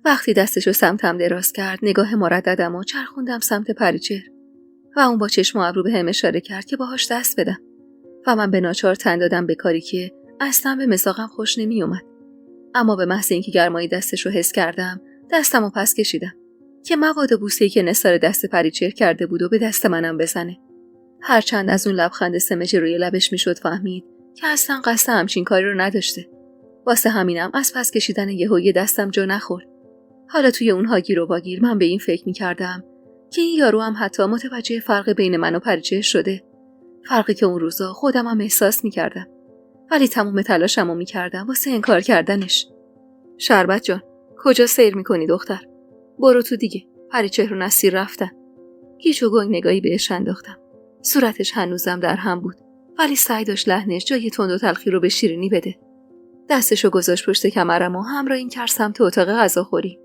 وقتی دستشو سمتم دراز کرد، نگاه مرددم و چرخوندم سمت پریچهر و اون با چشم و ابرو بهم اشاره کرد که باهاش دست بدم و من به ناچار تن دادم به کاری که اصلا به مزاقم خوش نمی اومد. اما به محض اینکه گرمای دستشو حس کردم، دستمو پس کشیدم که مبادا بوسه‌ای که نثار دست پریچهر کرده بود و به دست منم بزنه. هرچند از اون لبخند سمج روی لبش میشد فهمید که اصلا قصد همچین کاری رو نداشته. واسه همینم از پس کشیدن یهویی دستم جا نخورد. حالا توی اونها گیر و واگیر من به این فکر می‌کردم که این یارو هم حتی متوجه فرق بین من و پریچهر شده. فرقی که اون روزا خودم هم احساس می‌کردم. ولی تمام تلاشمو می‌کردم واسه انکار کردنش. شربت جان، کجا سیر می‌کنی دختر؟ برو تو دیگه. پریچهر و نصیر رفتن. گیج و گنگ نگاهی بهش انداختم. صورتش هنوزم در هم بود، ولی سعی داشت لحنش جای تند و تلخی رو به شیرینی بده. دستشو گذاشت پشت کمرم و همراه این کرد سمت اتاق غذاخوری.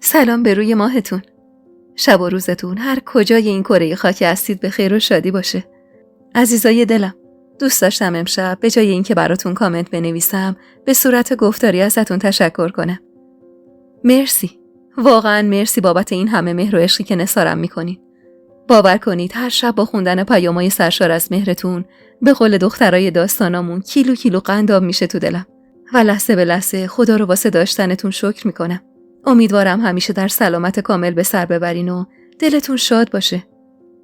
سلام به روی ماهتون. شب و روزتون هر کجای این کره خاکی هستید به خیر و شادی باشه. عزیزای دلم، دوست داشتم امشب به جای اینکه براتون کامنت بنویسم به صورت گفتاری ازتون تشکر کنم. مرسی. واقعا مرسی بابت این همه مهر و عشقی که نثارم میکنین. باور کنید هر شب با خوندن پیامای سرشار از مهرتون به قول دخترای داستانامون کیلو کیلو قنداب میشه تو دلم و لحظه به لحظه خدا رو واسه داشتنتون شکر میکنم. امیدوارم همیشه در سلامت کامل به سر ببرین و دلتون شاد باشه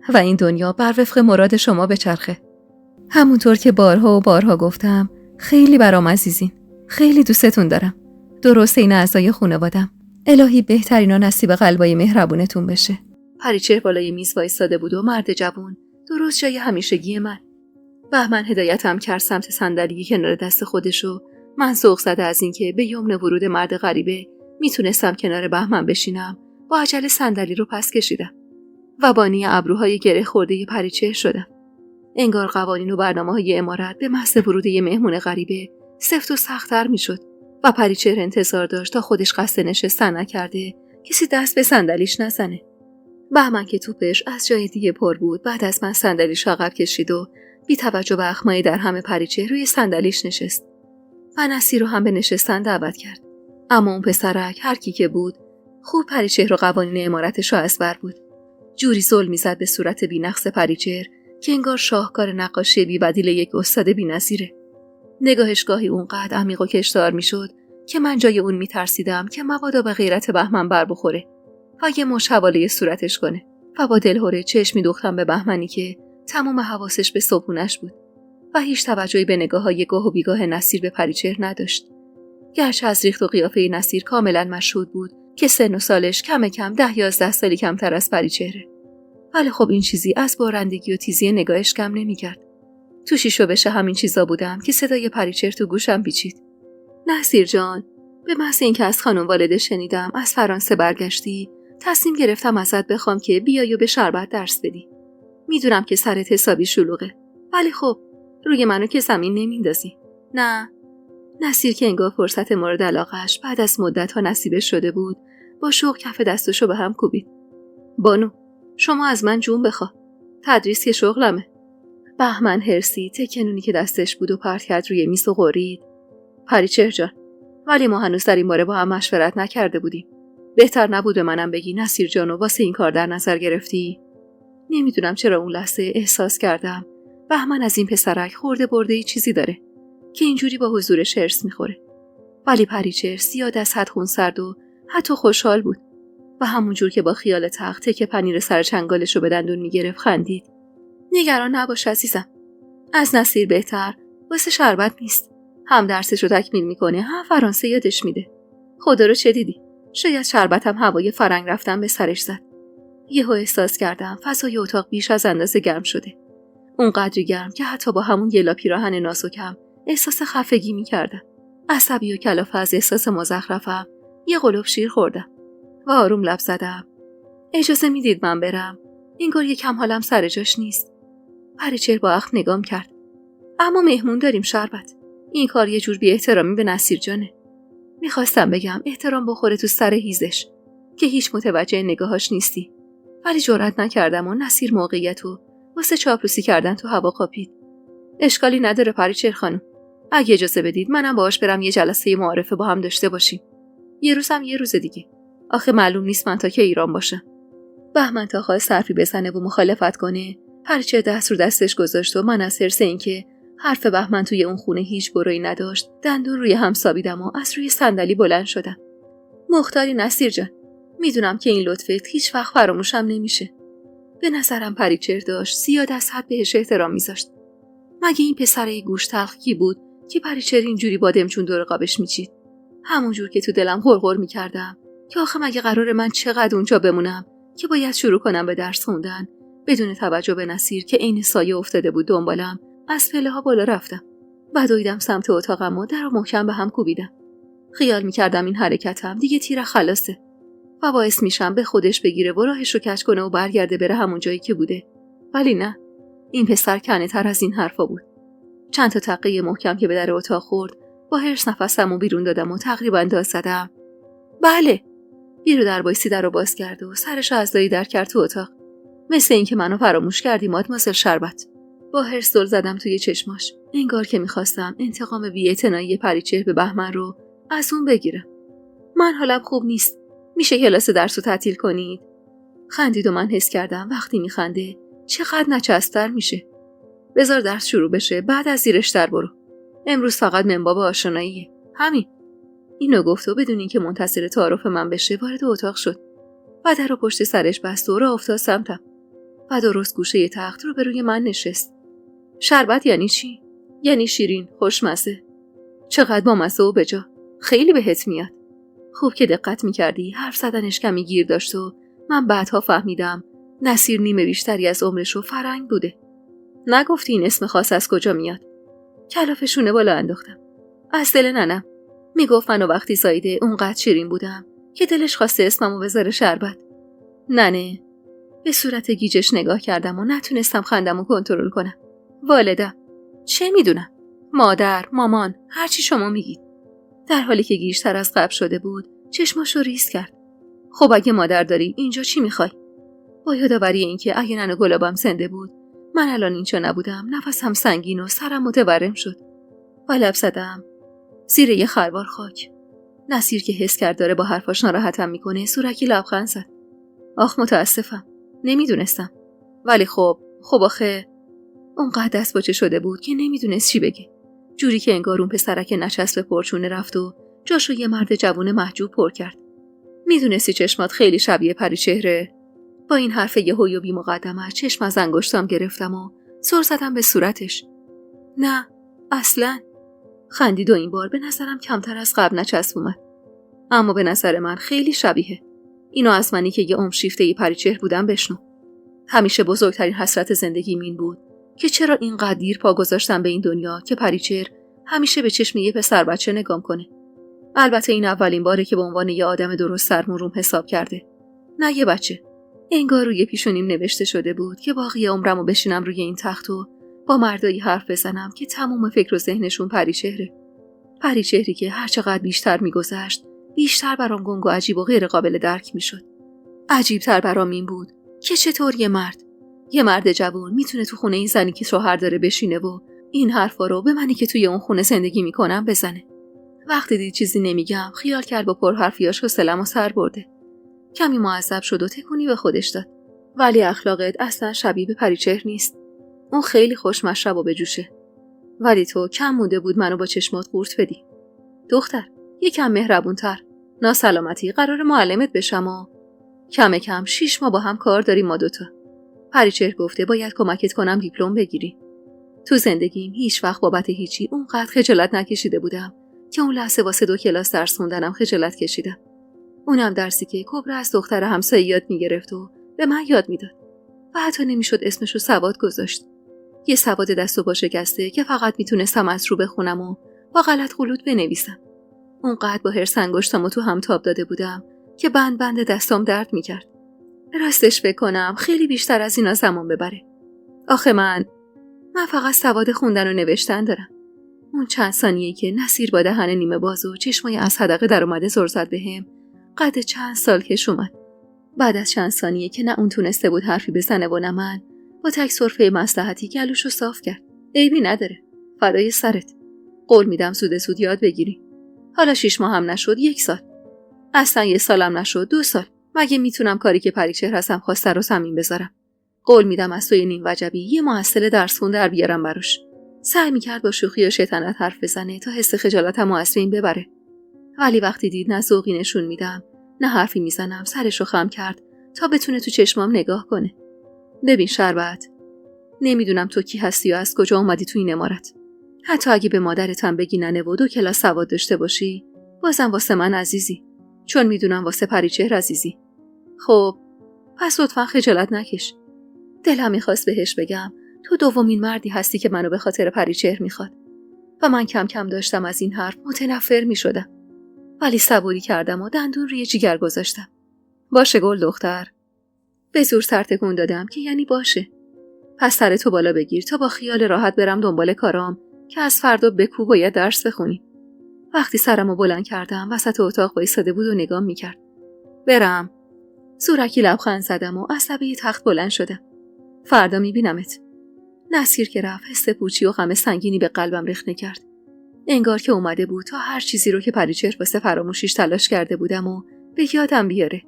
و این دنیا بر وفق مراد شما بچرخه. همونطور که بارها و بارها گفتم خیلی برام عزیزین. خیلی دوستتون دارم. درسته این اعضای خانواده‌ام. الهی بهترینا نصیب قلبای مهربونتون بشه. پریچهر بالای میز وایساده بود و مرد جوان درست جای همیشگی من. بهمن هدایتم کرد سمت صندلی کنار دست خودشو. من ذوق زده از اینکه به یمن ورود مرد غریبه میتونستم کنار بهمن بشینم، با عجله صندلی رو پس کشیدم و بانی ابروهای گره خورده پریچهر شدم. انگار قوانین و برنامه‌های امارت به محض ورود یه مهمون غریبه سفت و سخت‌تر میشد و پریچهر انتظار داشت تا خودش قصد نشستن نکرده کسی دست به صندلیش نزنه. بهمن که توپش از جای دیگه پر بود بعد از من صندلیش عقب کشید و بی توجه به اخمای در همه پریچهر روی صندلیش نشست و نصیر رو هم به نشستن دعوت کرد. اما اون پسرک هر کی که بود خوب پریچهر و قوانین امارتش رو از بر بود. جوری ظلم می‌زد به صورت بی‌نقص پریچهر که انگار شاهکار نقاشی بی‌بدیل یک استاد بی‌نظیره. نگاهش گاهی اونقدر عمیق و کشدار می‌شد که من جای اون می‌ترسیدم که مبادا به غیرت بهمن بر بخوره و یه مش حواله صورتش کنه و با دلهره چشم می‌دوختم به بهمنی که تمام حواسش به صبحونش بود و هیچ توجهی به نگاه‌های گاه و بیگاه نصیر به پریچهر نداشت. گرچه از ریخت و قیافه نصیر کاملا مشهود بود که سن و سالش کم 10-11 سالی کمتر از پریچهره، ولی خب این چیزی از بارندگی و تیزی نگاهش کم نمی‌کرد. تو شیشو بشه همین چیزا بودم که صدای پریچهر تو گوشم پیچید. نصیر جان، به محض اینکه از خانم والده شنیدم از فرانسه برگشتی، تصمیم گرفتم ازت بخوام که بیای و به شربت درس بدی. میدونم که سرت حسابی شلوغه، ولی خب روی منو که زمین نمیندازی. نه. نصیر که انگار فرصت مورد علاقه‌اش بعد از مدت‌ها نصیبش شده بود، با شوق کف دستشو به هم کوبید. بانو، شما از من جون بخوا. تدریس که شغلمه. بهمن هرسی تکنونی که دستش بود و پرت کرد روی میز و غرید. پریچهر جان، ولی ما هنوز در این باره با هم مشورت نکرده بودیم. بهتر نبود به منم بگی نصیر جانو واسه این کار در نظر گرفتی؟ نمیدونم چرا اون لحظه احساس کردم بهمن از این پسرک خورده برده چیزی داره که اینجوری با حضورش هرس میخوره. ولی پریچهر زیاد از حد خونسرد و حتی خوشحال بود و همونجور که با خیال تک پنیر سر چنگالش رو به دندون میگرفت خندید. نگران نباش عزیزم. از نصیر بهتر واسه شربت نیست. هم درسش رو تکمیل میکنه، هم فرانسه یادش میده. خدا رو چه دیدی؟ شاید شربتم هوای فرنگ رفتن به سرش زد. یهو احساس کردم فضای اتاق بیش از اندازه گرم شده. اونقدری گرم که حتی با همون یلا پیراهن نازکم احساس خفگی میکردم. عصبی و کلافه از احساس مزخرفم یه قلوب شیر خوردم و آروم لب زدم. اجازه میدید من برم؟ انگار یکم حالم سر جاش نیست. پریچهر با اخم نگام کرد. اما مهمون داریم شربت. این کار یه جور بی احترامی به نصیر جانه. میخواستم بگم احترام بخوره تو سر هیزش که هیچ متوجه نگاهاش نیستی، ولی جرئت نکردم و نصیر موقعیتو واسه چاپلوسی کردن تو هوا کاپید. اشکالی نداره پریچهر خانم. اگه اجازه بدید منم باهاش برم یه جلسه معارفه با هم داشته باشیم. یه روزم یه روز دیگه. آخه معلوم نیست من تا که ایران باشم. بهمن تا خواست حرفی بزنه و مخالفت کنه، پریچهر دست رو دستش گذاشت و من از حرص اینکه حرف بهمن توی اون خونه هیچ برویی نداشت، دندون روی هم سابیدم و از روی صندلی بلند شدم. مختاری نصیر جان، میدونم که این لطفت هیچ وقت فراموشم نمیشه. به نظرم پریچهر داشت زیاد از حد بهش احترام میذاشت. مگه این پسره گوش تلخ کی بود که پریچهر اینجوری بادمچون دور قابش میچید؟ همونجور که تو دلم غرغر میکردم که آخه مگه قرار من چقدر اونجا بمونم که باید شروع کنم به درس خوندن بدون توجه به نصیر که عین سایه افتاده بود دنبالم. از پله ها بالا رفتم. بعد دویدم سمت اتاقم و در رو محکم به هم کوبیدم. خیال میکردم این حرکتم دیگه تیر خلاصه و باعث میشم به خودش بگیره و راهش رو کج کنه و برگرده بره همون جایی که بوده. ولی نه، این پسر کنه تر از این حرفا بود. چند تا تقه محکم که به در اتاق خورد، با حرص نفسمو بیرون دادم و تقریبا داد زدم. بله. بیرو در بایستی در رو باز کرد و سرش از دایی در کرد تو اتاق. مثل این که منو فراموش کردی مادمازل شربت. با حرص دل زدم توی چشماش، انگار که میخواستم انتقام بی‌اعتنایی پریچهر به بهمن رو از اون بگیرم. من حالم خوب نیست. میشه کلاس درس رو تعطیل کنید؟ خندید و من حس کردم وقتی میخنده چقدر نچستر میشه. بذار درس شروع بشه، بعد از زیرش در برو. امروز فقط منباب آشناییه. همین. اینو گفت و بدون اینکه منتظر تعارف من بشه وارد اتاق شد. و در رو پشت سرش بست و راه افتاد سمتم. و درست گوشه تخت رو به روی من نشست. شربت یعنی چی؟ یعنی شیرین، خوشمزه. چقدر بامزه و بجا. خیلی بهت میاد. خوب که دقت میکردی حرف زدنش کمی گیر داشت و من بعدها فهمیدم نصیر نیمه بیشتری از عمرش رو فرنگ بوده. نگفتی این اسم خاص از کجا میاد؟ کلافشونه بالا انداختم. از دل ننم. میگفت من وقتی زایده اونقدر شیرین بودم که دلش خواسته اسممو بذاره شربت. ننه. به صورت گیجش نگاه کردم و نتونستم خندمو کنترل کنم. والدم. چه میدونم؟ مادر، مامان، هرچی شما میگید. در حالی که گیج‌تر از قبل شده بود چشماشو ریز کرد. خب اگه مادر داری اینجا چی میخوای؟ با یادآوری اینکه اگه ننه گلابم زنده بود من الان اینجا نبودم، نفسم سنگین و سرم متورم شد. و لب زدم زیر یه خروار خاک. نصیر که حس کرد داره با حرفاش ناراحتم میکنه صورتی لبخند زد. آخ متاسفم. نمیدونستم. ولی خب آخه اونقدر دست باچه شده بود که نمیدونست چی بگه. جوری که انگار اون پسرک نچسب پرچونه رفت و جاشو یه مرد جوون محجوب پر کرد. میدونستی چشمات خیلی شبیه پریچهره؟ با این حرف یهویی و بی مقدمه چشم از انگشتام گرفتم و سر زدم به صورتش. نه، اصلاً. خندید و این بار به نظرم کمتر از قبل نچسب اومد. اما به نظر من خیلی شبیه. اینو از منی که یه عمر شیفته پریچهر بودم بشنو. همیشه بزرگترین حسرت زندگیم این بود که چرا اینقدر دیر پا گذاشتم به این دنیا که پریچهر همیشه به چشم یه پسر بچه نگام کنه. البته این اولین باره که به عنوان یه آدم درست سرمروم حساب کرده. نه یه بچه. انگار روی پیشونیم نوشته شده بود که باقی عمرمو بشینم روی این تخت و با مردایی حرف بزنم که تمام فکر و ذهنشون پریچهره. پریچهری که هر چقدر بیشتر میگذشت بیشتر برام گنگ و عجیب و غیر قابل درک میشد. عجیب‌تر برام این بود که چطور یه مرد جوان میتونه تو خونه این زنی که شوهر داره بشینه و این حرفا رو به منی که توی اون خونه زندگی میکنم بزنه. وقتی دید چیزی نمیگم خیال کرد با پرحرفیاش حوصله‌مو سر برده. کمی معذب شد و تکونی به خودش داد. ولی اخلاقت اصلا شبیه به پریچهر نیست. اون خیلی خوش مشرب و بجوشه. ولی تو کم مونده بود منو با چشمات قورت بدی. دختر، یکم مهربونتر. ناسلامتی قرار معلمت بشم و کم 6 ماه با هم کار داریم ما دوتا. پریچهر گفته باید کمکت کنم دیپلم بگیری. تو زندگیم هیچ وقت بابت هیچی اونقدر خجالت نکشیده بودم که اون لحظه واسه 2 کلاس درس خوندنم خجالت کشیدم. اونم درسی که کبرا از دختر همسایه یاد میگرفت و به من یاد میداد. و حتی نمیشد اسمشو سواد گذاشت. یه سواد دست و پا شکسته که فقط میتونستم از رو بخونم و با غلط غلوط بنویسم. اونقدر با حرص انگشتامو تو هم تاب داده بودم که بند دستام درد میکرد. راستش بکنم خیلی بیشتر از اینا زمان ببره. آخه من فقط سواد خوندن و نوشتن دارم. اون چند ثانیه‌ای که نصیر با دهن نیمه باز و چشمای از حدقه در اومده زل زد بهم، قد چند سال کش اومد. بعد از چند ثانیه که نه اون تونسته بود حرفی بزنه و نه من، با تک سرفه مصلحتی گلوشو صاف کرد. عیبی نداره. فدای سرت. قول میدم زود یاد بگیری. حالا 6 ماه هم نشد 1 سال. اصلا 1 سالم نشد، 2 سال. مگه میتونم کاری که پریچهر هستم خواسته رو صمیم بذارم؟ قول میدم از توی نیم وجبی یه محصل درس خون در بیارم براش. سعی میکرد با شوخی و شیطنت حرف بزنه تا حس خجالتمو از بین ببره. ولی وقتی دید نه ذوقی نشون میدم نه حرفی میزنم، سرشو خم کرد تا بتونه تو چشمام نگاه کنه. ببین شربت، نمیدونم تو کی هستی و از کجا اومدی تو این عمارت. حتی اگه به مادرت هم بگی ننه و 2 کلاس سواد داشته باشی، بازم واسه من عزیزی، چون میدونم واسه پریچهر عزیزی. خب پس لطفا خجالت نکش. دلم میخواست بهش بگم تو دومین مردی هستی که منو به خاطر پریچهر میخواد و من کم کم داشتم از این حرف متنفر میشدم، ولی صبوری کردم و دندون روی جیگر گذاشتم. باشه گل دختر. به زور سر تکون دادم که یعنی باشه. پس سرتو بالا بگیر تا با خیال راحت برم دنبال کارام که از فردا بکو باید درس بخونی. وقتی سرمو بلند کردم وسط اتاق وایساده بود و نگاه میکرد. برم. زورکی لبخند زدم و از لبه تخت بلند شدم. فردا میبینمت. نصیر که رفت حس پوچی و غم سنگینی به قلبم رخنه کرد. انگار که اومده بود تا هر چیزی رو که پریچهر واسه فراموشیش تلاش کرده بودم و به یادم بیاره.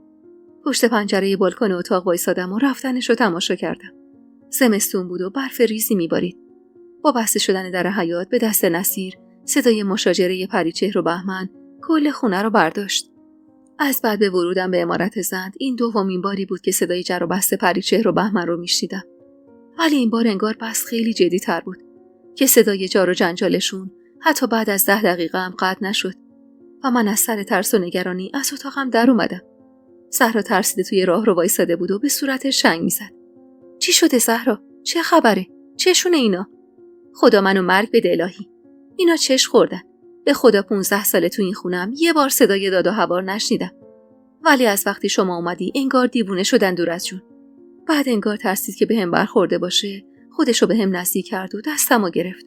پشت پنجره بالکن اتاق وایسادم و رفتنش رو تماشا کردم. زمستون بود و برف ریزی میبارید. با بسته شدن در حیاط به دست نصیر، صدای مشاجره پریچهر و بهمن کل خونه رو برداشت. از بعد به ورودم به عمارت زند این دومین باری بود که صدای جر و بحث پریچهر و بهمن رو میشنیدم. ولی این بار انگار بس خیلی جدی تر بود که صدای جار و جنجالشون حتی بعد از 10 دقیقه هم قطع نشد و من از سر ترس و نگرانی از اتاقم در اومدم. زهرا ترسیده توی راه رو وایساده بود و به صورتش شنگ میزد. چی شده زهرا؟ چه خبره؟ چشونه اینا؟ خدا منو مرگ بده الهی. اینا چش خوردن. به خدا 15 ساله تو این خونم یه بار صدای داد و هوار نشنیدم. ولی از وقتی شما اومدی انگار دیوونه شدن دور از جون. بعد انگار ترسید که بهم برخورده باشه، خودشو بهم نزدیک کرد و دستمو گرفت.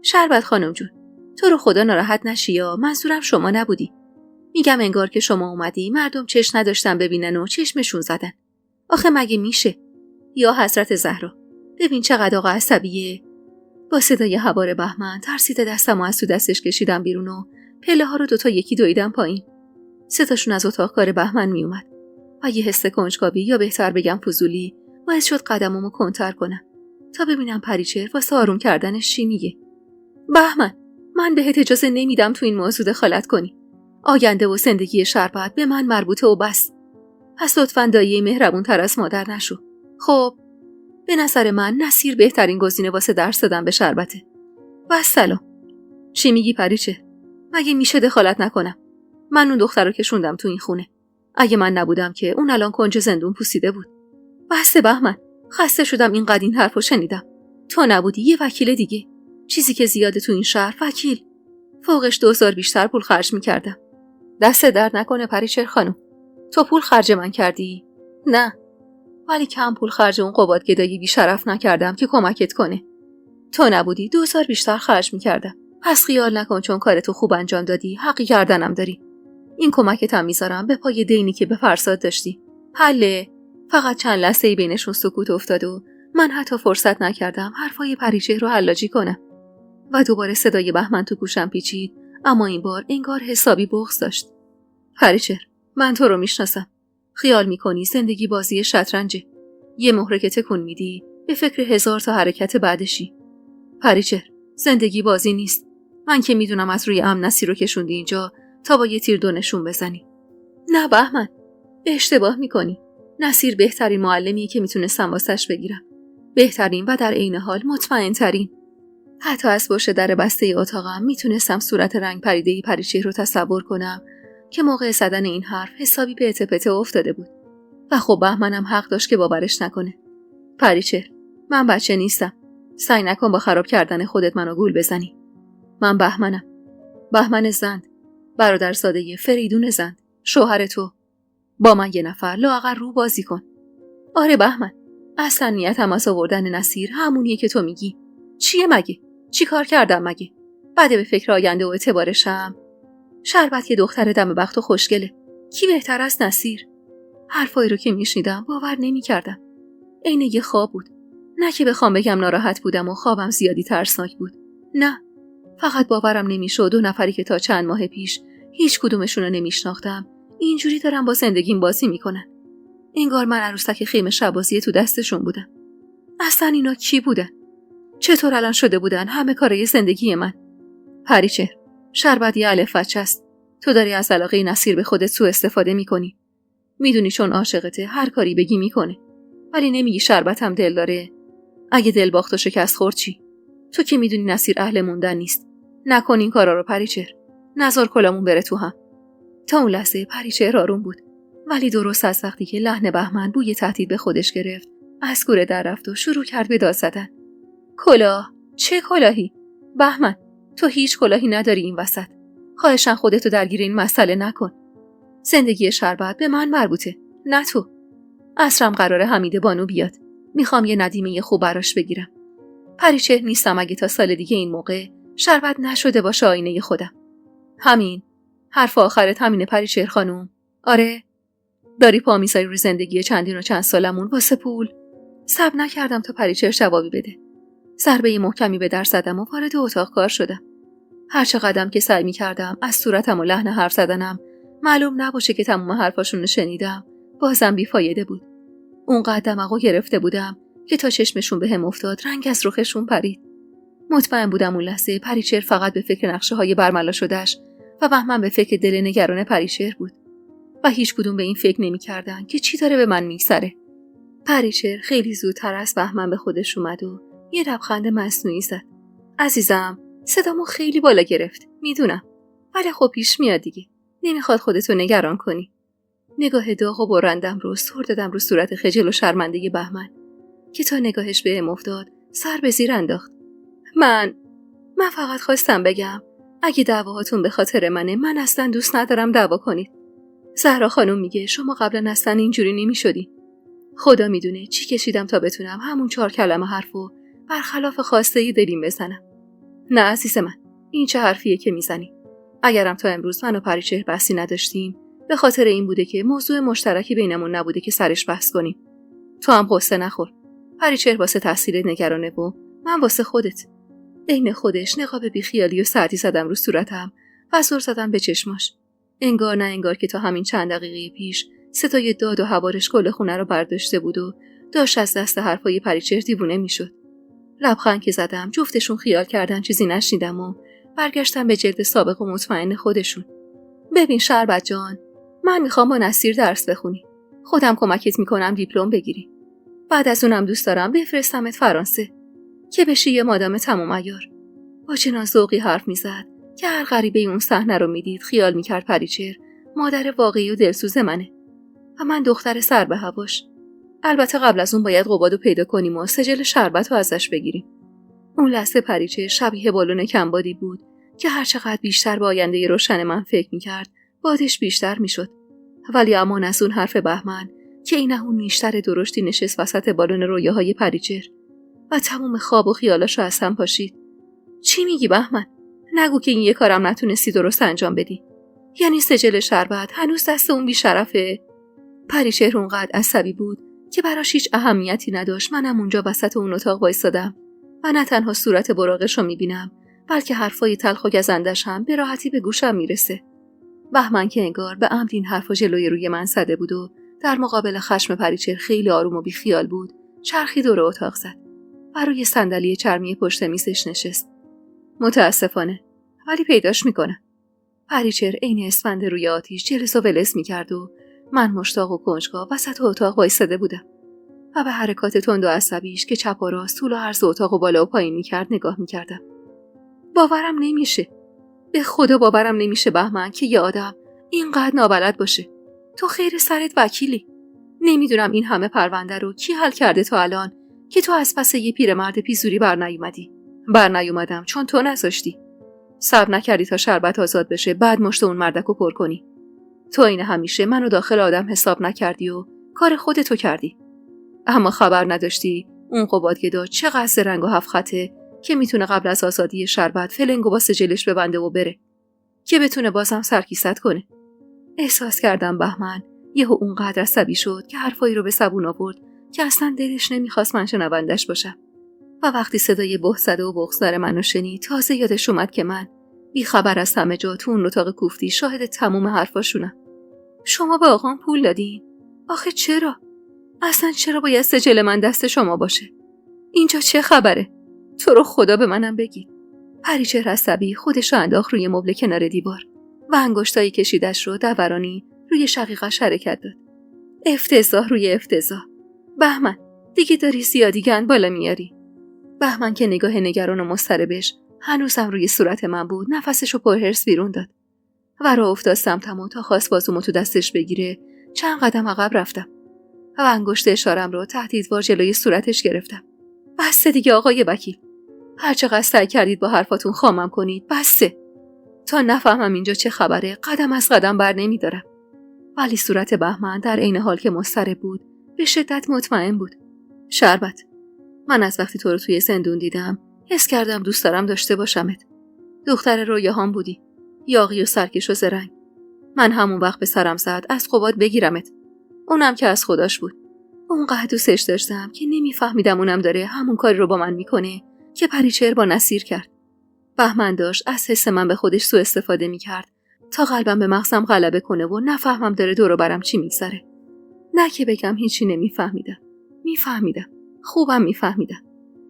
شربت خانم جون، تو رو خدا ناراحت نشی یا منظورم شما نبودی. میگم انگار که شما اومدی مردم چش نداشتن ببینن و چشمشون زدن. آخه مگه میشه؟ یا حضرت زهرا، ببین چقدر آقا عصبیه. با صدای هوار بهمن ترسیده دستمو از تو دستش کشیدم بیرون و پله ها رو 2 تا یکی دویدم پایین. صداشون از اتاق کار بهمن میومد و یه حس کنجکاوی یا بهتر بگم فضولی باعث شد قدممو کنتر کنم تا ببینم پریچهر واسه آروم کردنش چی میگه. بهمن، من بهت اجازه نمیدم تو این موضوع دخالت کنی. آینده و زندگی شربت به من مربوطه و بس. پس لطفاً دایه مهربون تر از مادر نشو. خب به نظر من نصیر بهترین گزینه واسه درس دادن به شربته. و سلام. چی میگی پریچهر؟ مگه میشه دخالت نکنم؟ من اون دختر رو کشوندم تو این خونه. اگه من نبودم که اون الان کنج زندون پوسیده بود. بس بهمن، خسته شدم اینقدر این حرفو شنیدم. تو نبودی یه وکیل دیگه. چیزی که زیاده تو این شهر وکیل. فوقش 2000 بیشتر پول خرج میکردم. دست درد نکنه پریچهر خانم. تو پول خرج من کردی؟ نه. ولی کم پول خرج اون قباد گدایی بی شرف نکردم که کمکت کنه. تو نبودی 2000 بیشتر خرج میکردم. پس خیال نکن چون کارتو خوب انجام دادی حقی گردنم داری. این کمکت هم میذارم به پای دینی که به فرزاد داشتی. حله. فقط چند لحظه‌ای بینشون سکوت افتاد و من حتی فرصت نکردم حرفای پریچهر رو حلاجی کنم. و دوباره صدای بهمن تو گوشم پیچید، اما این بار انگار حسابی بغض داشت. پریچهر، من تو رو میشناسم. خیال میکنی زندگی بازی شطرنجه. یه مهره که تکون میدی به فکر 1000 تا حرکت بعدشی. پریچهر، زندگی بازی نیست. من که میدونم از روی نصیر رو کشوندی اینجا تا با یه تیر دو نشون بزنی. نه بهمن، اشتباه میکنی. نصیر بهترین معلمیه که میتونستم واسش بگیرم. بهترین و در عین حال مطمئن ترین. حتی از پشت در بسته اتاقم میتونستم صورت رنگ پریده‌ای پریچهر رو تصور کنم که موقع زدن این حرف حسابی پته پته افتاده بود. و خب بهمنم حق داشت که باورش نکنه. پریچهر، من بچه نیستم. سعی نکن با خراب کردن خودت منو گول بزنی. من بهمنم. بهمن زند. برادرزاده فریدون زند. شوهر تو. با من یه نفر لااقل رو بازی کن. آره بهمن، اصلا نیتم از آوردن نصیر همونیه که تو میگی. چیه مگه؟ چی کار کردم مگه؟ بعد به فکر آینده و اعتبارشم. شربت که دختر دم بخت و خوشگله. کی بهتر از نصیر؟ حرفایی رو که میشنیدم باور نمی‌کردم. عین یه خواب بود. نه که بخوام بگم ناراحت بودم و خوابم زیادی ترسناک بود. نه. فقط باورم نمیشد 2 نفری که تا چند ماه پیش هیچ کدومشون رو نمیشناختم اینجوری دارن با زندگیم بازی میکنن. انگار من عروسک خیمه شبازی تو دستشون بودم. اصلا اینا کی بودن؟ چطور الان شده بودن همه کارای زندگی من؟ پریچهر، شربت یه الف بچه است. تو داری از علاقه نصیر به خودت سوء استفاده میکنی. میدونی چون عاشقته هر کاری بگی میکنه. ولی نمیگی شربت هم دل داره. اگه دل باخت و شکست خورد چی؟ تو که میدونی نصیر اهل موندن نیست. نکن این کارا رو پریچهر. نذار کلامون بره تو هم. تا اون لحظه پریچهر آروم بود. ولی درست از وقتی که لحن بهمن بوی تهدید به خودش گرفت، از کوره در رفت و شروع کرد به داد زدن. کلاه؟ چه کلاهی؟ بهمن، تو هیچ کلاهی نداری این وسط. خواهشاً خودتو درگیر این مسئله نکن. زندگی شربت به من مربوطه، نه تو. عصرم قراره حمیده بانو بیاد. میخوام یه ندیمه خوب براش بگیرم. پریچهر نیستم اگه تا سال دیگه این موقع شربت نشده باشه آینه خودم. همین. حرف آخرت همینه پریچهر خانوم؟ آره؟ داری پا میذاری رو زندگی چندین و چند سالمون واسه پول؟ صبر نکردم تا پریچهر جوابی بده. ضربه محکمی به در زدم و وارد اتاق کار شدم. هر چقدرم که سعی می‌کردم از صورتم و لحن حرف زدنم معلوم نباشه که تمام حرفاشون رو شنیدم، بازم بیفایده بود. اونقدر دماغو گرفته بودم که تا چشمشون بهم افتاد رنگ از رخشون پرید. مطمئن بودم اون لحظه پریچهر فقط به فکر نقشه‌های برملا شدهش و بهمن به فکر دل نگران پریچهر بود و هیچ کدوم به این فکر نمی‌کردن که چی داره به من میگذره. پریچهر خیلی زودتر از بهمن به خودش اومد و یه لبخند مصنوعی زد. عزیزم، صدامو خیلی بالا گرفت، میدونم. ولی خب پیش میاد دیگه. نمیخواد خودتو نگران کنی. نگاه داغ و برندم رو سر دادم رو صورت خجل و شرمنده بهمن که تا نگاهش بهم افتاد سر به زیر انداخت. من فقط خواستم بگم اگه دعواهاتون به خاطر منه، من اصلا دوست ندارم دعوا کنید. زهرا خانم میگه شما قبلا اصلا اینجوری نمیشدی. خدا میدونه چی کشیدم تا بتونم همون 4 کلمه حرفو برخلاف خواسته دلیم بزنم. نه عزیز من، این چه حرفیه که میزنی؟ اگرم تا امروز من و پریچهر بحثی نداشتیم، به خاطر این بوده که موضوع مشترکی بینمون نبوده که سرش بحث کنیم. تو هم قصه نخور. پریچهر واسه تحصیل نگرانه و من واسه خودت. عین خودش نقاب بیخیالی و سعدی زدم رو صورتم و زور زدم به چشماش. انگار نه انگار که تا همین چند دقیقه پیش صدای داد و هوارش کل خونه رو برداشته بود و داشت از دست حرفای پریچهر دیوونه میشد. لبخند که زدم جفتشون خیال کردن چیزی نشنیدم و برگشتم به جلد سابق و مطمئن خودشون. ببین شربت جان، من میخوام با نصیر درس بخونی. خودم کمکت میکنم دیپلم بگیری. بعد از اونم دوست دارم بفرستمت فرانسه که بشی یه مادام تمام عیار. با چنان ذوقی حرف میزد که هر غریبه اون صحنه رو میدید خیال میکرد پریچهر مادر واقعی و دلسوز منه و من دختر سر به هواش. البته قبل از اون باید قبادو پیدا کنیم و سجل شربت رو ازش بگیریم. اون لحظه پریچهر شبیه بالون کمبادی بود که هر چقدر بیشتر به آینده روشن من فکر میکرد بادش بیشتر میشد. ولی امان از اون حرف بهمن که اینه اون نیشتر درشتی نشست وسط بالون رویاهای پریچهر و تمام خواب و خیالاشو از هم پاشید. چی میگی بهمن؟ نگو که این یه کارم نتونستی درست انجام بدی. یعنی سجل شربت هنوز دست اون بیشرفه؟ پریچهر اونقدر عصبی بود که براش هیچ اهمیتی نداشت منم اونجا وسط اون اتاق وایسادم و نه تنها صورت براقش رو میبینم بلکه حرفای تلخ و گزندش هم به راحتی به گوشم میرسه. بهمن که انگار به عمد این حرفا جلوی روی من زده بود و در مقابل خشم پریچهر خیلی آروم و بیخیال بود، چرخی دور اتاق زد و روی صندلی چرمی پشت میزش نشست. متاسفانه ولی پیداش میکنم. پریچهر عین اسفند روی آتیش جلس و ولس میکرد و من مشتاق و کنجکاو وسط اتاق وایساده بودم و به حرکات تند و عصبیش که چپ و راست طول و عرض اتاق و بالا و پایین میکرد نگاه میکردم. باورم نمیشه. به خدا باورم نمیشه بهمن که یه آدم اینقدر نابلد باشه. تو خیر سرت وکیلی. نمیدونم این همه پرونده رو کی حل کرده تا الان که تو از پس یه پیرمرد پیزوری برنیومدی. برنیومدم چون تو نذاشتی. صبر نکردی تا شربت آزاد بشه بعد مشت اون مردکو پر کنی. تو این همیشه منو داخل آدم حساب نکردی و کار خودتو کردی. اما خبر نداشتی اون قبادگدا چقدر زرنگ و هفت خطه که میتونه قبل از آزادی شربت فلنگو با سجلش ببنده و بره که بتونه بازم سرکیست کنه. احساس کردم بهمن یهو اونقدر عصبی شد که حرفایی رو به زبون آورد که اصلا دلش نمیخواست من شنوندش باشم. و وقتی صدای بهت زده و بغض‌دار منو شنید تازه یادش اومد که من بی خبر از همه جا تو اون اتاق کوفتی شاهد تموم حرفاشونم. شما به آقام پول دادین؟ آخه چرا؟ اصلا چرا باید سجل من دست شما باشه؟ اینجا چه خبره؟ تو رو خدا به منم بگید. پریچهر عصبی خودش رو انداخت روی مبل کنار دیوار و انگشتای کشیدش رو دورانی روی شقیقش حرکت داد. افتضاح روی افتضاح. بهمن، دیگه داری زیادی گند بالا میاری. بهمن که نگاه نگران و مضطربش هنوزم روی صورت من بود، نفسش رو پرهرس بیرون داد و راه افتاد سمتم و تا خواست بازومو تو دستش بگیره چند قدم عقب رفتم و انگشت اشارم رو تهدیدوار جلوی صورتش گرفتم. بسه دیگه آقای وکیل. هر چقدر سعی کردید با حرفاتون خامم کنید، بسه. تا نفهمم اینجا چه خبره قدم از قدم بر نمیدارم. ولی صورت بهمن در عین حال که مضطرب بود به شدت مطمئن بود. شربت، من از وقتی تو رو توی زندون دیدم حس کردم دوست دارم داشته باشمت. دختر رویاهام بودی، یاغی و سرکش و زرنگ. من همون وقت به سرم زد از قباد بگیرمت. اونم که از خداش بود. اونقدر دوستش داشتم که نمیفهمیدم اونم داره همون کاری رو با من میکنه که پریچهر با نصیر کرد. بهمن داشت از حس من به خودش سوء استفاده میکرد تا قلبم به مغزم غلبه کنه و نفهمم داره دور و برم چی میگذره. نه که بگم هیچی نمیفهمیدم. میفهمیدم. خوبم میفهمیدم.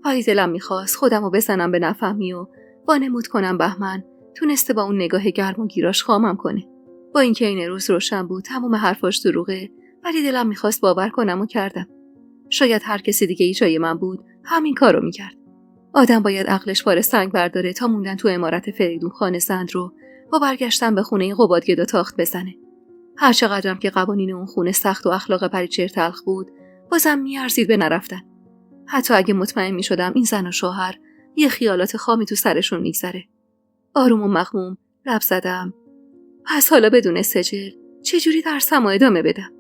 ولی دلم میخواست خودم رو بزنم به نفهمی و وانمود کنم بهمن تونسته با اون نگاه گرم و گیراش خامم کنه. با اینکه این روز روشن بود تمام حرفاش دروغه، ولی دلم میخواست باور کنم و کردم. شاید هر کسی دیگه ای جای من بود همین کارو میکرد. آدم باید عقلش بار سنگ برداره تا موندن تو عمارت فریدون خان زند رو با برگشتن به خونه قبادگدا تاخت بزنه. هر چقدرم که قوانین اون خونه سخت و اخلاق پریچهر تلخ بود، بازم میارزید به نرفتن. حتی اگه مطمئن میشدم این زن و شوهر یه خیالات خامی تو سرشون میگذره. آروم و مغموم لب زدم. پس حالا بدون سجل چجوری درسم ادامه بدم؟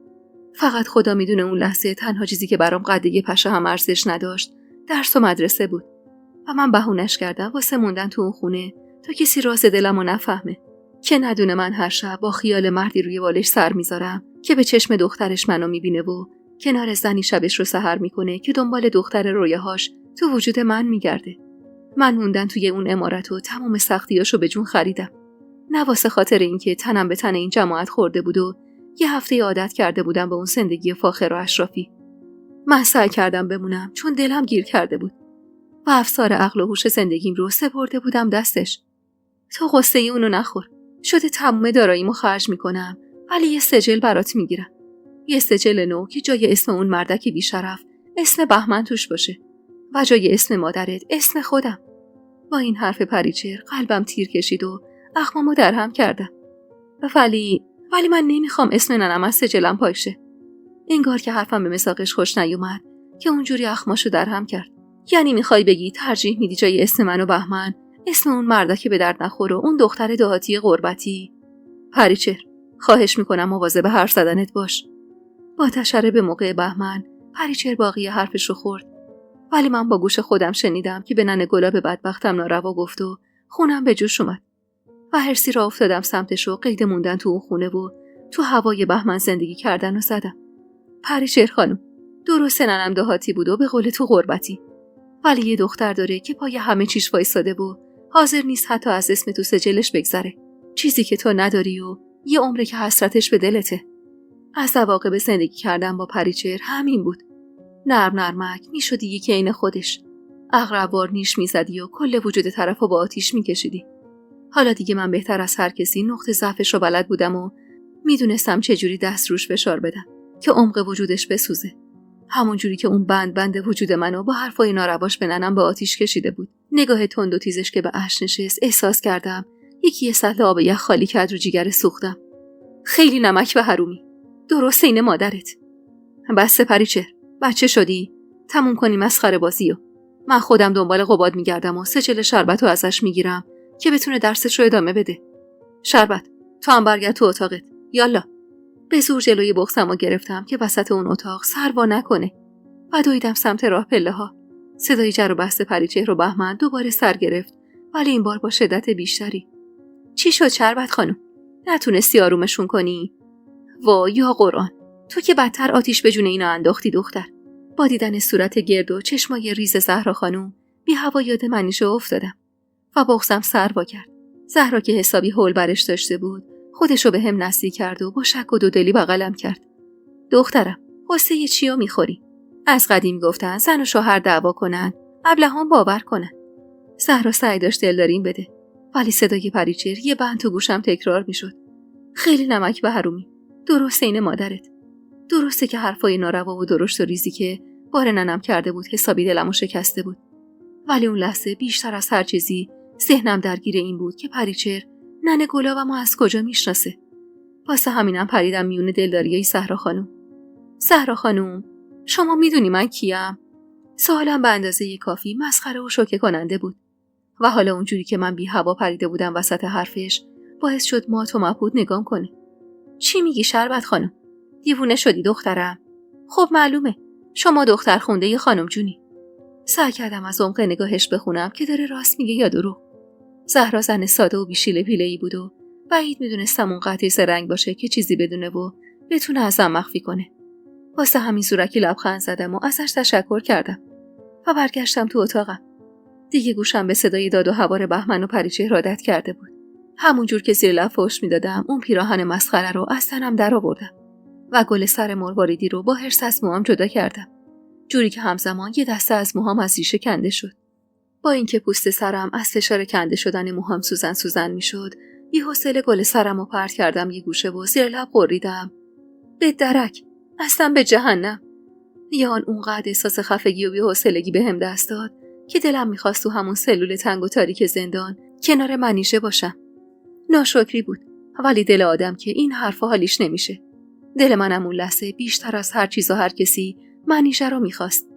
فقط خدا میدونه اون لحظه تنها چیزی که برام قدیه پشه هم ارزش نداشت درس و مدرسه بود و من بهونش کردم واسه موندن تو اون خونه تا کسی راز دلمو نفهمه، که ندونه من هر شب با خیال مردی روی بالش سر میذارم که به چشم دخترش منو میبینه و کنار زنی شبش رو سحر میکنه که دنبال دختر رویاهاش تو وجود من میگرده. من موندن توی اون عمارت و تمام سختیاشو به جون خریدم. نه واسه خاطر اینکه تنم به تن این جماعت خورده بود و یه هفته عادت کرده بودم به اون زندگی فاخر و اشرافی. من سعی کردم بمونم چون دلم گیر کرده بود و افسار عقل و هوش زندگیم رو سپرده بودم دستش. تو قصه اونو نخور. شده تمام داراییمو خرج میکنم ولی یه سجل برات میگیرم. یه سجل نو که جای اسم اون مردک بیشرف اسم بهمن توش باشه و جای اسم مادرت اسم خودم. با این حرف پریچهر قلبم تیر کشید و اخمامو درهم کردم. ولی من نمیخوام اسم ننم از سجلم پاشه. انگار که حرفم به مساقش خوش نیومد که اونجوری اخماشو درهم کرد. یعنی میخوای بگی ترجیح میدی جای اسم من و بهمن اسم اون مردک به درد نخور و اون دختر دهاتی غربتی؟ پریچهر، خواهش میکنم مواظب حرف زدنت باش. با تشره به موقع بهمن پریچهر باقی حرفش رو خورد، ولی من با گوش خودم شنیدم که به ننه گلاب بدبختم ناروا گفت و خونم به جوش اومد و هرسی را افتادم سمتش و قید موندن تو اون خونه و تو هوای بهمن زندگی کردن و زدم. پریچهر خانم، درسته ننم دهاتی بود و به قول تو غربتی، ولی یه دختر داره که پای همه چیش وایساده و حاضر نیست حتی از اسم تو سجلش بگذره، چیزی که تو نداری و یه عمره که حسرتش به دلته. از عواقب زندگی کردن با پریچهر همین بود. نرم نرمک میشدی یکی عین خودش، عقربوار نیش میزدی و کل وجود طرفو با آتیش میکشیدی. حالا دیگه من بهتر از هر کسی نقطه ضعفش رو بلد بودم و میدونستم چجوری دست روش فشار بدم که عمق وجودش بسوزه، همون جوری که اون بند وجود منو با حرفای نارواش به ننم به آتیش کشیده بود. نگاه تند و تیزش که به اشک نشست احساس کردم یکی یه سطل آب یخ خالی کرد رو جیگر سوختم. خیلی نمک و حرومی، درست عین مادرت. بس پریچهر، بچه شدی؟ تموم کنی مسخره بازیو. من خودم دنبال قباد میگردم و سجل شربتو ازش میگیرم که بتونه درسش رو ادامه بده. شربت، تو هم برگرد تو اتاقت. یالا. به زور جلوی بغضمو گرفتم که وسط اون اتاق سر وا نکنه و دویدم سمت راه پله ها. صدای جر و بحث پریچهر و بهمن دوباره سر گرفت، ولی این بار با شدت بیشتری. چی شد شربت خانم؟ نتونستی آرومشون کنی؟ وای یا قرآن، تو که بدتر آتیش به جون اینا انداختی دختر. با دیدن صورت گرد و چشمای ریز زهرا خانم بی هوا یاد منیشه افتادم و بغضم سر وا کرد. زهرا که حسابی هول برش داشته بود خودشو به هم نزدیک کرد و با شک و دودلی بغلم کرد. دخترم، قصه چیو میخوری؟ از قدیم گفتن زن و شوهر دعوا کنن، ابلهان باور کنن. زهرا سعی داشت دلداریم بده، ولی صدای پریچهر یه بند تو گوشم تکرار میشد. خیلی نمک به حرومی. درسته این مادرت. درسته که حرفای ناروا و درشت و ریزی که بار ننم کرده بود حسابی دلمو شکسته بود. ولی اون لحظه بیشتر از هر چیزی ذهنم درگیر این بود که پریچهر ننه گلابمو از کجا میشناسه. واسه همینم پریدم میون دلداریای زهرا خانم. زهرا خانم، شما میدونی من کیم؟ سوالم به اندازه کافی مسخره و شوکه کننده بود. و حالا اونجوری که من بی هوا پریده بودم وسط حرفش باعث شد مات و مبهوت نگام کنه. چی میگی شربت خانم؟ دیوونه شدی دخترم؟ خب معلومه شما دختر خونده ی خانم جونی. سعی کردم از عمق نگاهش بخونم که داره راست میگه یا دروغ. زهرا زن ساده و بیشیل پیله‌ای بود و بعید میدونستم اون قطعی رنگ باشه که چیزی بدونه و بتونه ازم مخفی کنه. واسه همین زورکی لبخند زدم و ازش تشکر کردم و برگشتم تو اتاقم. دیگه گوشم به صدای داد و هوار بهمن و پریچهر عادت کرده بود. همونجور که زیر لب فحش میدادم اون پیراهن مسخره رو از تنم در آوردم و گل سر مرواریدی رو با حرص از موهام جدا کردم، جوری که همزمان یه دسته از موهام از ریشه کنده شد. با اینکه پوست سرم از فشار کنده شدن موهام سوزن سوزن میشد، بی‌حوصله گل سرمو پرت کردم یه گوشه و زیر لب غریدم: به درک، اصلا به جهنم. یان اونقدر احساس خفگی و بی‌حوصلگی بهم دست داد که دلم می‌خواست تو همون سلول تنگ و تاریک زندان کنار منیژه باشم. ناشکری بود، ولی دل آدم که این حرفا حالیش نمیشه. دل منم اون لحظه بیشتر از هر چیز و هر کسی منیژه رو می‌خواست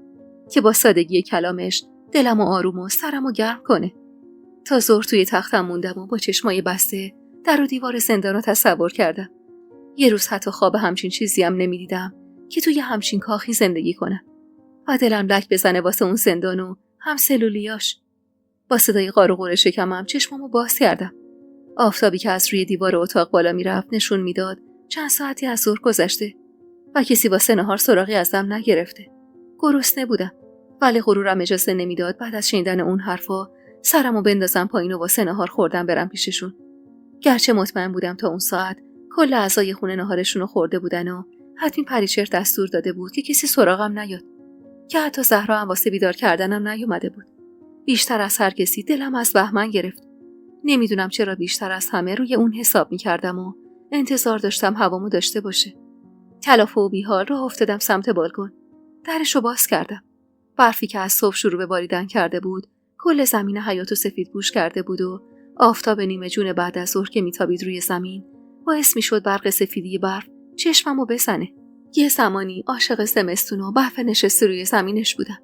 که با سادگی کلامش دلمو آروم و سرمو گرم کنه. تا ظهر توی تختم موندم و با چشمای بسته در و دیوار زندان رو تصور کردم. یه روز حتی خواب همچین چیزی هم نمی‌دیدم که توی همچین کاخی زندگی کنم و دلم لک بزنه واسه اون زندان و هم سلولیاش. با صدای قار و قور شکمم چشمامو باز کردم. آفتابی که از روی دیوار اتاق بالا میرفت نشون میداد چند ساعتی از ظهر گذشته و کسی واسه نهار سراغی ازم نگرفته. گرسنه بودم، ولی غرورم اجازه نمیداد بعد از شنیدن اون حرفا سرمو بندازم پایین و واسه نهار خوردن برم پیششون. گرچه مطمئن بودم تا اون ساعت کل اعضای خونه نهارشون رو خورده بودن و حتمی پریچهر دستور داده بود که کسی سراغم نیاد، که حتی زهرا هم واسه بیدار کردنم نیومده بود. بیشتر از هر کسی دلم از بهمن گرفت. نمیدونم چرا بیشتر از همه روی اون حساب میکردم و انتظار داشتم هوامو داشته باشه. کلافه و بیحال راه افتادم سمت بالکن. درشو باز کردم. برفی که از صبح شروع به باریدن کرده بود کل زمین حیاطو سفید پوش کرده بود و آفتاب نیمه جون بعد از ظهر که میتابید روی زمین باعث میشد برق سفیدی برف چشممو بزنه. یه زمانی عاشق زمستون و برف نشسته روی زمینش بودم،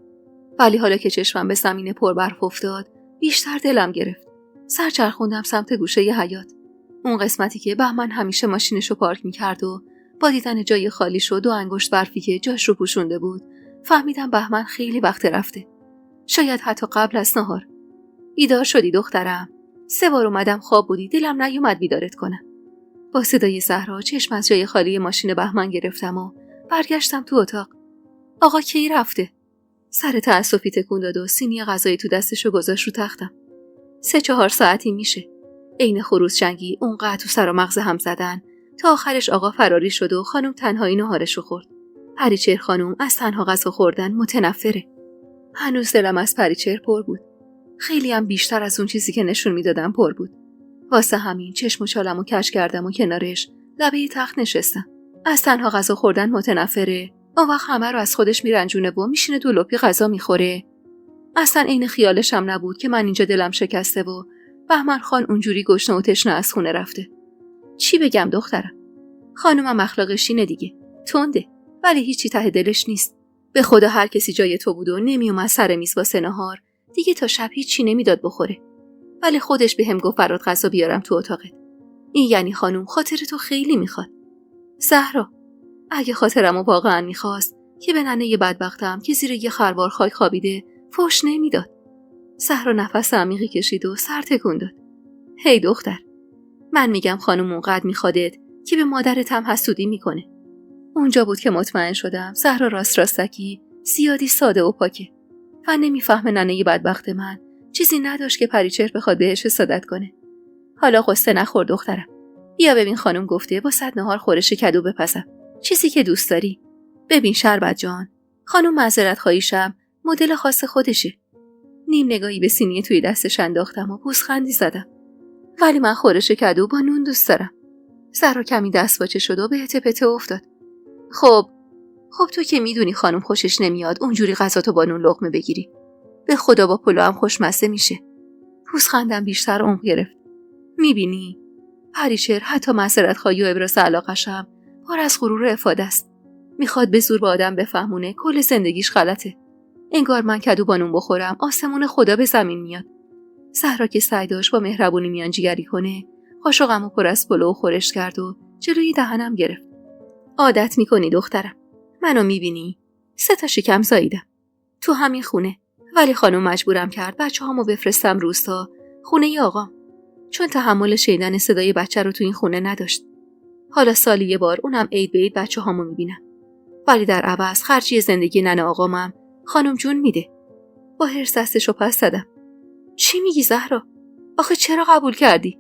ولی حالا که چشمم به زمین پر برف افتاد بیشتر دلم گرفت. سر چرخوندم سمت گوشه ی حیاط، اون قسمتی که بهمن همیشه ماشینشو پارک میکرد و با دیدن جای خالیش و 2 انگشت برفی که جاش رو پوشونده بود فهمیدم بهمن خیلی وقت رفته، شاید حتی قبل از نهار. بیدار شدی دخترم؟ 3 بار اومدم خواب بودی، دلم نیومد بیدارت کنم. با صدای زهرا چشم از جای خالی ماشین بهمن گرفتم و برگشتم تو اتاق. آقا کی رفته؟ سر تأسفی تکون داد و سینی غذایی تو دستشو گذاشت رو تختم. 3-4 ساعتی میشه. عین خروس جنگی اونقدر تو سر و مغز هم زدن تا آخرش آقا فراری شد و خانم تنهایی نهارشو خورد. پریچهر خانم از تنها غذا خوردن متنفره. هنوز دلم از پریچهر پر بود. خیلی هم بیشتر از اون چیزی که نشون میدادم پر بود. واسه همین چشم و چالمو کج کردم و کنارش لبه تخت نشستم. از تنها غذا خوردن متنفره. اون وقت همه رو از خودش میرنجونه و میشینه 2 لپی غذا میخوره. اصلا عین خیالش هم نبود که من اینجا دلم شکسته و بهمن خان اونجوری گشنه و تشنه از خونه رفته. چی بگم دخترم؟ خانومم اخلاقش اینه دیگه، تنده، ولی هیچی ته دلش نیست. به خدا هر کسی جای تو بود و نمیومد سر میز واسه نهار دیگه تا شب هیچی نمیداد بخوره، ولی خودش بهم گفت برات غذا بیارم تو اتاقت. این یعنی خانوم خاطر تو خیلی میخواد. زهرا، اگه خاطرمو واقعا میخواست که به ننه بدبختم که زیر یه خروار خاک خوابیده فوش نمیداد. زهرا نفس عمیقی کشید و سر تکون داد. هی دختر، من میگم خانوم اونقدر میخوادت که به مادرت هم حسودی میکنه. اونجا بود که مطمئن شدم زهرا راستکی زیادی ساده و پاکه و نمیفهمه ننه بدبخت من چیزی نداشت که پریچهر بخواد بهش حسادت کنه. حالا قصه نخور دخترم. بیا ببین خانم گفته واسه نهار خورش کدو بپزم، چیزی که دوست داری. ببین شربت جان، خانم معذرت خواهیشم مدل خاص خودشه. نیم نگاهی به سینی توی دستش انداختم و پوزخندی زدم. ولی من خورش کدو با نون دوست دارم. زهرا کمی دستپاچه شد و به هته پته افتاد. خب تو که میدونی خانم خوشش نمیاد اونجوری غذاتو با نون لقمه بگیری. به خدا با پلو هم خوشمزه میشه. پوزخندم بیشتر عمق گرفت. میبینی؟ پریچر حتی معذرت خواهی و ابراز علاقه‌شم پر از غرور و افاده است. میخواد به زور با آدم بفهمونه کل زندگیش غلطه. انگار من کدو با نون بخورم آسمون خدا به زمین میاد. زهرا که سعی داشت با مهربونی میانجیگری کنه، قاشقمو پر از پلو خورش کرد و جلوی دهنم گرفت. عادت میکنی دخترم. منو میبینی؟ 3 تا شکم زاییدم. تو همین خونه. ولی خانم مجبورم کرد بچه‌هامو بفرستم روستا، خونه ی آقام. چون تحمل شنیدن صدای بچه رو تو این خونه نداشت. حالا سالی یه بار اونم عید به عید بچه‌هامو میبینم. ولی در عوض خرجی زندگی ننه آقامم خانم جون میده. با حرص دستشو پس زدم. چی میگی زهرا؟ آخه چرا قبول کردی؟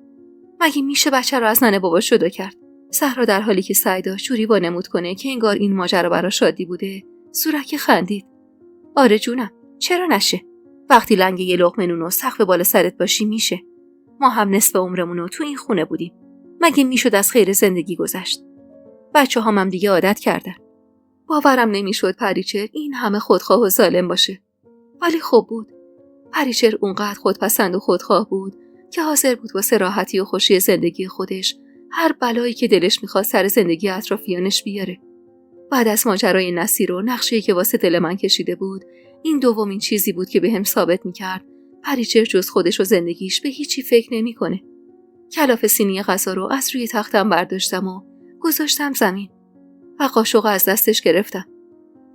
مگه میشه بچه رو از ننه باباش جدا کرد؟ زهرا در حالی که سعی داشت جوری وانمود کنه که انگار این ماجرا برا شادی بوده، زورکی خندید. آره جونم، چرا نشه؟ وقتی لنگ یه لقمه نون و سقف بالا سرت باشی میشه. ما هم نصف عمرمونو تو این خونه بودیم. مگه میشد از خیر زندگی گذشت؟ بچه‌هام هم دیگه عادت کردن. باورم نمیشد پریچر این همه خودخواه و ظالم باشه. ولی خوب بود. پریچر اونقدر خودپسند و خودخواه بود که حاضر بود واسه راحتی و خوشی زندگی خودش هر بلایی که دلش میخواد سر زندگی اطرافیانش بیاره. بعد از ماجرای نصیر و نقشه‌ای که واسه دل من کشیده بود، این دومین چیزی بود که بهم ثابت میکرد پریچر جز خودش و زندگیش به هیچی فکر نمیکنه. کلاف سینی غذا رو از روی تختم برداشتم و گذاشتم زمین و قاشق از دستش گرفتم.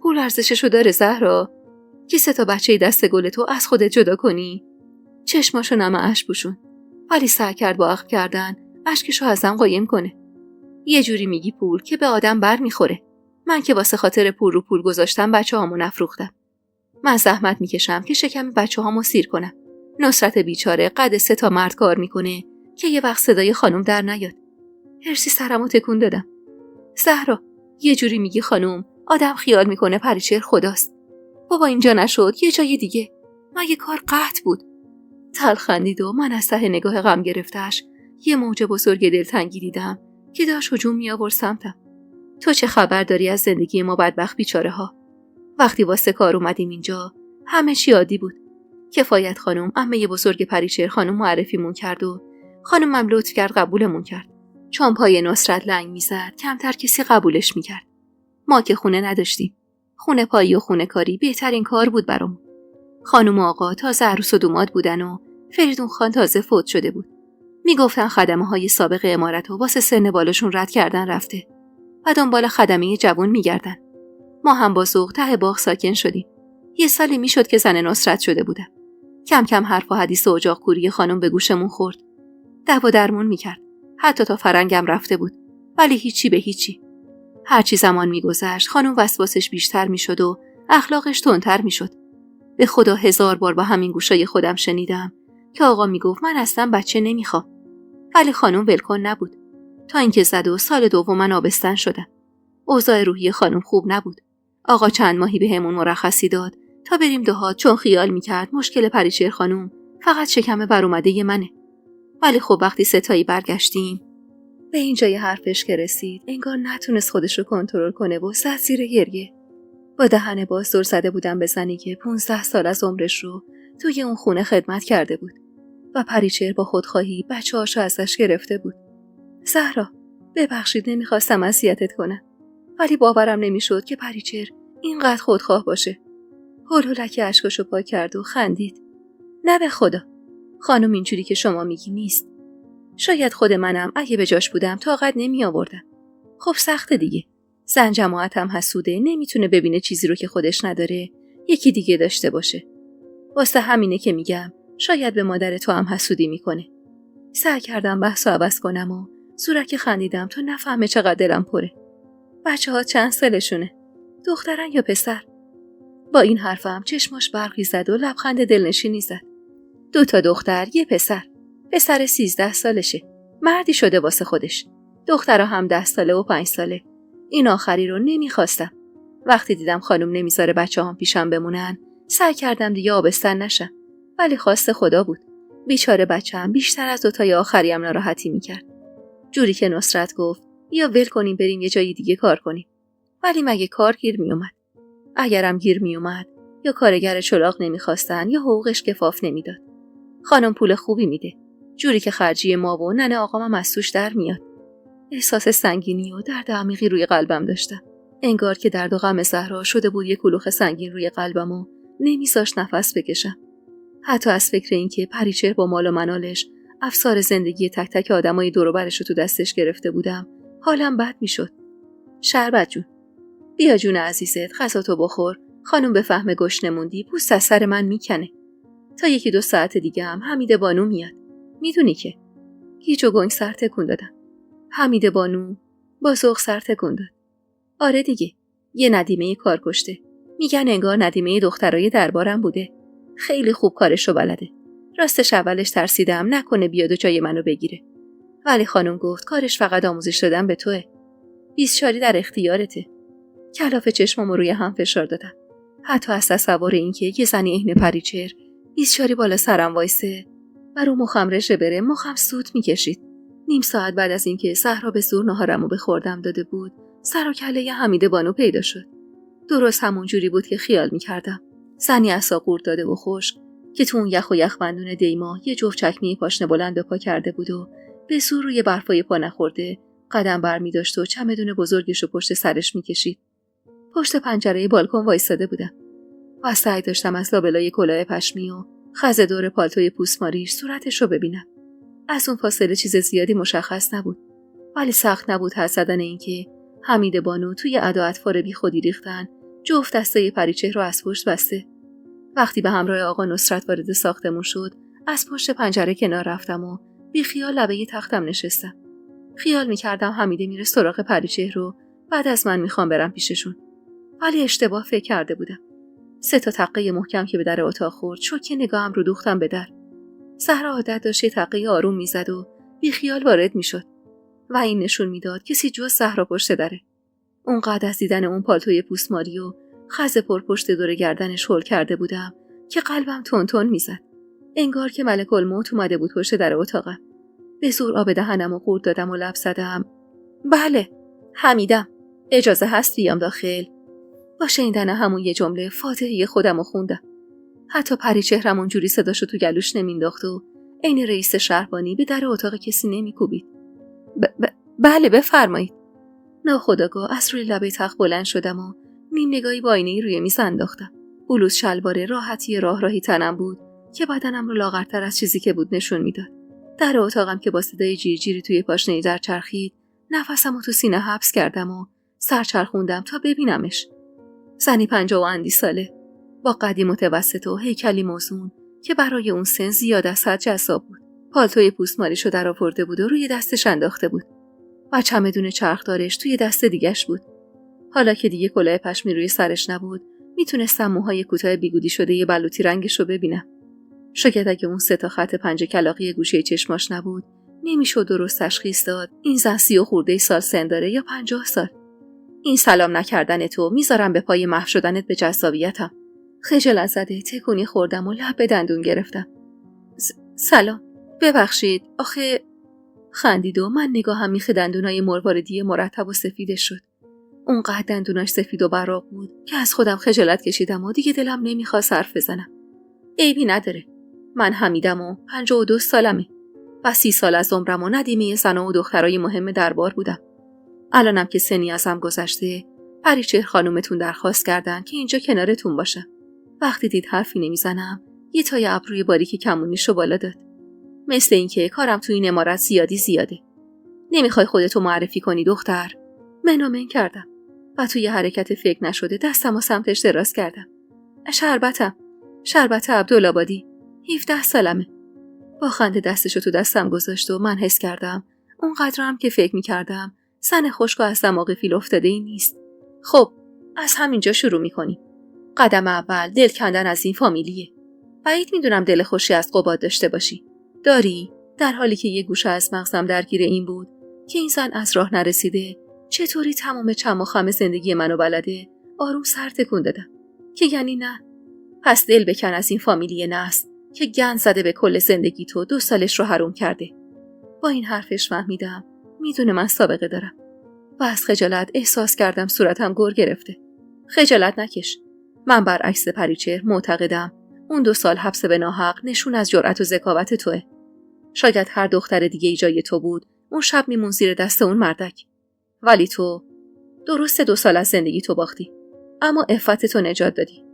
پول ارزششو داره زهرا؟ که 3 تا بچه دست گل تو از خودت جدا کنی؟ چشماشو نم اشک پوشون، ولی سعی کرد با عقل کردن اشکشو ازم قایم کنه. یه جوری میگی پول که به آدم بر میخوره. من که واسه خاطر پول رو پول گذاشتم بچه‌هامو نفروختم. من زحمت میکشم که شکم بچه‌هامو سیر کنم. نصرت بیچاره قد 3 تا مرد کار میکنه که یه وقت صدای خانم در نیاد. هرسی سرمو تکون دادم. زهرا، یه جوری میگی خانم آدم خیال میکنه پریچر خداست. بابا اینجا نشد یه جای دیگه. مگه کار قحط بود؟ تلخ خندید و من از ته نگاه غم گرفتش یه موج بزرگ دلتنگی دیدم که داشت هجوم می آورد سمتم. تو چه خبر داری از زندگی ما بدبخت بیچاره ها؟ وقتی واسه کار اومدیم اینجا همه چی عادی بود. کفایت خانم عمه بزرگ پریچر خانم معرفیمون کرد و خانمم لطف کرد قبولمون کرد. چون پای نصرت لنگ میزد کمتر کسی قبولش میکرد. ما که خونه نداشتیم. خونه پایی و خونه کاری بهترین کار بود برامون. خانم و آقا تازه عروس و دوماد بودن و فریدون خان تازه فوت شده بود. میگفتن خدمه های سابق امارت و واسه سن بالاشون رد کردن رفته و دنبال خدمه جوان میگردن. ما هم با ذوق ته باغ ساکن شدیم. یه سالی میشد که زن نصرت شده بودم. کم کم حرف و حدیث و اجاق کوری خانم به گوشمون خورد. دعوا درمون میکرد. حتی تا فرنگم رفته بود. ولی هیچی به هیچی. هرچی زمان میگذشت خانم وسواسش بیشتر میشد و اخلاقش تندتر میشد. به خدا 1000 بار با همین گوشای خودم شنیدم که آقا میگفت من اصلا بچه نمیخوام. ولی خانم ولکن نبود. تا اینکه زد و سال دوم من آبستن شدم. اوضاع روحی خانم خوب نبود. آقا چند ماهی بهمون مرخصی داد تا بریم دهات چون خیال میکرد مشکل پریچر خانم فقط شکم برومده منه. ولی خب وقتی 3 تایی برگشتیم به اینجای حرفش که رسید انگار نتونست خودش رو کنترل کنه و زد زیر گریه. با دهن باز دور زده بودم به زنی که 15 سال از عمرش رو توی اون خونه خدمت کرده بود و پریچر با خودخواهی بچه‌هاشو ازش گرفته بود. زهرا، ببخشید نمیخواستم اذیتت کنم. ولی باورم نمیشد که پریچر اینقدر خودخواه باشه. هولولک اشکاشو پاک کرد و خندید. نه به خدا. خانم اینجوری که شما میگی نیست. شاید خود منم اگه به جاش بودم طاقت نمی آوردم. خب سخته دیگه. زن جماعتم حسوده نمیتونه ببینه چیزی رو که خودش نداره یکی دیگه داشته باشه. واسه همینه که میگم شاید به مادر تو هم حسودی میکنه. سعی کردم بحثو عوض کنم و زورکی خندیدم تا نفهمه چقدر دلم پره. بچه‌ها چند سالشونه؟ دخترن یا پسر؟ با این حرفم چشماش برقی زد و لبخند دلنشینی زد. 2 تا دختر، 1 پسر. پسر 13 سالشه. مردی شده واسه خودش. دخترها هم 10 ساله و 5 ساله. این آخری رو نمیخواستم. وقتی دیدم خانم نمیذاره بچه‌هام پیشم بمونن، سعی کردم دیگه آبستن نشم. ولی خواست خدا بود. بیچاره بچه‌ام بیشتر از 2 تای آخریم ناراحتی میکرد. جوری که نصرت گفت یا ول کنیم بریم یه جای دیگه کار کنیم. ولی مگه کار گیر میومد؟ اگرم گیر میومد یا کارگر چلاق نمیخواستن یا حقوقش کفاف نمیداد. خانم پول خوبی میده. جوری که خرجی ما و ننه آقام از توش در میاد. احساس سنگینی و درد عمیقی روی قلبم داشتم. انگار که درد و غم زهرا شده بود یک کلوخ سنگین روی قلبم و نمیذاشت نفس بکشم. حتی از فکر این که پریچهر با مال و منالش افسار زندگی تک تک آدمای دور و برش رو تو دستش گرفته بودم، حالم بد میشد. شربت جون، بیا جون عزیزت، غذاتو بخور. خانم به فهم گشنه موندی، پوست از سر من میکنه. تا 1-2 ساعت دیگه هم حمید بانو میاد. میدونی که هیچ و گنگ سر تکون دادم. حمید بانو با ذوق سر تکون داد. آره دیگه، یه ندیمه کار کشته. میگن انگار ندیمه دخترای دربارم بوده. خیلی خوب کارشو بلده. راستش اولش ترسیدم نکنه بیاد و جای منو بگیره. ولی خانم گفت کارش فقط آموزش دادن به توئه. 20 شاری در اختیارته. کلاف چشمامو روی هم فشار دادم. حتی از تصور این که یه زنی عین پریچهر 20 شاری بالا سرم وایسه و رو مخم رشه بره، مخم سوت میکشید. نیم ساعت بعد از اینکه صحرا به زور ناهارمو به خوردم داده بود، سر و کله حمید بانو پیدا شد. درست همون جوری بود که خیال میکردم. زنی عصا قورت داده و خشک که تو اون یخ و یخبندون دیما یه جفت چکمه پاشنه بلند پا کرده بود و به زور روی برفای پا نخورده قدم برمی داشت و چمدون بزرگشو پشت سرش میکشید. پشت پنجره بالکن وایساده بودم و سعی داشتم از لابلای کلاه پشمی و خز دور پالتوی پوسماریش صورتش رو ببینم. از اون فاصله چیز زیادی مشخص نبود، ولی سخت نبود حدس زدن این که حمید بانو توی ادا اطفار بی خودی ریختن جفت دسته پریچهر رو از پشت بسته. وقتی به همراه آقا نصرت وارد ساختمون شد، از پشت پنجره کنار رفتم و بی خیال لبه تختم نشستم. خیال میکردم حمیده میره سراغ پریچهر رو بعد از من میخوام برم پیششون. ولی اشتباه فکر کرده بودم. 3 تا تقه محکم که به در اتاق خورد، شوکه نگاهم رو دوختم به در. زهرا عادت داشت یه تقه آروم میزد و بی خیال وارد میشد و این نشون میداد کسی جز زهرا پشت دره. اونقدر از دیدن اون پالتوی پوسماری و خز پر پشت دور گردنش هول کرده بودم که قلبم تون تون میزد. انگار که ملک الموت اومده بود پشت در اتاقم. به زور آب دهنمو قورت دادم و لب زدم. بله، حمیدم. اجازه هست بیام داخل؟ با شنیدن همون یه جمله فاتحه خودمو خوندم. حتی پریچهرم اونجوری صداشو تو گلوش نمینداخت و عین رئیس شهربانی به در اتاق کسی نمیکوبید. بله بفرمایید. ناخودآگاه از روی لبه تخت بلند شدم و نیم نگاهی با آینه روی میز انداختم. بلوز شلوار راحتی راهی تنم بود که بدنم رو لاغرتر از چیزی که بود نشون میداد. در اتاقم که با صدای جیرجیری توی پاشنه در چرخید، نفسمو تو سینه حبس کردم و سر چرخوندم تا ببینمش. زنی 50 ساله با قدی متوسط و هیکلی موزون که برای اون سن زیاد از حد جذاب بود. پالتوی پوستماریشو در آورده بود و روی دستش انداخته بود و چمدون چرخدارش توی دست دیگش بود. حالا که دیگه کلاه پشمی روی سرش نبود، میتونستم موهای کوتاه بیگودی شده یه بلوطی رنگش رو ببینم. شاید اگه اون 3 تا خط پنجه کلاقی گوشه چشماش نبود، نمیشد درست تشخیص داد این زن 30 خورده سال سن داره یا 50 سال. این سلام نکردن تو میذارم به پای محو شدنت به جذابیتم. خجالت زده تکونی خوردم و لب به دندون گرفتم. سلام، ببخشید، آخه خندید و من نگاهم میخ دندونای مرواردی مرتب و سفیدش شد. اونقدر دندوناش سفید و براق بود که از خودم خجالت کشیدم و دیگه دلم نمیخواست حرف بزنم. عیبی نداره. من حمیدم و 52 سالمه و 30 سال از عمرم و ندیمه زنها و دخترای مهم دربار بودم. الانم که سنی ازم گذشته، پریچهر خانومتون درخواست کردن که اینجا کنارتون باشم. وقتی دید حرفی نمیزنم، یه تای ابروی باریک کمونیشو بالا داد. مثل اینکه کارم تو این عمارت زیاده. نمیخوای خودتو معرفی کنی دختر؟ من کردم و توی حرکت فکر نشده دستمو سمتش دراز کردم. شربت عبدالآبادی، 17 سالمه. با خنده دستشو تو دستم گذاشت و من حس کردم اونقدرم که فکر میکردم سن خشک و از دماغ فیل افتاده ای نیست. خب از همینجا شروع میکنیم. قدم اول دل کندن از این فامیلیه. بعید میدونم دل خوشی از قباد داشته باشی. داری؟ در حالی که یه گوشه از مغزم درگیر این بود که این زن از راه نرسیده چطوری تمام چم و خم زندگی منو بلده، آروم سر تکون دادم که یعنی نه. پس دل بکن از این فامیلی نسل که گند زده به کل زندگی تو 2 سالش رو حروم کرده. با این حرفش فهمیدم میدونه من سابقه دارم و از خجالت احساس کردم صورتم گر گرفته. خجالت نکش. من برعکس پریچهر معتقدم اون 2 سال حبس به ناحق نشون از جرأت و ذکاوت توئه. شاید هر دختر دیگه ای جای تو بود اون شب میمون زیر دست اون مردک. ولی تو درسته 2 سال از زندگی تو باختی، اما عفت تو نجات دادی.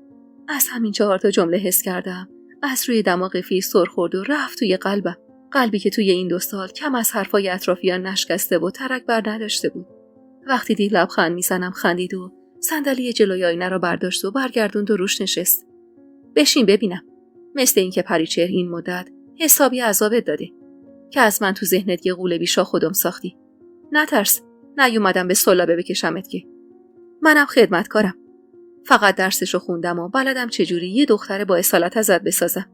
از همین 4 تا جمله حس کردم از روی دماغ فیل سر خورد و رفت توی قلبم. قلبی که توی این 2 سال کم از حرفای اطرافیان نشکسته و ترک بر نداشته بود. وقتی دید لبخند میزنم خندید و صندلی جلوی آینه را برداشت و برگردوند و روش نشست. بشین ببینم. مثل این که پریچهر این مدت حسابی عذابت داده که از من تو ذهنت یه غول بیشا خودم ساختی. نترس، نیومدم به سلابه بکشمت که. منم خدمتکارم. فقط درسشو خوندم و بلدم چجوری یه دختر با اصالت ازت بسازم.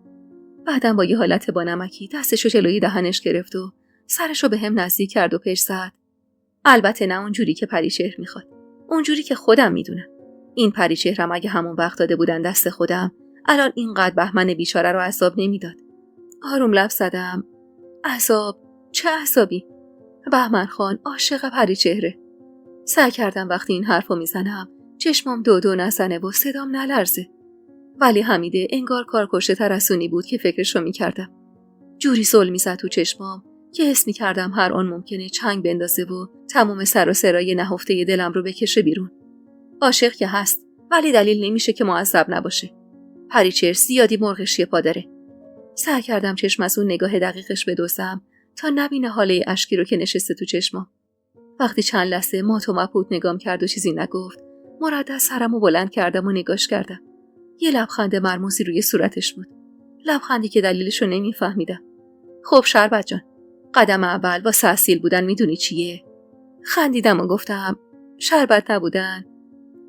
بعدم با یه حالت بانمکی دستشو جلوی دهنش گرفت و سرشو به هم نزدیک کرد و پشت زد. البته نه اونجوری که پریچهر میخواد. اونجوری که خودم میدونم. این پریچهرم اگه همون وقت داده بودن دست خودم، الان اینقدر بهمن بیچاره رو عذاب نمیداد. آروم لب زدم. عذاب؟ چه عذابی؟ بهمن خان عاشق پریچهره. سعی کردم وقتی این حرفو میزنم چشمام دو نزنه و صدام نلرزه. ولی حمیده انگار کارکشته ترسونی بود که فکرشو میکردم. جوری زل میزد تو چشمام که حس میکردم هر آن ممکنه چنگ بندازه و تمام سر و سرای نهفته دلم رو بکشه بیرون. عاشق که هست، ولی دلیل نمیشه که معذب نباشه. پریچهر زیادی مرغشی پا داره. سعی کردم چشم از اون نگاه دقیقش بدوزم تا نبینه حاله اشکی رو که نشسته تو چشمام. وقتی چند لحظه مات و مبهوت نگام کرد و چیزی نگفت، مردد سرمو بلند کردم و نگاش کردم. یه لبخند مرموزی روی صورتش بود. لبخندی که دلیلشو نمیفهمیدم. خب شربت جان، قدم اول واسه اصیل بودن میدونی چیه؟ خندیدم و گفتم شربت نبودن.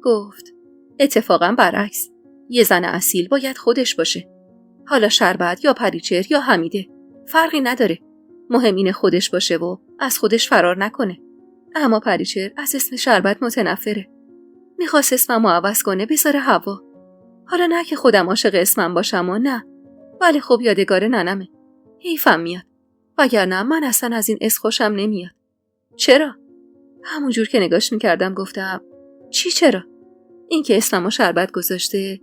گفت اتفاقا برعکس، یه زن اصیل باید خودش باشه. حالا شربت یا پریچهر یا حمیده فرقی نداره. مهم اینه خودش باشه و از خودش فرار نکنه. اما پریچهر از اسم شربت متنفره. میخواست اسممو عوض کنه بذاره هوا. حالا نه که خودم عاشق اسمم باشم و نه، ولی خب یادگار ننمه. حیفم میاد. وگرنه من اصلا از این اسم خوشم نمیاد. چرا؟ همونجور که نگاش میکردم گفتم چی چرا؟ این که اسممو شربت گذاشته.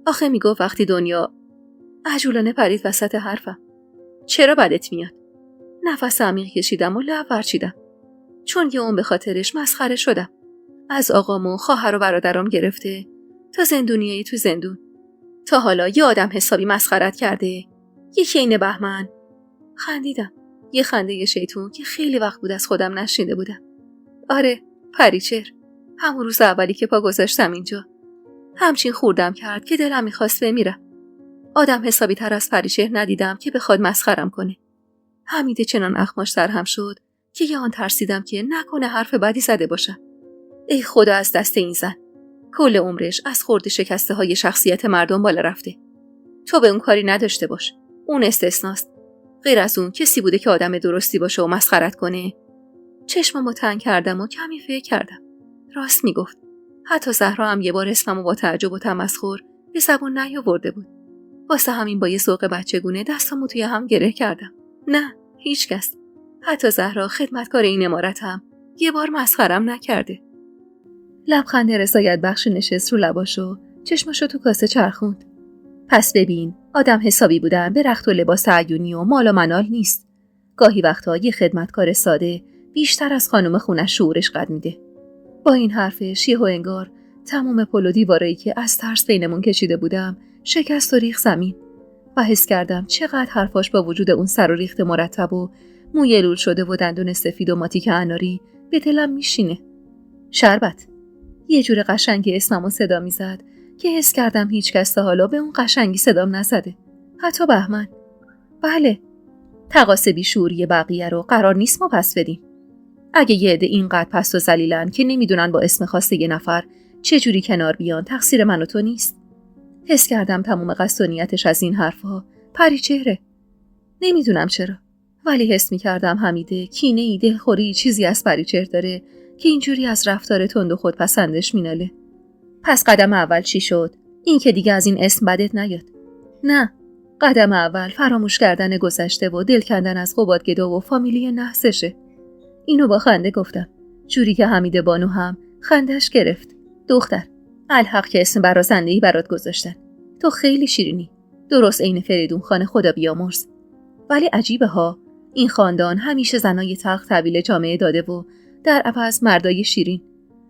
آخه میگفت وقتی دنیا. عجولانه پرید وسط حرفم. چرا بدت میاد؟ نفس عمیق کشیدم و لب ورچیدم. چون یه اون به خاطرش مسخره شدم. از آقام و خواهر و برادرام گرفته تا زندونیایی تو زندون. تا حالا یه آدم حسابی مسخرت کرده. یکی این بهمن. خندیدم. یه خنده شیطون که خیلی وقت بود از خودم نشنیده بودم. آره، پریچهر. همون روز اولی که پا گذاشتم اینجا. همچین خوردم کرد که دلم میخواست بمیرم. آدم حسابی تر از پریچهر ندیدم که بخواد مسخرم کنه. حمیده چنان اخماش سرهم شد که یه آن ترسیدم که نکنه حرف بدی زده باشم. ای خدا از دست این زن. کل عمرش از خورد شکسته های شخصیت مردم بالا رفته. تو به اون کاری نداشته باش. اون استثناست. غیر از اون کسی بوده که آدم درستی باشه و مسخرت کنه. چشممو تنگ کردم و کمی فکر کردم. راست میگفت. حتی زهرا هم یه بار اسممو با تعجب و تمسخر به زبون نیاورده بود. واسه همین با یه ذوق بچگونه دستامو توی هم گره کردم. نه، هیچ کس. حتی زهرا خدمتکار این عمارتم یه بار مسخرم نکرده. لبخند رضایت بخش نشست رو لباشو، چشماشو تو کاسه چرخوند. پس ببین، آدم حسابی بودن به رخت و لباس عیونی و مال و منال نیست. گاهی وقتا یه خدمتکار ساده بیشتر از خانم خونش شعورش قد میده. با این حرفش یهو انگار تمام پل و دیوارایی که از ترس بینمون کشیده بودم شکست و ریخت زمین و حس کردم چقدر حرفاش با وجود اون سر و ریخت مرتب و موی لول شده و دندون سفید و ماتیک اناری به دلم میشینه. شربت. یه جور قشنگی اسممو صدا میزد که حس کردم هیچ کس تا حالا به اون قشنگی صدام نزده. حتی بهمن. بله. تقاص بیشعوری بقیه رو قرار نیست ما پس بدیم. اگه یه عده اینقدر پست و ذلیلن که نمیدونن با اسم خاص یه نفر چه جوری کنار بیان، تقصیر من و تو نیست. حس کردم تمام قصد و نیتش از این حرفها پریچهره. نمیدونم چرا، ولی حس می‌کردم حمیده کینه‌ای، دلخوری، چیزی از پریچهر داره که اینجوری از رفتار تند و خودپسندش میناله. پس قدم اول چی شد؟ این که دیگه از این اسم بدت نیاد. نه، قدم اول فراموش کردن گذشته و دل کندن از قبادگدا و فامیلی نحسشه. اینو با خنده گفتم، جوری که حمیده بانو هم خندش گرفت. دختر، الحق که اسم برازنده‌ای برات گذاشتن. تو خیلی شیرینی، درست عین فریدون خان خدا بیامرز. ولی عجیبه ها، این خاندان همیشه زنای تلخ تحویل جامعه داده و در عوض مردای شیرین.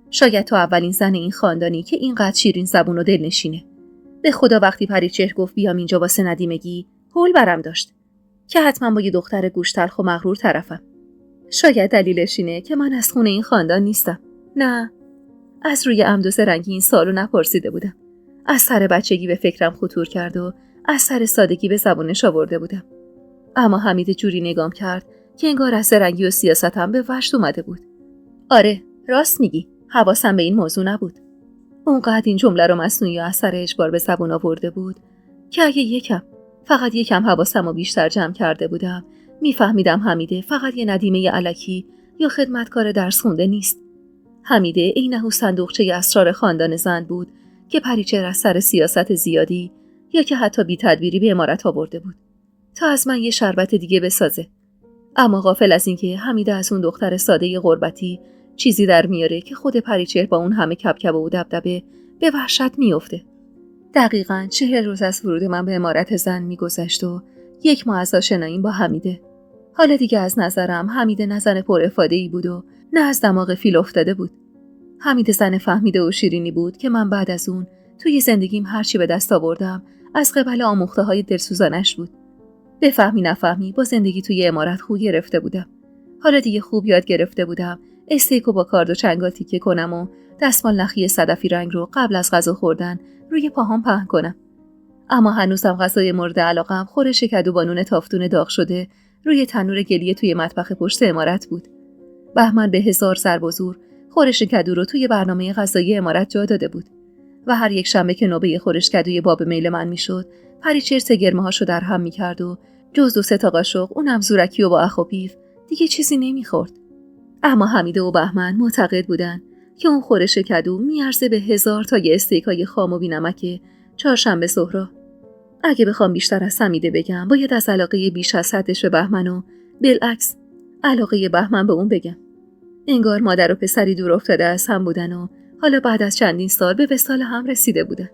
شاید تو اولین زن این خاندانی که اینقدر شیرین زبون و دلنشینه. به خدا وقتی پریچهر گفت بیام اینجا واسه ندیمگی، هول برم داشت که حتما با یه دختر گوش تلخ و مغرور طرفم. شاید دلیلش اینه که من از خونه این خاندان نیستم. نه، از روی عمد و زرنگی این سالو نپرسیده بودم. از سر بچگی به فکرم خطور کرد و از سر سادگی به زبونش آورده بودم. اما حمید جوری نگام کرد که انگار از زرنگی و سیاستم به وشت اومده بود. آره، راست میگی، حواسم به این موضوع نبود. اونقدر این جمله رو مصنوعی و از سر اجبار به زبون آورده بود که اگه فقط یکم حواسم رو بیشتر جمع کرده بودم، میفهمیدم حمیده فقط یه ندیمه الکی یا خدمتکار درس خونده نیست. حمیده عینه صندوقچه اسرار خاندان زند بود که پریچهر از سر سیاست زیادی یا که حتی بی تدبیری به امارت آورده بود تا از من یه شربت دیگه بسازه. اما غافل از اینکه حمیده از اون دختر ساده غربتی چیزی در میاره که خود پریچهر با اون همه کبکبه و دبدبه به وحشت میفته. دقیقاً 40 روز از ورود من به امارت زن میگذشت و 1 ماه از آشناییم با حمیده. حالا دیگه از نظرم حمیده نه زن پر افاده‌ای بود و نه از دماغ فیل افتاده بود. حمیده زن فهمیده و شیرینی بود که من بعد از اون توی زندگیم هرچی به دست آوردم از قبل آموخته‌های دلسوزانش بود. بفهمی نفهمی با زندگی توی امارت خو گرفته بودم. حالا دیگه خوب یاد گرفته بودم استیکو با کارد و چنگال تیکه کنم و دستمال نخی صدفی رنگ رو قبل از غذا خوردن روی پاهام پهن کنم. اما هنوزم غذای مورد علاقم خورش کدو با نون تافتون داغ شده روی تنور گلیه توی مطبخ پشت امارت بود. بهمن به 1000 ضرب و زور خورش کدو رو توی برنامه غذایی امارت جا داده بود و هر یک شنبه که نوبه خورش کدوی باب میل من میشد، پریچهر سگرمه‌هاشو در هم می‌کرد و جز 2-3 تا قاشق اونم زورکی و با اخ و پیف دیگه چیزی نمیخورد. اما حمیده و بهمن معتقد بودن که اون خورش کدو میارزه به 1000 تا استیکای خام و بی‌نمک چهارشنبه ظهرا. اگه بخوام بیشتر از حمیده بگم باید از علاقه بیش از حدش به بهمن و بالعکس علاقه بهمن به اون بگم. انگار مادر و پسری دور افتاده از هم بودن و حالا بعد از چندین سال به وصال هم رسیده بودن.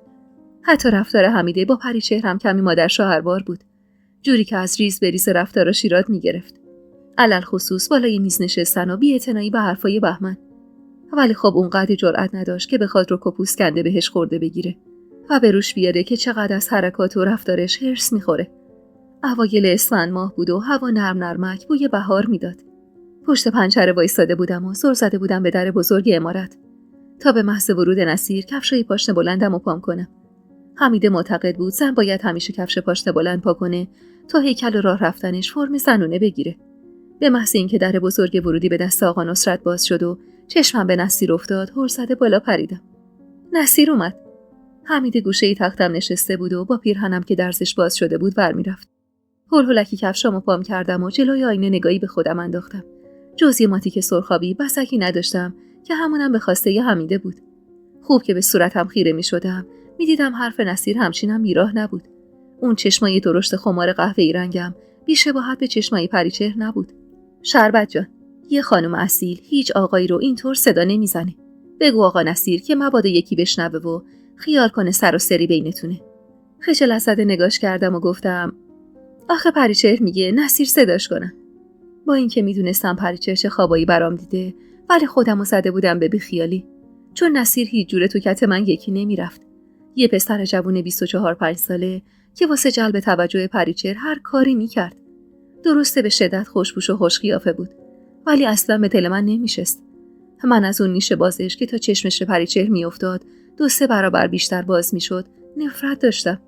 حتی رفتار حمیده با پریچهر هم کمی مادر شوهروار بود، جوری که از ریز به ریز رفتار شیرات میگرفت. علل خصوص بالای میز نشستن و بی‌اعتنایی به حرفای بهمن. ولی خب اونقدر جرئت نداشت که بخواد رو کپوس کنده بهش خورده بگیره و به روش بیاره که چقدر از حرکات و رفتارش هرس میخوره. اوایل اسفند ماه بود و هوا نرم نرمک بوی بهار میداد. پشت پنجره وایساده بودم و زل زده بودم به در بزرگ عمارت تا به محض ورود نصیر کفشای پاشنه بلندم و پام کنم. حمیده معتقد بود زن باید همیشه کفش پاشنه بلند پا کنه تا هیکل و راه رفتنش فرم زنونه بگیره. به محض اینکه در بزرگ ورودی به دست آقا نصرت باز شد و چشمم به نصیر افتاد، هول زده بالا پریدم. نصیر اومد. حمیده گوشه تختم نشسته بود و با پیرهنم که درزش باز شده بود ور میرفت. هول هولکی کفشامو پام کردم و جلوی آینه نگاهی به خودم انداختم. جز یه ماتیک سرخابی بسکی نداشتم که همونم به خواسته حمیده بود. خوب که به صورتم خیره میشدم، میدیدم حرف نصیر همچینم بیراه نبود. اون چشمای درشت خمار قهوه‌ای رنگم بی‌شباهت به چشمای پریچهر نبود. شربت جان، یه خانم اصیل هیچ آقایی رو اینطور صدا نمیزنه. بگو آقا نصیر که مبادا یکی بشنوه و خیال کنه سر و سری بینتونه. خجالت زده نگاش کردم و گفتم آخه پریچهر میگه نصیر صداش کنن. با اینکه میدونستم پریچهر چه خوابایی برام دیده، ولی خودمو زده بودم به بیخیالی، چون نصیر هیچ جوره تو کت من یکی نمیرفت. یه پسر جوون 24-5 ساله که واسه جلب توجه پریچهر هر کاری میکرد. درسته به شدت خوشبوش و خوش قیافه بود، ولی اصلا به دل من نمیشست. من از اون نیش بازش که تا چشمش پریچهر میافتاد 2-3 برابر بیشتر باز میشد نفرت داشتم.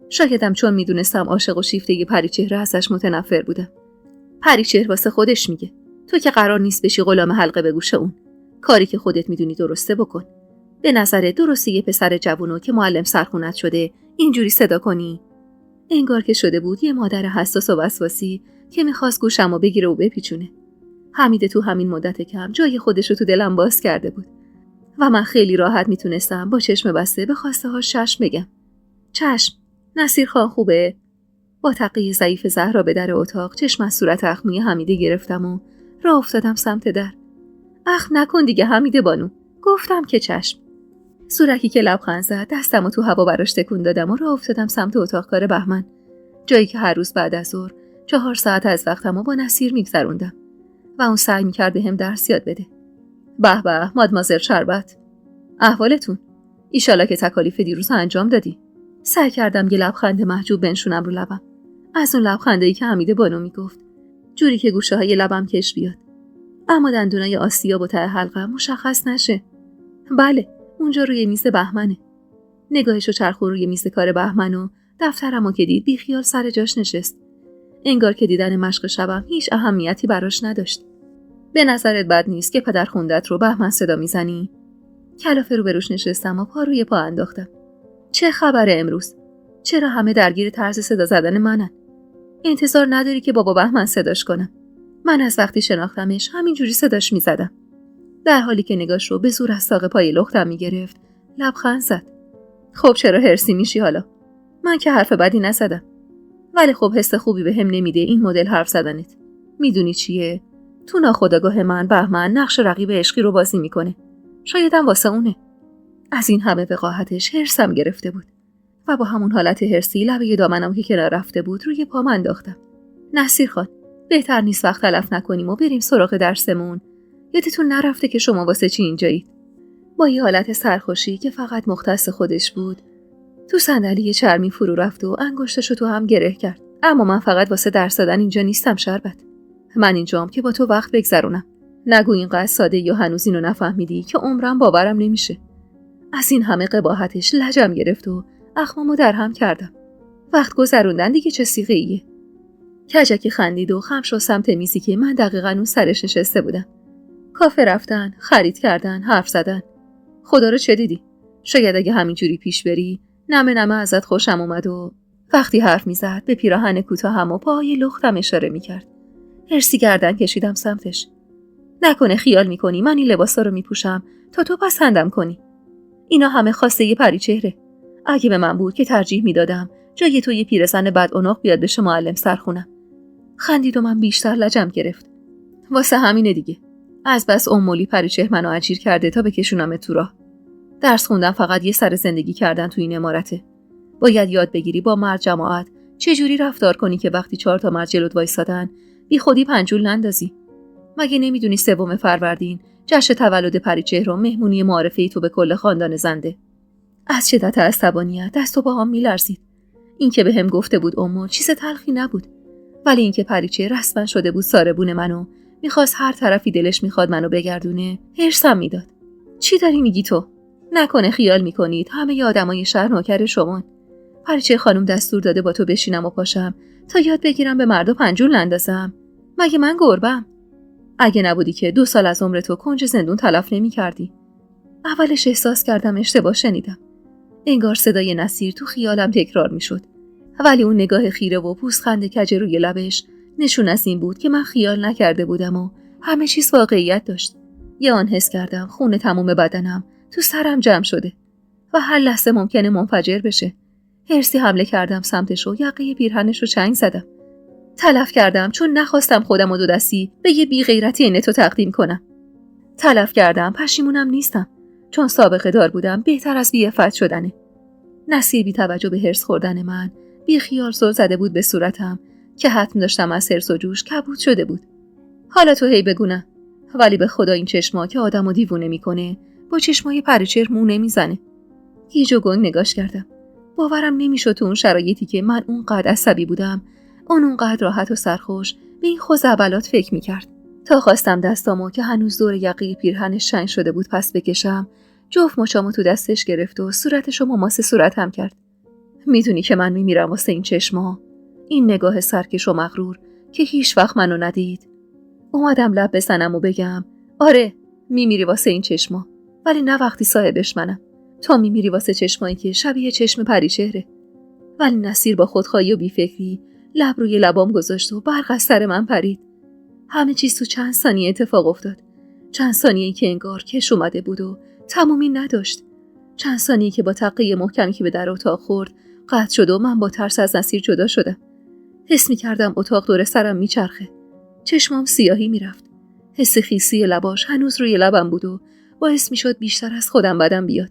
شایدم چون میدونستم عاشق و شیفته پریچهر ازش متنفر بودم. پریچهر واسه خودش میگه، تو که قرار نیست بشی غلام حلقه به گوش اون. کاری که خودت میدونی درسته بکن. به نظر درسته یه پسر جوونو که معلم سرخونت شده اینجوری صدا کنی؟ انگار که شده بود یه مادر حساس و وسواسی که میخواست گوشمو بگیره و بپیچونه. حمید تو همین مدت کم جای خودش رو تو دلم باز کرده بود و من خیلی راحت میتونستم با چشم بسته به خواسته ها چشم بگم. چشم، نصیر خان خوبه؟ با تقی ضعیف زهرا به در اتاق چشم از صورت اخمی حمیده گرفتم و راه افتادم سمت در. اخم نکن دیگه حمیده بانو، گفتم که چشم. صورتی که لبخند زد دستمو تو هوا براش تکون دادم و راه افتادم سمت اتاق کار بهمن، جایی که هر روز بعد از ظهر 4 ساعت از وقتمو با نصیر میگذروندم و اون سعی میکرد بهم درس یاد بده. به به مادمازل شربت، احوالتون؟ ایشالا که تکالیف دیروز انجام دادی. سعی کردم یه لبخند محجوب بنشونم رو لبم، از اون لبخندایی که حمیده بانو میگفت، جوری که گوشه های لبم کش بیاد اما دندونای آسیاب و ته حلقم مشخص نشه. بله، اونجا روی میز بهمنه. نگاهشو چرخون روی میز کار بهمن و دفترمو که دید بیخیال سر جاش نشست، انگار که دیدن مشق شبم هیچ اهمیتی براش نداشت. به نظرت بد نیست که پدر خوندت رو بهمن صدا میزنی؟ کلافه رو بروش نشستم و پا روی پا انداختم. چه خبره امروز؟ چرا همه درگیر طرز صدا زدن منن؟ انتظار نداری که بابا بهمن صداش کنم؟ من از وقتی شناختمش همینجوری صداش میزدم. در حالی که نگاش رو به زور از ساق پای لختم میگرفت لبخند زد. خب چرا هرسی میشی حالا؟ من که حرف بدی نزدم، ولی خب حس خوبی به هم نمیده این مدل حرف زدنت. میدونی چیه؟ تو ناخودآگاه من بهمن نقش رقیب عشقی رو بازی میکنه. شایدم واسه اونه. از این همه وقاحتش هرسم گرفته بود و با همون حالت هرسی لبه دامنم که کنار رفته بود روی پام انداختم. نصیر خان، بهتر نیست وقت تلف نکنیم و بریم سراغ درسمون؟ یادتون نرفته که شما واسه چی اینجایید؟ با یه حالت سرخوشی که فقط مختص خودش بود تو صندلی چرمی فرو رفت و انگشتشو تو هم گره کرد. اما من فقط واسه درس دادن اینجا نیستم شربت. من اینجام که با تو وقت بگذرونم. نگو اینقدر ساده یا هنوز اینو نفهمیدی که عمرم باورم نمیشه. از این همه قباحتش لجم گرفت و اخمامو در هم کردم. وقت گذروندن دیگه چه صیغه‌ایه؟ کجکی خندید و خم شد سمت میزی که من دقیقاً اون سرش نشسته بودم. کافه رفتن، خرید کردن، حرف زدن. خدا رو چه دیدی؟ شاید اگه همینجوری پیش بری نمه ازت خوشم اومد. و وقتی حرف میزد به پیراهن کوتاهم و پای لختم اشاره میکرد. هرسی گردن کشیدم سمتش. نکنه خیال میکنی من این لباسا رو میپوشم تا تو پسندم کنی؟ اینا همه خواسته یه پریچهره. اگه به من بود که ترجیح میدادم جای تو یه پیرزن بدعنق بیاد بشه معلم سرخونم. خندید و من بیشتر لجم گرفت. واسه همینه دیگه. از بس مولی پریچه منو اجیر کرده تا بکشونم تو راه. درس خوندن فقط یه سر زندگی کردن تو این امارته. باید یاد بگیری با مرد جماعت چجوری رفتار کنی که وقتی 4 تا مرد جلوت وایسادن بی خودی پنجول نندازی. مگه نمیدونی 3 فروردین جشن تولد پریچه رو مهمونی معارفه تو به کل خاندان زنده؟ از شدت عصبانیت دست و پاهام میلرزید. این که بهم گفته بود امو چیز تلخی نبود، ولی این که پریچه رسما شده بود ساربون منو میخواست هر طرفی دلش میخواد منو بگردونه هرسم میداد. چی داری میگی تو؟ نکنه خیال میکنید همه ی آدمای شهر نوکر شما؟ پریچه خانم دستور داده با تو بشینم و پاشم تا یاد بگیرم به مردا پنجول نندازم؟ مگه من گربم؟ اگه نبودی که 2 سال از عمر تو کنج زندون تلف نمی‌کردی. اولش احساس کردم اشتباه شنیدم. انگار صدای نصیر تو خیالم تکرار میشد. ولی اون نگاه خیره و پوزخند کج روی لبش نشون از این بود که من خیال نکرده بودم و همه چیز واقعیت داشت. یه آن حس کردم خون تموم بدنم تو سرم جمع شده و هر لحظه ممکنه منفجر بشه. هرسی حمله کردم سمتش و یقه پیرهنش رو چنگ زدم. تلف کردم چون نخواستم خودم و 2 دستی به یه بی غیرتی اینه تو تقدیم کنم. تلف کردم، پشیمونم نیستم، چون سابقه دار بودم بهتر از بی‌عفت شدنه. نصیر بی توجه به هرس خوردن من بی خیال سر زده بود به صورتم که حتم داشتم از هرس و جوش کبود شده بود. حالا تو هی بگو نه، ولی به خدا این چشما که آدمو دیوونه میکنه با چشمای پریچه‌ر مو نمیزنه. گیج و گنگ نگاش کردم. باورم نمیشد تو اون شرایطی که من اونقدر عصبی بودم اونقدر راحت و سرخوش به این خزعبلات فکر میکرد. تا خواستم دستامو که هنوز دور یقه پیرهنش شنگ شده بود پس بکشم، جفت مچامو تو دستش گرفت و صورتشو مماس صورتم کرد. میدونی که من میمیرم واسه این چشما، این نگاه سرکش و مغرور که هیچ وقت منو ندید. اومدم لب بزنم و بگم آره میمیری واسه این چشما، ولی نه وقتی صاحبش منم. تو میمیری واسه چشمایی که شبیه چشم پریچهره. ولی نصیر با خودخواهی و بیفکری لب روی لبام گذاشت و برق از سر من پرید. همه چیز تو چند ثانیه اتفاق افتاد. چند ثانیه‌ای که انگار کش اومده بود و تمومی نداشت. چند ثانیه‌ای که با تقه محکمی که به در اتاق خورد قطع شد و من با ترس از نصیر جدا شدم. حس می‌کردم اتاق دور سرم میچرخه. چشمام سیاهی میرفت. حس خیسی لباش هنوز روی لبم بود و باعث میشد بیشتر از خودم بدم بیاد.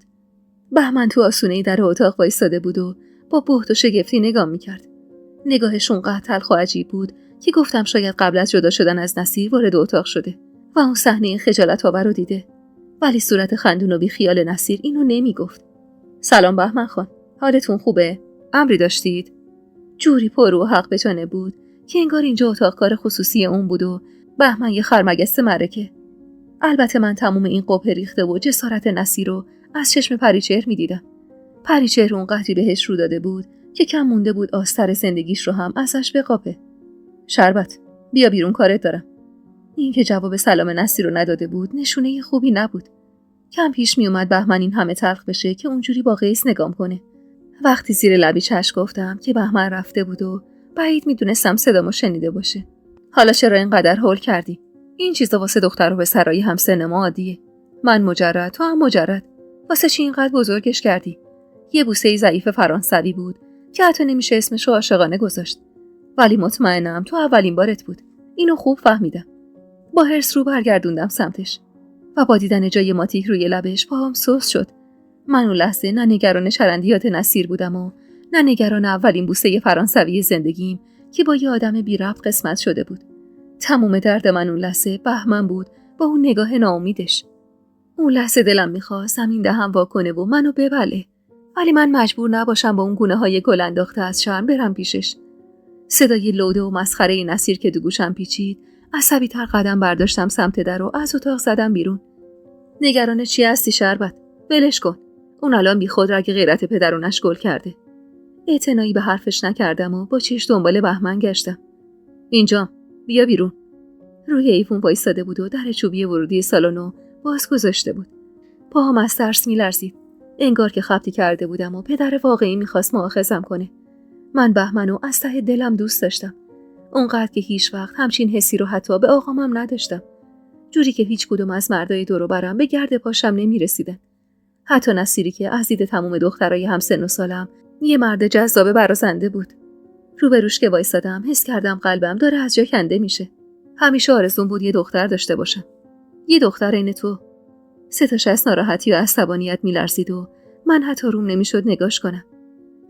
بهمن تو آسونه در اتاق وایساده بود و با بهت و شگفتی نگام میکرد. نگاهش اونقدر تلخ و عجیب بود که گفتم شاید قبل از جدا شدن از نصیر وارد اتاق شده و اون صحنه خجالت‌آور رو دیده. ولی صورت خندون و بی خیال نصیر اینو نمیگفت. سلام بهمن خان، حالتون خوبه؟ امری داشتید؟ جوری پر و حق بجانه بود که انگار اینجا اتاق کار خصوصی اون بود و بهمن یه خرمگس معرکه. البته من تموم این قبه ریخته و جسارت نصیر رو از چشم پریچهر می‌دیدم. پریچهر اونقدری بهش رو داده بود که کم مونده بود آستر زندگیش رو هم ازش بقاپه. شربت، بیا بیرون کارت دارم. این که جواب سلام نصیر رو نداده بود نشونه خوبی نبود. کم پیش می اومد بهمن این همه تلخ بشه که اونجوری با قیس نگام کنه. وقتی زیر لبی چشم گفتم که بهمن رفته بود و بعید میدونستم صدامو شنیده باشه. حالا چرا اینقدر هول کردی؟ این چیزا واسه دختر و پسرای همسن ما عادیه. من مجرد، تو هم مجرد. واسه چی اینقدر بزرگش کردی؟ یه بوسه ضعیف فرانسوی بود که حتی نمیشه اسمشو عاشقانه گذاشت. ولی مطمئنم تو اولین بارت بود. اینو خوب فهمیدم. با حرص رو برگردوندم سمتش و با دیدن جای ماتیک روی لبش پاهم سوس شد. من اون لحظه نه نگران چرندیات نصیر بودم و نه نگران اولین بوسه فرانسوی زندگیم که با یه آدم بی ربط قسمت شده بود. تموم درد من اون لحظه بهمن بود با اون نگاه ناامیدش. اون لحظه دلم میخواست زمین دهم وا کنه و منو ببله. ولی من مجبور نباشم با اون گونه های گل انداخته از شرم برم پیشش. صدای لوده و مسخره نصیر که دو گوشم پیچید، عصبی تر قدم برداشتم سمت در و از اتاق زدم بیرون. نگران چی هستی شربت؟ ولش کن. اون الان بی خود رگ غیرت پدرونش گل کرده. اعتنایی به حرفش نکردم و با چش دنبال بهمن گشتم. اینجام، بیا بیرون. روی ایوون وایساده بود و در چوبی ورودی سالن‌رو باز گذاشته بود. پاهم از ترس میلرزید. انگار که خبطی کرده بودم و پدر واقعی میخواست مؤاخذم کنه. من بهمنو از ته دلم دوست داشتم. اونقدر که هیچ وقت همچین حسی رو حتی به آقامم نداشتم. جوری که هیچ کدوم از مردای دور و برم به گرد پاشم نمیرسیدن. حتی نصیری که از دید تموم دخترای همسن و سالم یه مرد جذاب برازنده بود. روبروش که وایسادم حس کردم قلبم داره از جا کنده میشه. همیشه آرزوم بود یه دختر داشته باشم. یه دختر این تو. صداش از ناراحتی و عصبانیت میلرزید و من حتی روم نمیشد نگاش کنم.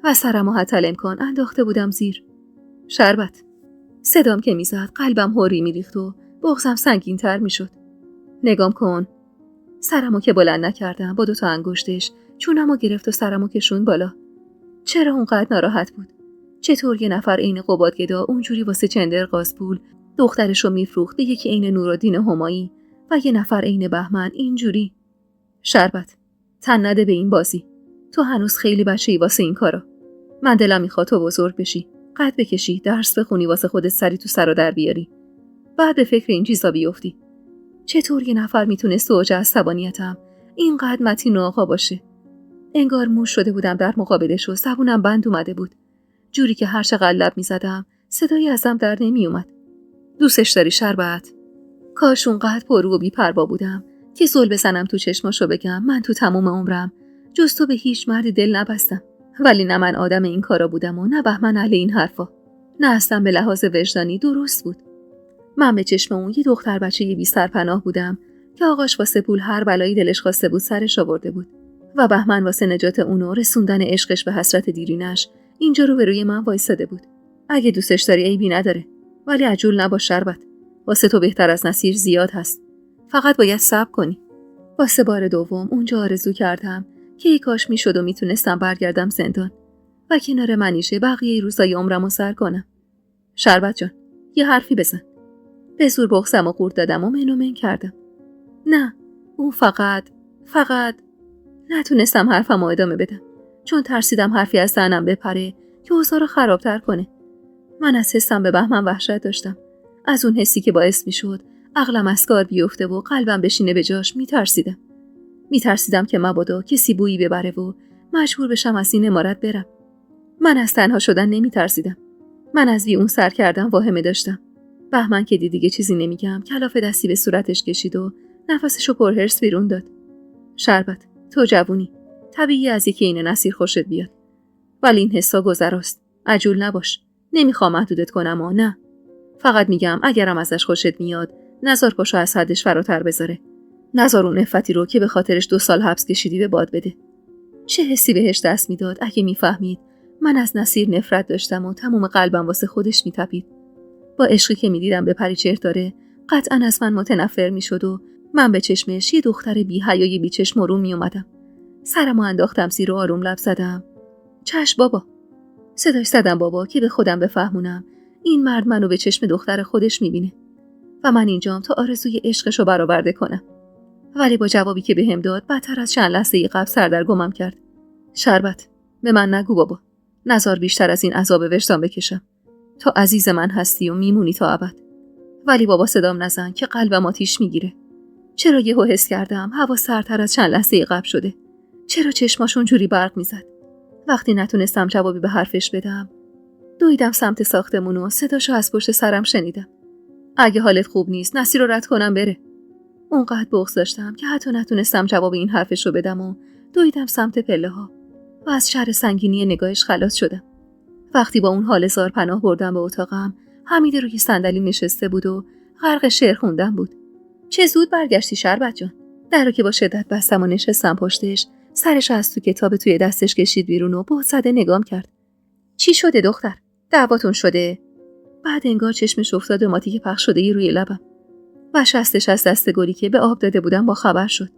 و سرمو حتی الامکان انداخته بودم زیر. شربت. صدام که میزد قلبم هوری میریخت و بغضم سنگین تر میشد. نگام کن. سرمو که بلند نکردم با 2 انگشتش چونمو گرفت و سرمو کشوند بالا. چرا اونقدر ناراحت بود؟ چطور یه نفر عین قبادگدا اونجوری واسه چندر قاسپول دخترشو میفروخت به یکی عین نورالدین همایی و یه نفر عین بهمن اینجوری؟ شربت، تن نده به این بازی. تو هنوز خیلی بچه‌ای واسه این کارا. من دلم میخواد تو بزرگ بشی، قد بکشی، درس بخونی، واسه خودت سری تو سر و در بیاری. بعد به فکر این چیزا بیفتی. چطور یه نفر میتونست اوج عصبانیتم اینقدر متین و آقا باشه؟ انگار موش شده بودم در مقابلش و زبونم بند اومده بود. جوری که هر چقدر لب میزدم صدایی ازم در نمیومد. دوستش داری شربت؟ کاش اونقدر پررو و بی‌پروا بودم که زل بزنم تو چشماشو بگم من تو تموم عمرم جز تو به هیچ مردی دل نبستم. ولی نه من آدم این کارا بودم و نه بهمن اهل این حرفا. نه اصلا به لحاظ وجدانی درست بود. من به چشم اون یه دختر بچه بی سرپناه بودم که آقاش واسه پول هر بلایی دلش خواسته بود سرش آورده بود و بهمن واسه نجات اونو رسوندن عشقش به حسرت دیرینش اینجا رو به روی من وایساده بود. اگه دوستش داری عیبی نداره، ولی عجول نباش شربت. واسه تو بهتر از نصیر زیاد هست. فقط باید صبر کنی. واسه بار دوم اونجا آرزو کردم که ای کاش میشد و میتونستم برگردم زندان و کنار منیشه بقیه روزای عمرمو سر کنم. شربت جان، یه حرفی بزن. به زور بغضمو قورت دادم و منومن کردم. نه، اون فقط نتونستم حرفمو ادامه بدم چون ترسیدم حرفی از دهنم بپره که اوضاع رو خرابتر کنه. من از حسم به بهمن وحشت داشتم. از اون حسی که باعث میشد عقلم از کار بیفته و قلبم بشینه به جاش میترسیدم که مبادا کسی بویی ببره و مجبور بشم از این عمارت برم. من از تنها شدن نمیترسیدم. من از اون سر کردم واهمه داشتم. بهمن که دیگه چیزی نمیگم کلاف دستی به صورتش کشید و نفسشو پرهرس بیرون داد. شربت، تو جوونی، طبیعی از یکی این نصیر خوشت بیاد، ولی این حسا گذراست. عجول نباش. نمیخوام محدودت کنم و نه، فقط میگم اگرم ازش خوشت میاد نزار پاشو از حدش فراتر بذاره. نزار اون افتی رو که به خاطرش 2 سال حبس کشیدی به باد بده. چه حسی بهش دست میداد اگه میفهمید من از نصیر نفرت داشتم و تمام قلبم واسه خودش میتپید. با عشقی که میدیدم به پریچهر داره قطعاً از من متنفر میشد و من به چشمش یه دختر بی حیای بی چشم رو میومدم. سرمو انداختم زیر و آروم لب زدم. چشم بابا. صداش زدم بابا که به خودم بفهمونم این مرد منو به چشم دختر خودش میبینه و من اینجام تا آرزوی عشقشو برآورده کنم. ولی با جوابی که بهم داد بدتر از چند لحظه قبل سردرگمم کرد. شربت، به من نگو بابا. نزار بیشتر از این عذاب وجدان بکشم. تو عزیز من هستی و میمونی تا ابد. ولی بابا صدام نزن که قلبم آتیش میگیره. چرا یهو حس کردم هوا سردتر از چند لحظه قبل شده؟ چرا چشماشون جوری برق میزد؟ وقتی نتونستم جوابی به حرفش بدم دویدم سمت ساختمون و صداشو از پشت سرم شنیدم. اگه حالت خوب نیست نصیر رو رد کنم بره. اونقدر بغض داشتم که حتی نتونستم جواب این حرفش رو بدم و دویدم سمت پله ها و از شر سنگینی نگاهش خلاص شدم. وقتی با اون حال زار پناه بردم به اتاقم، حمیده روی صندلی نشسته بود و غرق شعر خوندن بود. چه زود برگشتی شربت جان. در رو که با شدت بستم و نشستم پشتش، سرش از تو کتاب توی دستش کشید بیرون و به‌زده نگام کرد. چی شده دختر؟ دعواتون شده؟ بعد انگار چشمش افتاد به ماتی که پخش شده روی لبم و شستش از دست گلی که به آب داده بودم با خبر شد.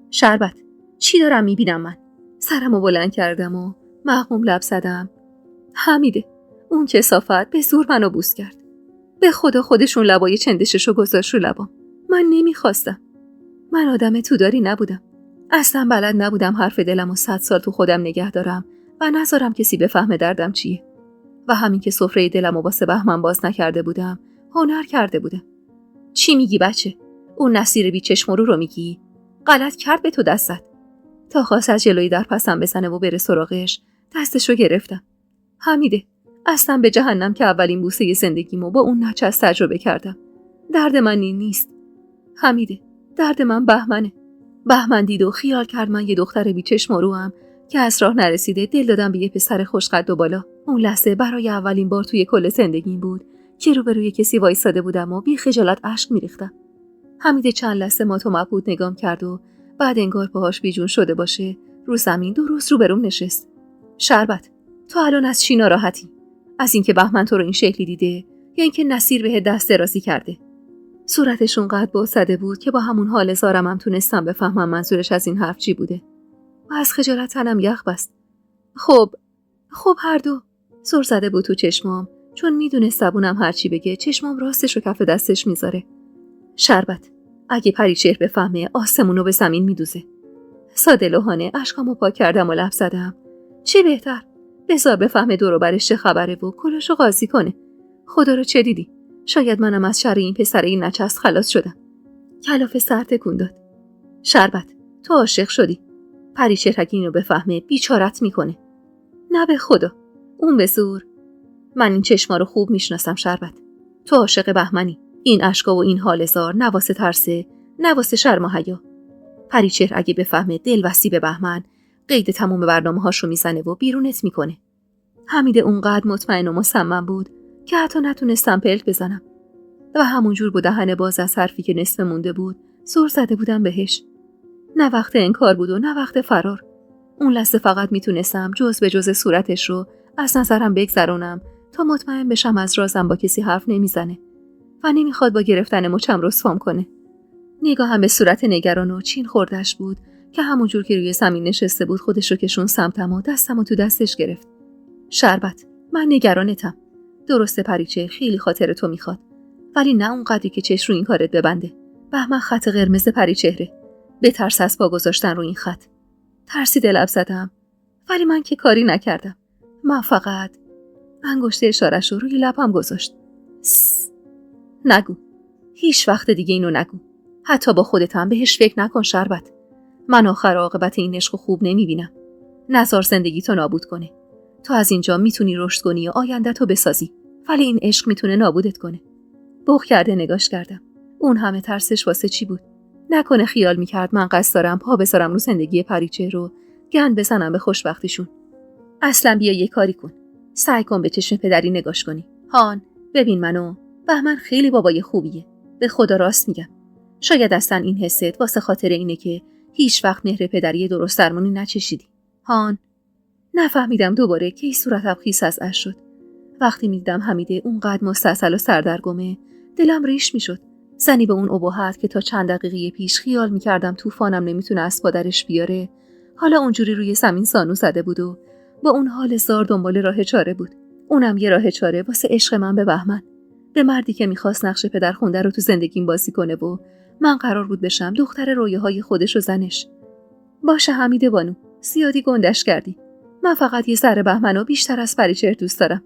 شربت، چی دارم میبینم من؟ سرمو بلند کردم و مغموم لب زدم. حمیده، اون کثافت به زور منو بوس کرد. به خدا خودشون لبای چندششو گذاشت رو لبام. من نمیخواستم. من آدم توداری نبودم. اصلا بلد نبودم حرف دلمو 100 سال تو خودم نگه دارم و نذارم کسی بفهمه دردم چیه. و همین که سفره دلمو واسه بهمن باز نکرده بودم، هنر کرده بودم. چی میگی بچه؟ اون نصیر بی چشم رو میگی؟ غلط کرد به تو دستت. تا خواست از جلوی در پسم بزنه و بره سراغش، دستشو گرفتم. حمیده، اصلا به جهنم که اولین بوسه زندگیمو با اون نچس تجربه کردم. درد من این نیست. حمیده، درد من بهمنه. بهمن دید و خیال کرد من یه دختر بی چشم روام که از راه نرسیده دل دادم به یه پسر خوشقد و بالا. اون لحظه برای اولین بار توی کل زندگیم بود که روبروی کسی وایساده بودم و بی خجالت اشک میریختم. حمیده چند لحظه مات و مبهوت نگام کرد و بعد انگار پاهاش بیجون شده باشه رو زمین درست روبروم نشست. شربت، تو الان از چی ناراحتی؟ از اینکه بهمن تو رو این شکلی دیده یا اینکه نصیر بهت دست درازی کرده؟ صورتش اونقدر باسده بود که با همون حال زارم هم تونستم بفهمم منظورش از این حرف چی بوده و از خجالت تنم یخ بست. خب هر دو. سر زده بود تو چشمام چون میدونست زبونم هرچی بگه چشمام راستش رو کف دستش میذاره. شربت، اگه پریچهر بفهمه آسمونو به زمین میدوزه. ساده لوحانه اشکامو پاک کردم و لب زدم. چه بهتر؟ بذار بفهمه دور و برش چه خبره و کلاشو قاضی کنه. خدا رو چه دیدی؟ شاید منم از شر این پسر این نچست خلاص شدم. کلافه سر تکون داد. شربت، تو عاشق شدی. پریچهر اگه اینو بفهمه بیچارت میکنه. نه به خدا، اون به زور. من این چشما رو خوب میشناسم شربت. تو عاشق بهمنی. این اشکا و این حال زار نه واسه ترسه نه واسه شرم و حیا. پریچهر اگه بفهمه دل وسی به بهمن قید تمام برنامه‌هاشو میزنه و بیرونت میکنه. حمیده اونقدر مطمئن و مصمم بود که حتی نتونستم پلک بزنم و همونجور با دهن باز از حرفی که نصف مونده بود زور زده بودم بهش. نه وقت انکار بود و نه وقت فرار. اون لحظه فقط میتونستم جز به جز صورتش رو از نظرم بگذرونم تا مطمئن بشم از رازم با کسی حرف نمیزنه و نمیخواد با گرفتن مچم رسوام کنه. نگاهم به صورت نگران و چین خوردش بود که همونجور که روی زمین نشسته بود خودش رو کشون سمتم و دستم تو دستش گرفت. شربت، من نگرانتم. درسته پریچهر خیلی خاطر تو میخواد، ولی نه اون قدری که چش رو این کارت ببنده. بهمن خط قرمز پریچهره. بترس از پا گذاشتن رو این خط. ترسیده لب زدم، ولی من که کاری نکردم. من فقط انگشت اشاره‌ش رو روی لبم گذاشت. نگو. هیچ وقت دیگه اینو نگو. حتی با خودت هم بهش فکر نکن شربت. من آخر عاقبت این عشق خوب نمیبینم. نذار زندگی تو نابود کنه. تو از اینجا میتونی رشد کنی و آینده تو بسازی. ولی این عشق میتونه نابودت کنه. بغ کرده نگاش کردم. اون همه ترسش واسه چی بود؟ نکنه خیال میکرد من قصد دارم پا بذارم رو زندگی پریچه رو گند بزنم به خوشبختیشون. اصلا بیا یه کاری کن. سعی کن به چشم پدری نگاش کنی. هان، ببین منو. بهمن خیلی بابای خوبیه. به خدا راست میگم. شاید اصلا این حست واسه خاطر اینه که هیچ وقت مهر پدری درست درمونی نچشیدی. هان، نفهمیدم دوباره کی صورتم خیس از اشک شد. وقتی میدیدم حمیده اونقدر مستعسل و سردرگمه، دلم ریش میشد. زنی به اون ابهت که تا چند دقیقه پیش خیال میکردم طوفانم نمیتونه از پادرش بیاره، حالا اونجوری روی زمین زانو زده بود و با اون حال زار دنبال راه چاره بود. اونم یه راه چاره واسه عشق من به بهمن، به مردی که میخواست نقش پدر خونده رو تو زندگیم بازی کنه و من قرار بود بشم دختر رویاهای خودش و زنش. باشه حمیده بانو، زیادی گندش کردی. من فقط یه ذره بهمنو بیشتر از پریچهر دوست دارم.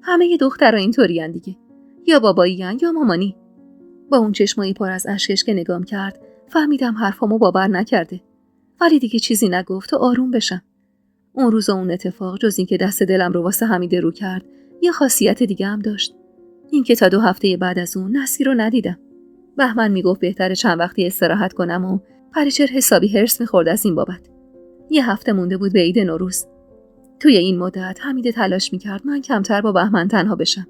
همه ی دخترها اینطورین دیگه، یا بابایی‌ان یا مامانی. با اون چشمایی پر از اشکش که نگام کرد فهمیدم حرفامو باور نکرده، ولی دیگه چیزی نگفت تا آروم بشم. اون روز و اون اتفاق جز این که دست دلم رو واسه حمیده رو کرد یه خاصیت دیگه هم داشت، این که تا 2 هفته بعد از اون نصیر رو ندیدم. بهمن میگفت بهتره چند وقتی استراحت کنم و پریچهر حسابی هرس میخورد از این بابت. 1 هفته مونده بود به عید نوروز. توی این مدت حمیده تلاش میکرد من کمتر با بهمن تنها بشم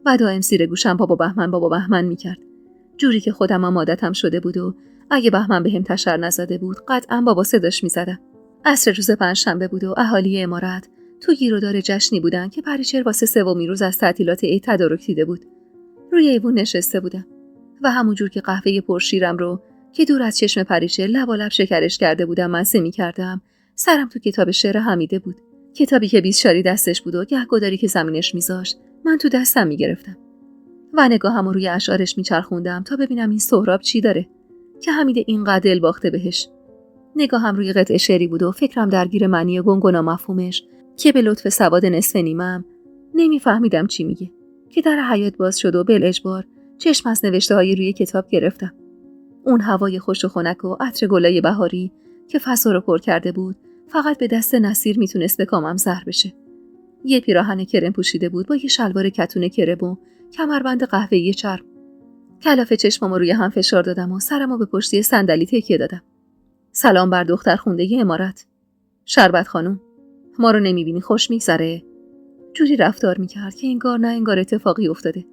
و دائم زیر گوشم بابا بهمن میکرد، جوری که خودم هم عادتم شده بود و اگه بهمن بهم تشر نزده بود قطعا بابا صداش میزدم. عصر روز پنجشنبه بود و اهالی عمارت تو گیرودار جشنی بودن که پریچهر واسه 3مین روز از تعطیلات عید تدارک دیده بود. روی ایوون نشسته بودم و همونجور که قهوه پرشیرم رو که دور از چشم پریچهر لبالب شکرش کرده بودم مزه می‌کردم، سرم تو کتاب شعر حمیده بود، کتابی که 20 شاری دستش بود و گهگداری که زمینش میذاشت من تو دستم میگرفتم و نگاهمو روی اشعارش میچرخوندم تا ببینم این سهراب چی داره که حمیده اینقدر دل باخته بهش. نگاهم روی قطعه شعری بود و فکرم درگیر معنی گنگنا مفهومش که به لطف سواد نصف نیمم نمیفهمیدم چی میگه که در حیاط باز شد و بالاجبار چشم از نوشته‌های روی کتاب گرفتم. اون هوای خوش و خنک و عطر گلای بهاری که فضا رو پر کرده بود فقط به دست نصیر میتونست به کامم سر بشه. یه پیراهن کرم پوشیده بود با یه شلوار کتون کرم و کمربند قهوه‌ای چرم. کلاف چشمامو روی هم فشار دادم و سرمو به پشتی صندلی تکیه دادم. سلام بر دختر خونده امارت. شربت خانوم، ما رو نمیبینی خوش میگذره؟ جوری رفتار میکرد که انگار نه انگار اتفاقی افتاده.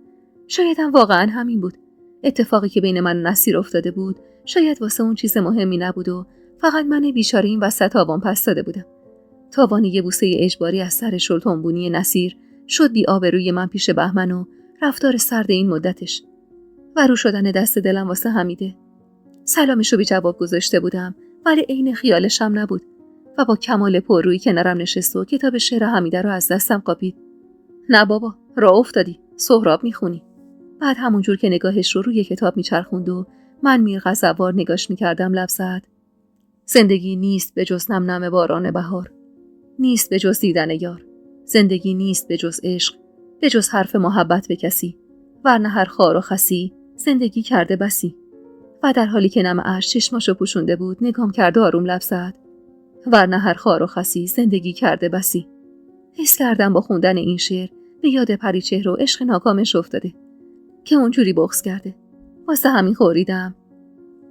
شاید هم واقعا همین بود. اتفاقی که بین من و نصیر افتاده بود شاید واسه اون چیز مهمی نبود و فقط من بیچاره این وسط آوان پس داده بودم. تاوان یه بوسه اجباری از سر شلتونبونی نصیر شد بی آبروی من پیش بهمن و رفتار سرد این مدتش و رو شدن دست دلم واسه حمیده. سلامشو بی جواب گذاشته بودم ولی عین خیالشم نبود و با کمال پررویی کنارم نشست و کتاب شعر حمیده رو از دستم قاپید. نه بابا، راه افتادی، سهراب میخونی. بعد همونجور که نگاهش رو روی کتاب میچرخوند و من میرغضب‌وار نگاش میکردم لب زد. زندگی نیست به جز نم نم باران بهار، نیست به جز دیدن یار. زندگی نیست به جز عشق، به جز حرف محبت به کسی، ورنه هر خار و خسی زندگی کرده بسی. و در حالی که نم اشک چشماشو پوشونده بود نگام کرد و آروم لب زد. ورنه هر خار و خسی زندگی کرده بسی. حس کردم با خوندن این شعر به یاد پریچهر و عشق ناکامش افتاده که اونجوری بغض کرده. واسه همین خوریدم.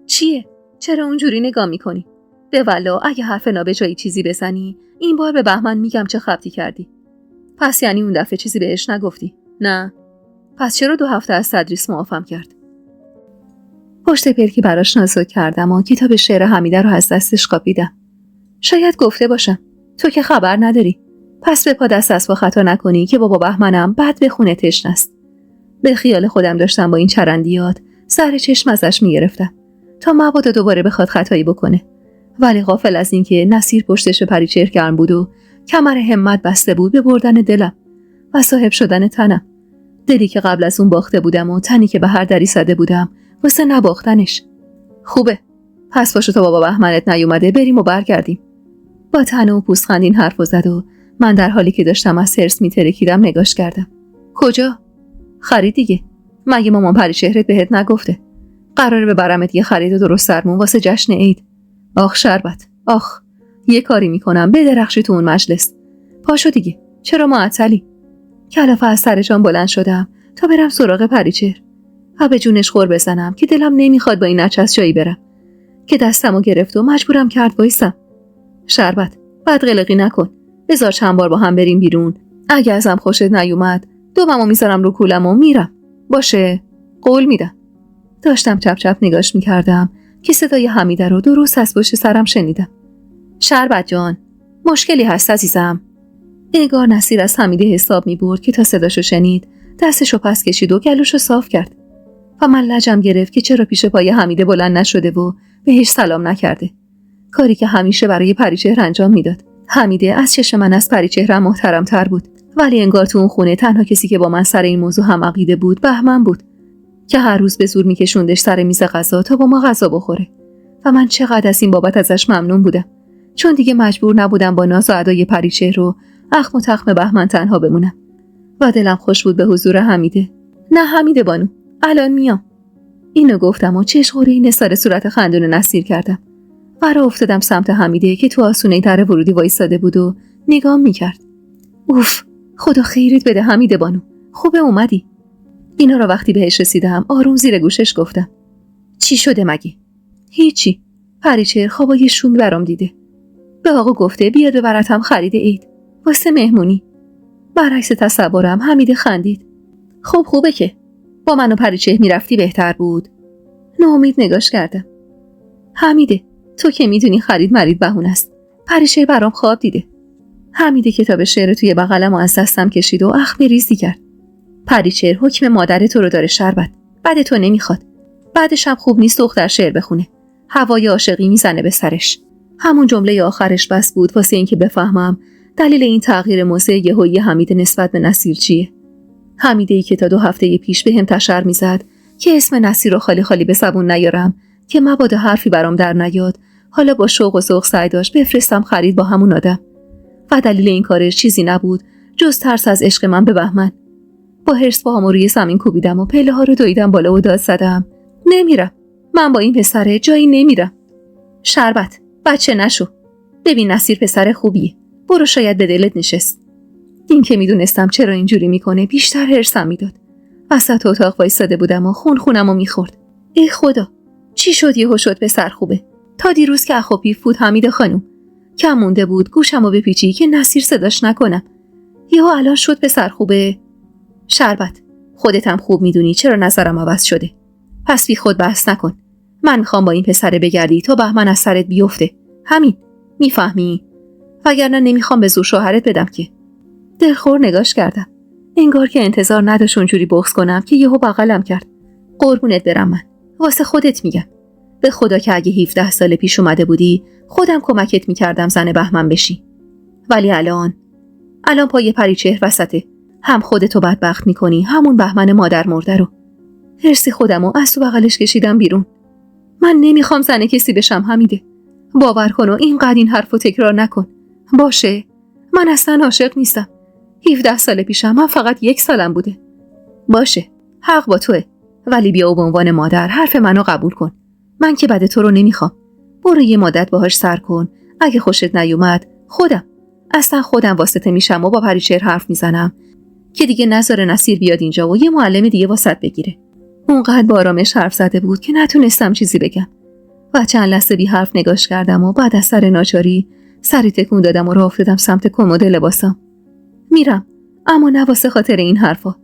چیه؟ چرا اونجوری نگاه میکنی؟ به والا اگه حرف نابجایی چیزی بزنی این بار به بهمن میگم چه خبطی کردی. پس یعنی اون دفعه چیزی بهش نگفتی؟ نه. پس چرا 2 هفته از تدریس معافم کرد؟ پشت پلکی براش نازک کردم و کتاب شعر حمیده رو از دستش قاپیدم. شاید گفته باشم تو که خبر نداری، پس به پا دست از با خطا نکنی که بابا بهمنم بعد به خونه تشنست. به خیال خودم داشتم با این چرندیات سر چشم ازش میگرفتم تا مبادا دوباره بخواد خطایی بکنه، ولی غافل از این که نصیر پشتش به پریچهر گرم بود و کمر همت بسته بود به بردن دلم و صاحب شدن تنم. دلی که قبل از اون باخته بودم و تنی که به هر دری زده بودم واسه نباختنش. خوبه، پس باشه تا بابا بهمنت نیومده بریم و برگردیم. با طعنه و پوزخند این حرفو زد و من در حالی که داشتم از حرص میترکیدم نگاش کردم. کجا؟ خرید دیگه. مگه مامان پریچهرت بهت نگفته قراره ببرمت یه خرید درست درمون واسه جشن عید؟ آخ شربت، آخ. یه کاری میکنم بدرخشی تو اون مجلس. پاشو دیگه، چرا معطلی؟ کلافه از سر جان بلند شدم تا برم سراغ پریچهر و به جونش خور بزنم که دلم نمیخواد با این نچس جایی برم که دستمو گرفت و مجبورم کرد وایسم. شربت، بد قلقی نکن. بذار چند بار با هم بریم بیرون. اگه ازم خوشت نیومد دوممو میذارم رو کولم و میرم. باشه؟ قول میدم. داشتم چپ چپ نگاش میکردم که صدای حمیده رو درست از پشت سرم شنیدم. شربت جان، مشکلی هست عزیزم؟ انگار نصیر از حمیده حساب میبرد که تا صداشو شنید دستشو پس کشید و گلوشو صاف کرد و من لجم گرفت که چرا پیش پای حمیده بلند نشده و بهش سلام نکرده، کاری که همیشه برای پریچهر انجام میداد. حمیده از چشم من از پریچهرم محترم‌تر بود، ولی انگار تو اون خونه تنها کسی که با من سر این موضوع هم عقیده بود بهمن بود که هر روز به زور میکشوندش سر میز غذا تا با ما غذا بخوره و من چقدر از این بابت ازش ممنون بودم، چون دیگه مجبور نبودم با ناز و ادای پریچهر رو اخم و تخم بهمن تنها بمونم و دلم خوش بود به حضور حمیده. نه حمیده بانو، الان میام. اینو گفتم و چشخوری نثار صورت خندون نصیر کردم و راه افتادم سمت حمیده که تو آسونه در ورودی وایساده بود و نگام میکرد. اوف، خدا خیرت بده حمیده بانو، خوبه اومدی. اینا رو وقتی بهش رسیدم آروم زیر گوشش گفتم. چی شده مگه؟ هیچی، پریچهر خوابای شوم برام دیده. به آقا گفته بیاد ببرتم خرید عید واسه مهمونی. برعکس تصورم حمیده خندید. خب خوبه که با من و پریچهر میرفتی بهتر بود. ناامید نگاش کردم. حمیده، تو که میدونی خرید مرید بهونه است. پریچهر برام خواب دیده. حمیده کتاب شعر توی بغلم و از دستم کشید و اخم ریزی کرد. پریچهر حکم مادر تو رو داره شربت. بعد تو نمیخواد. بعدش هم خوب نیست دختر شعر بخونه. هوای عاشقی میزنه به سرش. همون جمله آخرش بس بود واسه اینکه بفهمم دلیل این تغییر موضع یهویی حمیده نسبت به نصیر چیه. حمیده‌ای که تا 2 هفته پیش بهم تشر میزد که اسم نصیر رو خالی خالی به زبون نیارم که مبادا حرفی برام در نیاد، حالا با شوق و ذوق سعی داشت بفرستم خرید با همون آدم و دلیل این کارش چیزی نبود جز ترس از عشق من به بهمن. با حرص پاهامو روی زمین کوبیدم و پله ها رو دویدم بالا و داد زدم. نمیرم، من با این پسره جایی نمیرم. شربت، بچه نشو. ببین نصیر پسر خوبیه، برو، شاید به دلت نشست. این که میدونستم چرا اینجوری میکنه بیشتر حرصم میداد. وسط اتاق وایساده بودم و خونمو میخورد. ای خدا، چی شد یهو شد پسر خوبه؟ تا دیروز که اخو پیف بود حمیده خانم، کم مونده بود گوشمو بپیچی که نصیر صداش نکنم. یهو الان شد پسر خوبه. شربت، خودت هم خوب میدونی چرا نظرم عوض شده. پس بی خود بحث نکن. من میخوام با این پسره بگردی تا بهمن از سرت بیفته. همین، میفهمی؟ وگرنه نمیخوام به زور شوهرت بدم که. دلخور نگاش کردم. انگار که انتظار نداشت اونجوری بغض کنم که یهو بغلم کرد. قربونت برم، من واسه خودت میگم. به خدا که اگه 17 سال پیش اومده بودی خودم کمکت میکردم زن بهمن بشی. ولی الان پای پریچهر وسطه. هم خودتو بدبخت میکنی همون بهمن مادر مرده رو. حرص خودمو از تو بغلش کشیدم بیرون. من نمیخوام زن کسی بشم حمیده. باور کن و اینقدر این حرفو تکرار نکن. باشه؟ من اصلا عاشق نیستم. 17 سال پیشم من فقط 1 سالم بوده. باشه، حق با توه. ولی بیا و به عنوان مادر حرف منو قبول کن. من که بد تو رو نمیخوام. برو یه مدت باهاش سر کن. اگه خوشت نیومد خودم واسطه میشم و با پریچهر حرف میزنم که دیگه نذاره نصیر بیاد اینجا و یه معلم دیگه واسط بگیره. اونقدر با آرامش حرف زده بود که نتونستم چیزی بگم و چند لحظه بی حرف نگاش کردم و بعد از سر ناچاری سری تکون دادم و راه افتادم سمت کمد لباسم. میرم، اما نه واسه خاطر این حرفا.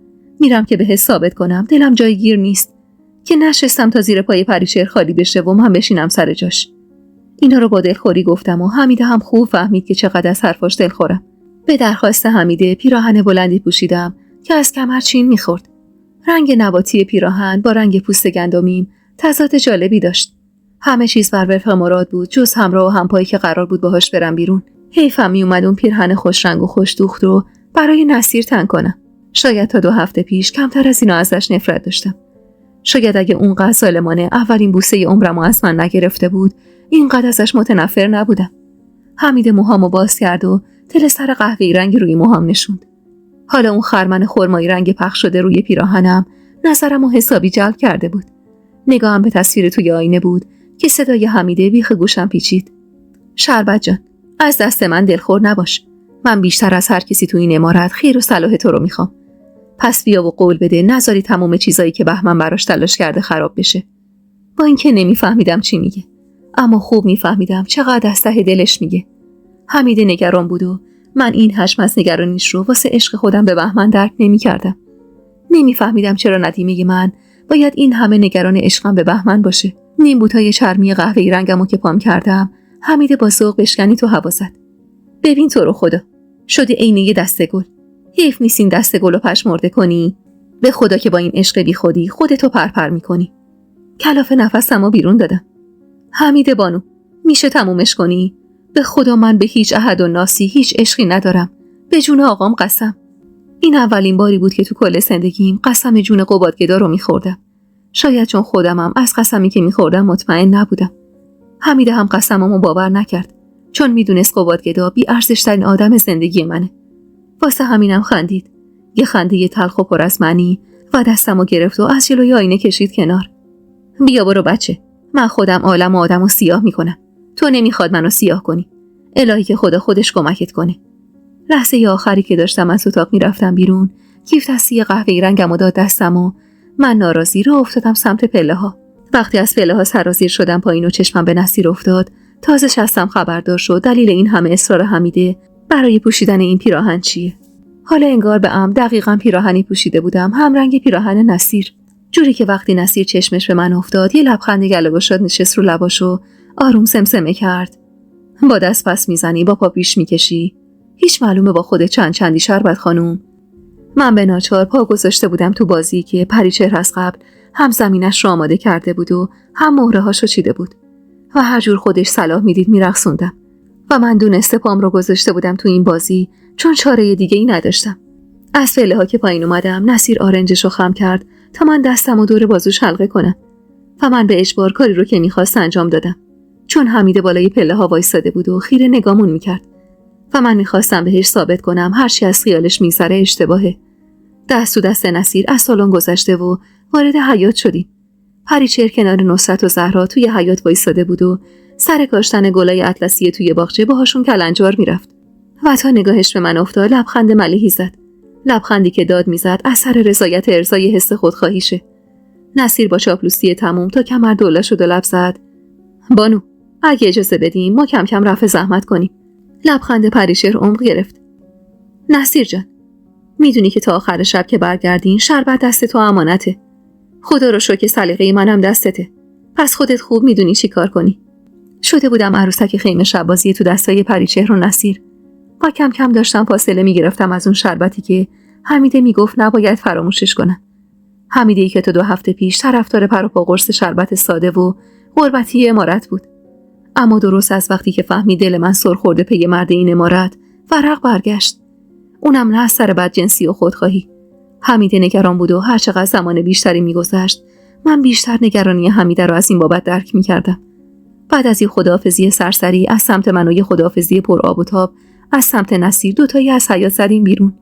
میرم که بهش ثابت کنم دلم جای گیر نیست، که نشستم تا زیر پای پریچهر خالی بشه و من بشینم سر جاش. اینا رو با دلخوری گفتم و حمیده هم خوب فهمید که چقدر از حرفاش دلخورم. به درخواست حمیده پیراهن بلندی پوشیدم که از کمر چین میخورد. رنگ نباتی پیراهن با رنگ پوست گندمیم تضاد جالبی داشت. همه چیز بر وفق مراد بود جز همراه و همپایی که قرار بود باهاش برم بیرون. حیفم میومد اون پیراهن خوش رنگ و خوش دوخت رو برای نصیر تن کنم. شاید تا 2 هفته پیش کمتر از اینا ازش نفرت داشتم. شاید اگه اونقدر ظالمانه اولین بوسه عمرمو از من نگرفته بود اینقدر ازش متنفر نبودم. حمیده موهامو باز کرد و تل سر قهوه‌ای رنگ روی موهام نشوند. حالا اون خرمن خرمایی رنگ پخش شده روی پیراهنم نظرمو حسابی جلب کرده بود. نگاهم به تصویر توی آینه بود که صدای حمیده بیخ گوشم پیچید. شربت جان، از دست من دلخور نباش. من بیشتر از هر کسی تو این عمارت خیر و صلاح تو رو میخوام. پس بیا و قول بده نذاری تمام چیزایی که بهمن براش تلاش کرده خراب بشه. با اینکه نمیفهمیدم چی میگه، اما خوب میفهمیدم چقدر از ته دلش میگه. حمید نگران بود و من این حجم از نگرانیش رو واسه عشق خودم به بهمن درک نمیکردم. نمیفهمیدم چرا ندیمه من باید این همه نگران عشقم به بهمن باشه. نیم بوتای چرمی قهوه‌ای رنگمو که پام کردم، حمید با ذوق بشکنی تو هوا زد. ببین تو رو خدا، شدی عینه یه دسته گل. حیف نیست این دسته گلو پشمرده کنی. به خدا که با این عشق بی خودی خودتو پرپر میکنی. کلاف نفسمو بیرون دادم. حمید بانو، میشه تمومش کنی؟ به خدا من به هیچ احد و ناسی هیچ عشقی ندارم. به جون آقام قسم. این اولین باری بود که تو کل زندگیم قسم جون قبادگدا رو میخوردم. شاید چون خودمم از قسمی که میخوردم مطمئن نبودم. حمید هم قسممو باور نکرد، چون میدونست قبادگدا بی ارزش ترین آدم زندگی منه. واسه همینم خندید، یه خنده تلخ و پر از معنی، و دستمو گرفت و از جلوی آینه کشید کنار. بیا برو بچه، من خودم عالم و آدمو سیاه میکنم. تو نمیخواد منو سیاه کنی. الهی که خدا خودش کمکت کنه. لحظه آخری که داشتم از اتاق میرفتم بیرون، کیف دستی قهوه‌ای رنگمو داد دستم و من ناراضی راه افتادم سمت پله ها. وقتی از پله ها سرازیر شدم پایین و چشمم به نصیر افتاد، تازه شستم خبردار شد دلیل این همه اصرار حمیده برای پوشیدن این پیراهن چیه. حالا انگار به عمد دقیقاً پیراهنی پوشیده بودم هم رنگ پیراهن نصیر، جوری که وقتی نصیر چشمش به من افتاد یه لبخند گلوگشاد نشست رو لباشو آروم سمسمه کرد. با دست پس میزنی، با پا پیش میکشی. هیچ معلومه با خود چندی شربت خانوم. من به ناچار پا گذاشته بودم تو بازی که پریچهر از قبل هم زمینش رو آماده کرده بود و هم مهره هاشو چیده بود و هر جور خودش صلاح میدید میرقصوندم و من دونسته پام رو گذاشته بودم تو این بازی چون چاره دیگه ای نداشتم. از پله ها که پایین اومدم نصیر آرنجش رو خم کرد تا من دستم و دور بازوش حلقه کنم و من به اجبار کاری رو که میخواست انجام دادم، چون حمید بالای پله ها وایساده بود و خیره نگامون میکرد و من میخواستم بهش ثابت کنم هرچی از خیالش میگذره اشتباهه. دست تو دست نصیر از سالن گذشته و وارد حیاط شدیم. پریچهر کنار نصرت و زهرا توی حیاط وایساده بود و سر کاشتن گلای اطلسی توی باغچه باهاشون کلنجار میرفت و تا نگاهش به من افتاد لبخند ملیحی زد، لبخندی که داد میزد اثر رضایت ارضای حس خودخواهیشه. نصیر با چاپلوسی تموم تا کمر دوله شد و لب زد. بانو، اگه اجازه بدیم ما کم کم رفع زحمت کنیم. لبخند پریچهر عمق گرفت. نصیر جان، میدونی که تا آخر شب که برگردین شربت دست تو امانته. خدا رو شکر که سلیقه منم دستته. پس خودت خوب میدونی چی کار کنی. شده بودم عروسک خیمه شبازی تو دستای پریچهر و نصیر و کم کم داشتم فاصله میگرفتم از اون شربتی که حمیده میگفت نباید فراموشش کنم. حمیده‌ای که تا 2 هفته پیش طرفدار پر و پا قرص شربت ساده و قربتی امارت بود، اما درست از وقتی که فهمید دل من سر خورده پی مرد این امارت ورق برگشت. اونم نه از سر بدجنسی و خودخواهی. حمیده نگران بود و هر چقدر زمان بیشتری میگذشت من بیشتر نگرانی حمیده رو از این بابت درک میکردم. بعد از یه خداحافظی سرسری از سمت من و یه خداحافظی پر آب و تاب از سمت نصیر، دوتایی از حیاط زدیم بیرون.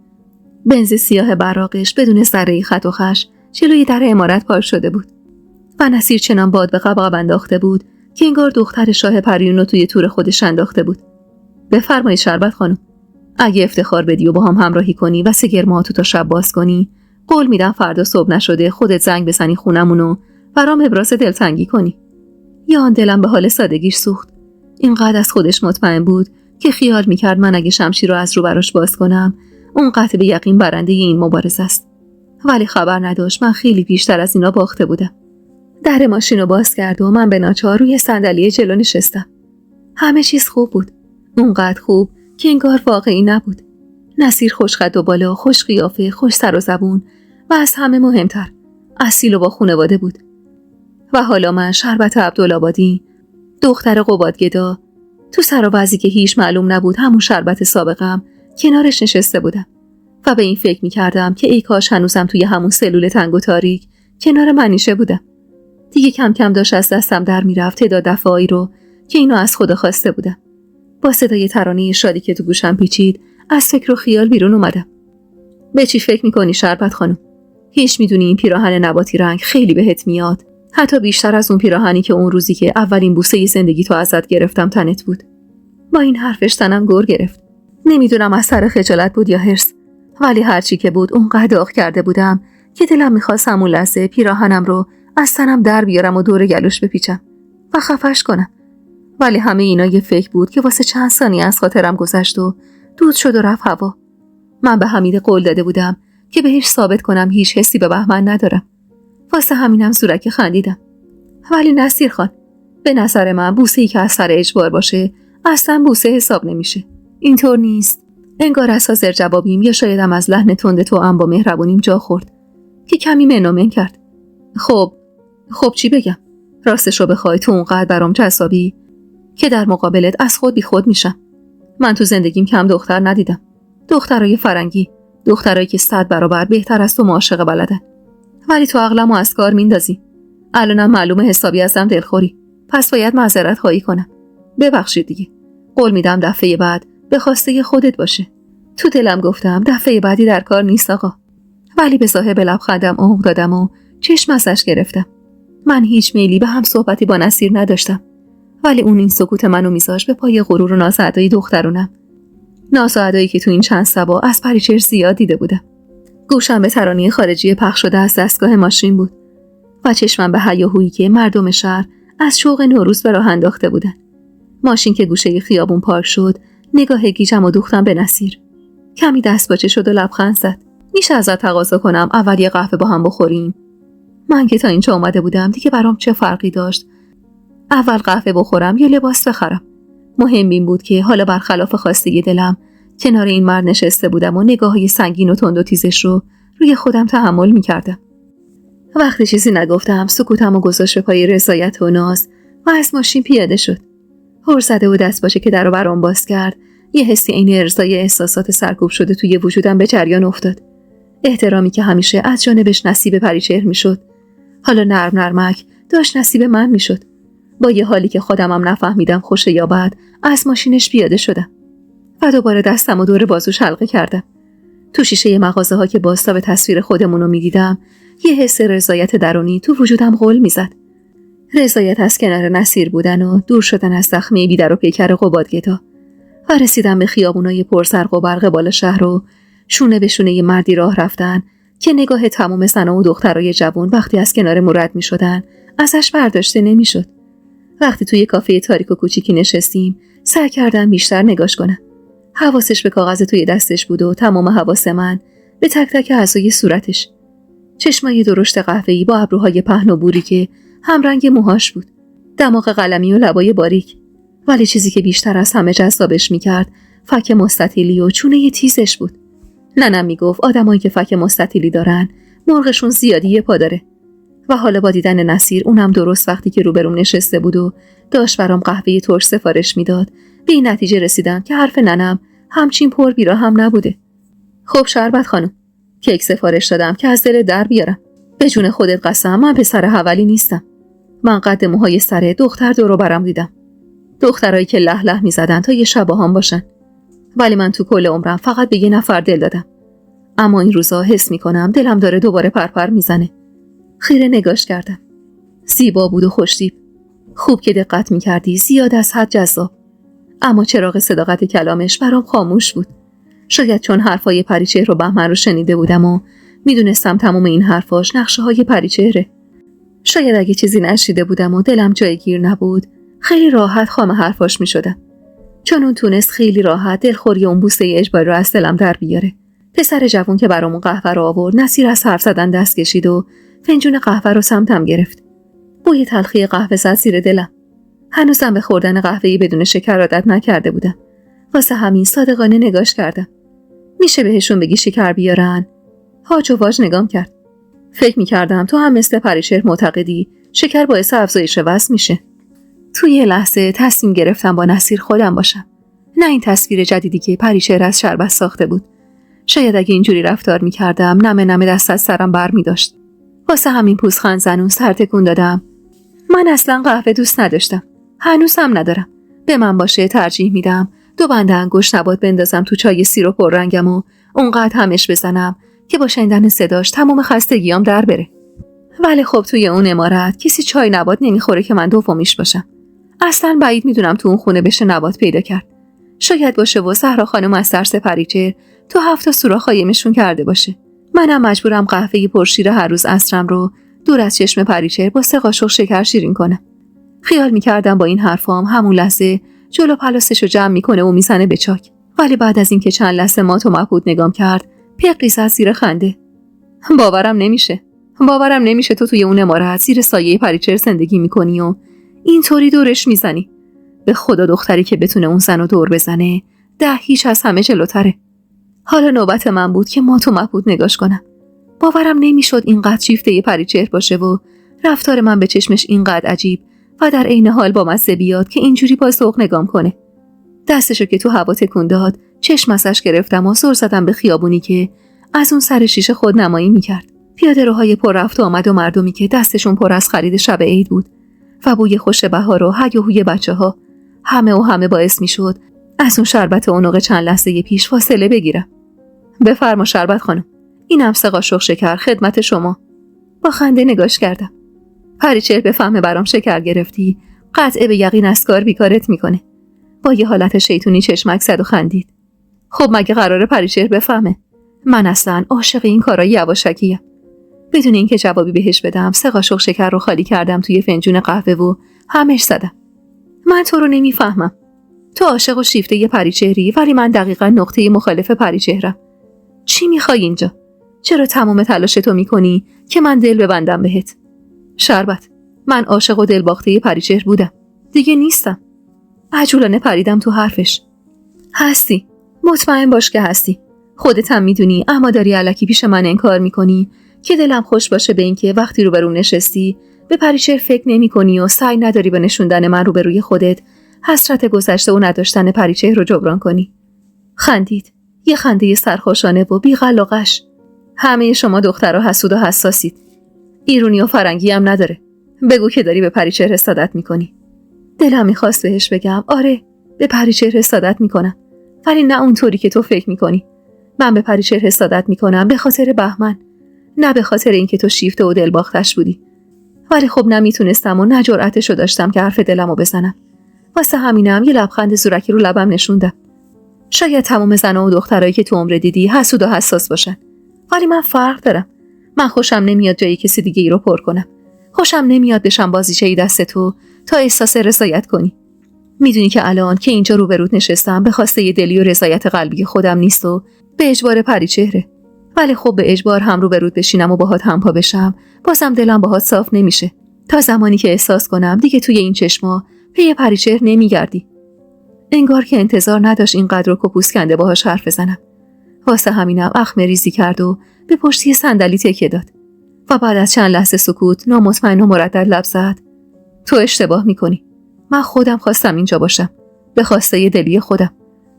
بنز سیاه براقش بدون ذره‌ای خط و خش جلوی در عمارت پارک شده بود و نصیر چنان باد به قبقب انداخته بود که انگار دختر شاه پریون رو توی تور خودش انداخته بود. بفرمایید شربت خانم، اگه افتخار بدی و با هم همراهی کنی و سگرماتو تا شب باز کنی، قول میدم فردا صبح نشده خودت زنگ بزنی خونمونو برام ابراز دلتنگی کنی. یا آن دلم به حال سادگیش سوخت. اینقدر از خودش مطمئن بود که خیال میکرد من اگه شمشیر رو از رو براش باز کنم اون قطع به یقین برنده این مبارزه است. ولی خبر نداشت من خیلی بیشتر از اینا باخته بودم. در ماشین رو باز کرد و من به ناچار روی صندلی جلو نشستم. همه چیز خوب بود، اونقدر خوب که انگار واقعی نبود. نصیر خوش قد و بالا، خوش قیافه، خوش سر و زبون و از همه مهمتر اصیل و با خانواده بود. و حالا من شربت عبدالآبادی، دختر قبادگدا، تو سر و وضعی که هیچ معلوم نبود همون شربت سابقم کنارش نشسته بودم و به این فکر می‌کردم که ای کاش هنوزم توی همون سلول تنگ و تاریک کنار منیشه بودم. دیگه کم کم داشت از دستم در میرفت تعداد دفعه‌ای رو که اینو از خدا خواسته بودم. با صدای ترانه شادی که تو گوشم پیچید از فکر و خیال بیرون اومدم. به چی فکر می‌کنی شربت خانم؟ هیچ می‌دونی این پیراهن نباتی رنگ خیلی بهت میاد، حتی بیشتر از اون پیراهنی که اون روزی که اولین بوسه زندگی تو ازت گرفتم تنت بود. با این حرفش تنم گر گرفت. نمیدونم از سر خجالت بود یا حرص، ولی هرچی که بود اونقدر داغ کرده بودم که دلم میخواست همون لحظه پیراهنم رو از تنم در بیارم و دور گلوش بپیچم و خفش کنم. ولی همه اینا یه فکر بود که واسه چند ثانیه از خاطرم گذشت و دود شد و رفت هوا. من به حمید قول داده بودم که بهش ثابت کنم هیچ حسی به بهمن ندارم. واسه همینم زورکی خندیدم. ولی نصیر خان، به نظر من بوسه‌ای که از سر اجبار باشه اصلا بوسه حساب نمیشه. اینطور نیست. انگار از حاضر جوابیم یا شایدم از لحن تند توام با مهربونیم جا خورد که کمی منومن کرد. خب چی بگم؟ راستش رو بخوای تو اونقدر برام جذابی که در مقابلت از خود بی خود میشم. من تو زندگیم کم دختر ندیدم. دخترای فرنگی، دخترایی که 100 برابر بهتر از تو معاشقه بلدن. ولی تو عقلمو از کار میندازی. الانم معلومه حسابی ازم دلخوری. پس باید معذرت خواهی کنم. ببخشید دیگه. قول میدم دفعه بعد به خواسته خودت باشه. تو دلم گفتم دفعه بعدی در کار نیست آقا. ولی به ظاهر به لبخندم عمق دادم و چشم ازش گرفتم. من هیچ میلی به هم صحبتی با نصیر نداشتم. ولی اون این سکوت منو میذاشت به پای غرور و ناز ادای دخترونم. ناز و ادایی که تو این چند صبا از پریچهر زیاد دیده بودم. گوشم به ترانه خارجی پخش شده از دستگاه ماشین بود و چشمم به هیاهویی که مردم شهر از شوق نوروز به راه انداخته بودن. ماشین که گوشه خیابون پارک شد، نگاه گیجم و دوختم به نصیر. کمی دست باچه شد و لبخند زد. میشه ازت تقاضا کنم اول یه قهوه با هم بخوریم؟ من که تا اینجا اومده بودم دیگه برام چه فرقی داشت اول قهوه بخورم یا لباس بخرم. مهم این بود که حالا برخلاف خواستگی دلم کنار این مرد نشسته بودم و نگاه‌های سنگین و تند و تیزش رو روی خودم تحمل می‌کردم. وقتی چیزی نگفتم سکوتمو گذاشت به پای رضایت و ناز و از ماشین پیاده شد. هر زده و دست باشه که درو برام باز کرد. یه حسی عین ارضای احساسات سرکوب شده توی وجودم به جریان افتاد. احترامی که همیشه از جانبش نصیب پریچهر میشد، حالا نرم نرمک داشت نصیب من میشد. با یه حالی که خودمم نفهمیدم خوشه یا بد از ماشینش پیاده شدم و دوباره دستمو دور بازوش حلقه کردم. تو شیشه مغازه‌ها که باستا به تصویر خودمون رو می‌دیدم، یه حس رضایت درونی تو وجودم غل می‌زد. رضایت از کنار نصیر بودن و دور شدن از زخمه بیدر و پیکر قبادگدا و رسیدم به خیابونای پرزرق و برق بالا شهر و شونه به شونه مردی راه رفتن که نگاه تمام زن‌ها و دخترای جوان وقتی از کنار مرد می‌شدن ازش برداشته نمی‌شد. وقتی توی کافه تاریک و کوچیکی نشستیم، سعی کردم بیشتر نگاش کنم. حواسش به کاغذ توی دستش بود و تمام حواس من به تک تک اعضای صورتش. چشمای درشت قهوه‌ای با ابروهای پهن و بوری که همرنگ موهاش بود. دماغ قلمی و لبای باریک. ولی چیزی که بیشتر از همه جذابش می‌کرد، فک مستطیلی و چونه تیزش بود. ننم میگفت آدمایی که فک مستطیلی دارن، مرغشون زیادی پا داره. و حالا با دیدن نصیر، اونم درست وقتی که روبروم نشسته بود و داشت برام قهوه ترش سفارش میداد، به این نتیجه رسیدم که حرف ننم همچین پر بیرا هم نبوده. خب شربت خانم، کیک سفارش دادم که از دل در بیارم. به جون خودت قسم من پسر حولی نیستم. من قد موهای سر دختر دور و برم دیدم. دخترایی که له له میزدن تا یه شباهان باشن. ولی من تو کل عمرم فقط به یه نفر دل دادم. اما این روزا حس میکنم دلم داره دوباره پرپر میزنه. خیره نگاش کردم. زیبا بود و خوشتیپ. خوب که دقت میکردی زیاد از حد جذاب. اما چراغ صداقت کلامش برام خاموش بود. شاید چون حرفای پریچهر رو بهمن رو شنیده بودم و میدونستم تمام این حرفاش نقشه های پریچهره. شاید اگه چیزی نشیده بودم و دلم جای گیر نبود، خیلی راحت خام حرفاش میشدم. چون اون تونست خیلی راحت دلخوری اون بوسه اجباری رو از دلم در بیاره. پسر جوون که برامون قهوه رو آورد، نصیر از حرف زدن دست کشید و فنجون قهوه رو سمتم گرفت. بوی تلخی قهوه زد زیر دلم. هنوزم به خوردن قهوه‌ای بدون شکر عادت نکرده بودم. واسه همین صادقانه نگاش کردم. میشه بهشون بگی شکر بیارن؟ هاج و واج نگام کرد. فکر میکردم تو هم مثل پریچهر معتقدی شکر باعث افزایش وزن میشه. توی یه لحظه تصمیم گرفتم با نصیر خودم باشم. نه این تصویر جدیدی که پریچهر از شربت ساخته بود. شاید اگه اینجوری رفتار میکردم نمه نمه دست از سرم بر میداشت. واسه همین پوزخند زنون سر تکون دادم. من اصلا قهوه دوست نداشتم. هنوزم ندارم. به من باشه ترجیح میدم 2 بند انگشت نبات بندازم تو چای سیرپ پررنگم و اونقدر همش بزنم که با شنیدن صداش تمام خستگیام در بره. ولی خب توی اون عمارت کسی چای نبات نمیخوره که من دومیش باشم. اصلا بعید میدونم تو اون خونه بشه نبات پیدا کرد. شاید باشه و زهرا خانم از ترس پریچهر تو 7 تا سوراخ قایمشون کرده باشه. منم مجبورم قهوه پرشیر هر روز عصرم رو دور از چشم پریچهر با 3 قاشق شکر شیرین کنم. خیال می‌کردم با این حرفام همون لحظه جلو پلاسشو جمع میکنه و میزنه به چاک. ولی بعد از اینکه چند لحظه مات و مبهوت نگام کرد، پقی زد زیر خنده. باورم نمیشه تو توی اون عمارت زیر سایه پریچهر زندگی میکنی و اینطوری دورش میزنی. به خدا دختری که بتونه اون زنو دور بزنه 10 هیچ از همه جلوتره. حالا نوبت من بود که مات و مبهوت نگاش کنم. باورم نمیشد اینقدر شیفته پریچهر باشه و رفتار من به چشمش اینقدر عجیب و در عین حال با مزه بیاد که اینجوری با ذوق نگام کنه. دستشو که تو هوا تکون داد، چشم ازش گرفتم و سر زدم به خیابونی که از اون سر شیشه خود نمایی میکرد. پیاده روهای پر رفت و آمد و مردمی که دستشون پر از خرید شب عید بود و بوی خوش بهار و هیاهوی بچه‌ها، همه باعث میشد از اون شربت اونق چند لحظه پیش فاصله بگیرم. بفرما شربت خانم، اینم 3 قاشق شکر خدمت شما. با خنده نگاش کردم. پریچهر بفهمه برام شکر گرفتی، قطعه به یقین از کار بیکارت میکنه. با یه حالت شیطونی چشمک زد و خندید. خب مگه قراره پریچهر بفهمه؟ من اصلا عاشق این کارای یواشکیم. بدون اینکه جوابی بهش بدم 3 قاشق شکر رو خالی کردم توی فنجون قهوه و همش زدم. من تو رو نمیفهمم. تو عاشق و شیفته یه پریچهری، ولی من دقیقاً نقطه مخالف پریچهرم. چی میخوای اینجا؟ چرا تمام تلاشتو میکنی که من دل ببندم بهت؟ شربت، من عاشق و دلباخته پریچهر بودم، دیگه نیستم. عجولانه پریدم تو حرفش. هستی، مطمئن باش که هستی. خودت هم میدونی، اما داری الکی پیش من انکار میکنی که دلم خوش باشه به اینکه وقتی روبروم نشستی به پریچهر فکر نمیکنی و سعی نداری به نشوندن من روبروی خودت حسرت گذشته و نداشتن پریچهر رو جبران کنی. خندید، یه خنده سرخوشانه و بی‌غل و غش. همه شما دخترها حسود و حساسید. ایرونی و فرنگی هم نداره. بگو که داری به پریچهر حسادت میکنی. دلم میخواست بهش بگم آره، به پریچهر حسادت میکنم، ولی نه اونطوری که تو فکر میکنی. من به پریچهر حسادت میکنم به خاطر بهمن، نه به خاطر اینکه تو شیفته و دلباختش بودی. ولی خب نمیتونستم و نه جرأتشو داشتم که حرف دلمو بزنم. واسه همینم یه لبخند زورکی رو لبم نشوندم. شاید تمام زنها و دخترایی که تو عمر دیدی حسود و حساس باشن، ولی من فرق دارم. من خوشم نمیاد جای کسی دیگه ای رو پر کنم. خوشم نمیاد بشم بازیچه دست تو تا احساس رضایت کنی. میدونی که الان که اینجا روبروت نشستم به خواسته یه دلی و رضایت قلبی خودم نیست و به اجبار پریچهره. ولی خب به اجبار هم روبروت بشینم و باهات همپا بشم، بازم دلم باهات صاف نمیشه تا زمانی که احساس کنم دیگه توی این چشما پی پریچهر نمیگردی. انگار که انتظار نداشت اینقدر رو کپوس کنده باهاش حرف بزنم. واسه همینم اخم ریزی کرد و به پشتی صندلی تکیه داد و بعد از چند لحظه سکوت نامطمئن و مردد لب زد. تو اشتباه میکنی. من خودم خواستم اینجا باشم، به خواسته دلی خودم.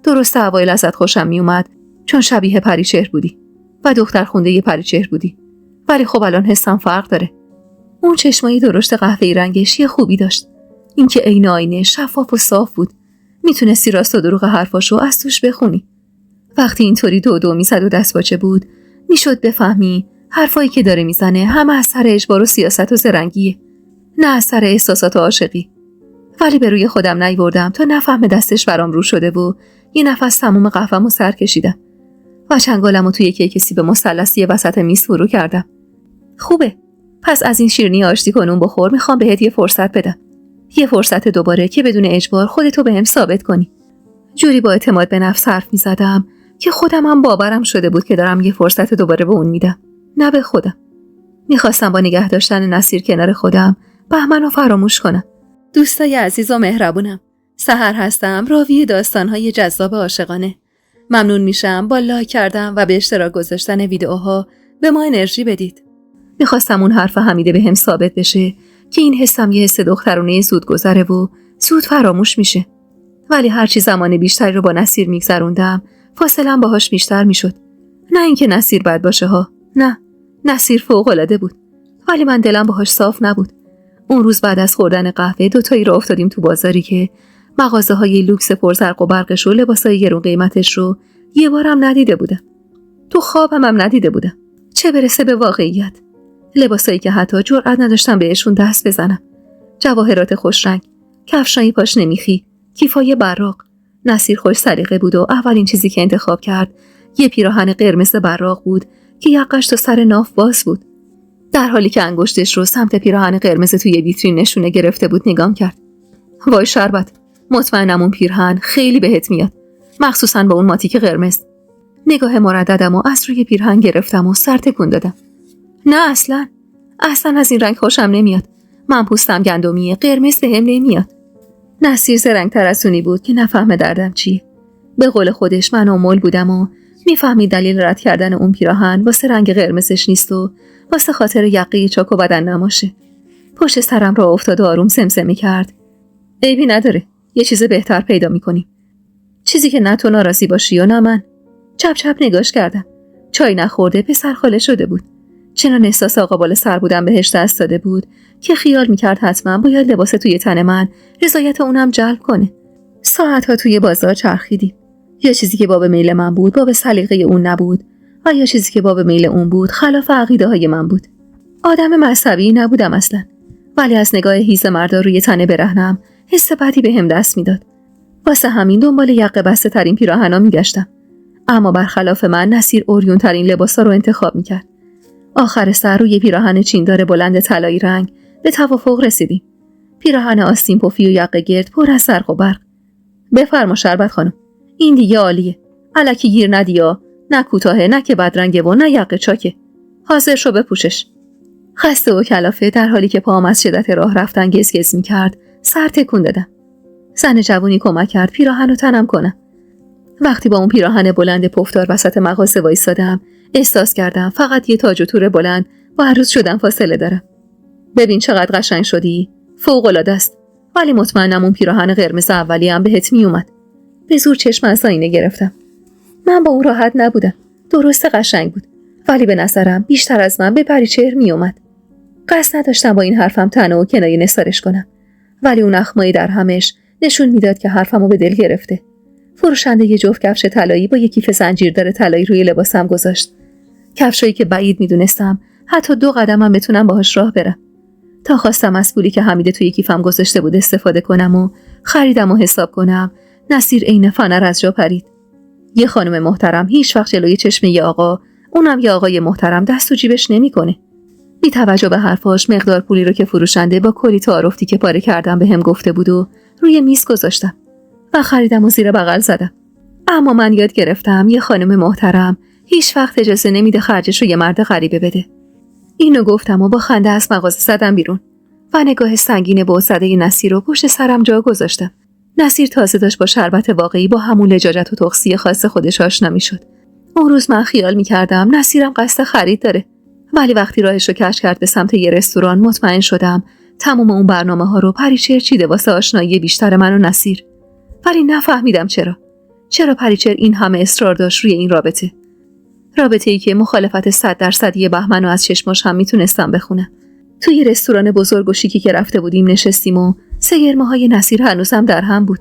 درسته اوایل ازت خوشم میومد چون شبیه پریچهر بودی و دختر خونده یه پریچهر بودی، ولی خب الان حسم فرق داره. اون چشمای درشت قهوه‌ای رنگش یه خوبی داشت، اینکه عین آینه شفاف و صاف بود. میتونستی راست و دروغ حرفاشو از توش بخونی. وقتی اینطوری دو میزد و دستپاچه بود، میشد بفهمی حرفایی که داره میزنه همه از سر اجبار و سیاست و زرنگیه، نه از سر احساسات و عاشقی. ولی به روی خودم نیوردم تا نفهم دستش برام رو شده و یه نفس تموم قهوه‌مو سر کشیدم و چنگالمو توی کیک سیب مثلثی وسط میز فرو کردم. خوبه، پس از این شیرینی آشتی کنون بخور. میخوام بهت یه فرصت بدم، یه فرصت دوباره که بدون اجبار خودتو بهم ثابت کنی. جوری با اعتماد به نفس حرف میزدم که خودم هم باورم شده بود که دارم یه فرصت دوباره به اون میدم، نه به خودم. میخواستم با نگه داشتن نصیر کنار خودم بهمنو فراموش کنم. دوستای عزیز و مهربونم، سحر هستم، راوی داستان‌های جذاب عاشقانه. ممنون میشم با لایک کردن و به اشتراک گذاشتن ویدیوها به ما انرژی بدید. میخواستم اون حرف حمیده بهم ثابت بشه که این حسم یه حس دخترونه زود گذره و زود فراموش میشه. ولی هرچی زمان بیشتری رو با نصیر میگذروندم فاصله‌ام باهاش بیشتر میشد. نه اینکه نصیر بد باشه ها، نه، نصیر فوق‌العاده بود، ولی من دلم باهاش صاف نبود. اون روز بعد از خوردن قهوه دوتایی رو افتادیم تو بازاری که مغازه‌های لوکس پرزرق و برقش و لباسای گرون قیمتش رو یه بارم ندیده بودم. تو خوابم هم ندیده بودم، چه برسه به واقعیت. لباسایی که حتی جرئت نداشتم بهشون دست بزنم. جواهرات خوش رنگ، کفشای پاش نمیخی، کیفای براق. نصیر خوش سلیقه بود و اولین چیزی که انتخاب کرد یه پیراهن قرمز براق بود که یقش تا سر ناف باز بود. در حالی که انگشتش رو سمت پیراهن قرمز توی ویترین نشونه گرفته بود نگام کرد. وای شربت، مطمئنم اون پیرهن خیلی بهت میاد، مخصوصاً با اون ماتیک قرمز. نگاه مرددم و از روی پیرهن گرفتم و سر تکون دادم. نه اصلاً از این رنگ خوشم نمیاد. من پوستم گندمیه، قرمز بهم نمیاد. نصیر زرنگ‌تر از اونی بود که نفهمه دردم چیه. به قول خودش من آمل بودم و میفهمید دلیل رد کردن اون پیراهن واسه رنگ قرمزش نیست و واسه خاطر یقه چاک و بدن نماشه. پشت سرم را افتاد و آروم سمسمه کرد. عیبی نداره، یه چیز بهتر پیدا میکنیم. چیزی که نه تو ناراضی باشی و نه من. چپ چپ نگاش کردم. چای نخورده پسر خاله شده بود. چنان احساس آقا بالا سر بودم بهش دست داده بود که خیال میکرد حتما باید لباس توی تن من رضایت اونم جلب کنه. ساعتها توی بازار چرخیدیم. یا چیزی که باب میل من بود باب سلیقه اون نبود و یا چیزی که باب میل اون بود خلاف عقیده های من بود. آدم مذهبی نبودم اصلا، ولی از نگاه هیز مردا روی تنه برهنم حس بدی بهم دست میداد. واسه همین دنبال یقه بسته ترین پیراهنا میگشتم. اما برخلاف من نصیر اوریون ترین لباسا رو انتخاب میکرد. آخر سر روی پیراهن چیندار بلند طلایی رنگ به توافق رسیدیم. پیراهن آستین پفی و یقه گرد پر از زرق و برق. بفرما شربت خانم، این دیگه عالیه. الکی گیر ندیا، نه کوتاهه نه که بدرنگه و نه یقه چاکه. حاضر شو بپوشش. خسته و کلافه در حالی که پاهم از شدت راه رفتن گزگز میکرد سر تکون دادم. زن جوونی کمک کرد پیراهن رو تنم کنم. وقتی با اون پیراهن بلند پفدار وسط مغازه وایسادم احساس کردم فقط یه تاج و تور بلند با عروس شدن فاصله دارم. ببین چقدر قشنگ شدی، فوق‌العاده است. ولی مطمئنم اون پیراهن قرمز اولی هم بهت میومد. به زور چشم از آینه گرفتم. من با اون راحت نبودم. درست قشنگ بود، ولی به نظرم بیشتر از من به پریچهر میومد. قصد نداشتم با این حرفم طعنه و کنایه نثارش کنم، ولی اون اخمایی در همش نشون میداد که حرفمو به دل گرفته. فروشنده یه جفت کفش طلایی با یه کیف زنجیردار طلایی روی لباسم گذاشت. کفشایی که بعید میدونستم حتی 2 قدمم بتونم باهاش راه برم. تا خواستم از پولی که حمیده توی کیفم گذاشته بود استفاده کنم و خریدم و حساب کنم، نصیر عین فنر از جا پرید. یه خانم محترم هیچ وقت جلوی چشم یه آقا، اونم یه آقای محترم، دست تو جیبش نمیکنه. بی توجه به حرفاش مقدار پولی رو که فروشنده با کلی تعارفی که پاره کردم بهم گفته بود و روی میز گذاشتم و خریدم و زیر بغل زدم. اما من یاد گرفتم یه خانم محترم هیچ وقت اجازه نمیده خرجش رو یه مرد غریبه بده. اینو گفتم و با خنده از مغازه زدم بیرون و نگاه سنگین بوزده نصیر رو پشت سرم جا گذاشتم. نصیر تازه داشت با شربت واقعی با همون لجاجت و تخصی خاص خودش آشنا میشد. اون روز من خیال میکردم نصیرم قصد خرید داره، ولی وقتی راهش رو کش کرد به سمت یه رستوران مطمئن شدم تمام اون برنامه‌ها رو پریچهر چیده واسه آشنایی بیشتر من و نصیر. ولی نفهمیدم چرا پریچهر این همه اصرار داشت روی این رابطه‌ای که مخالفت 100% بهمن رو از چشماش هم میتونستم بخونم. توی رستوران بزرگ و شیکی که رفته بودیم نشستیم و سگرمه‌های نصیر هنوزم در هم بود.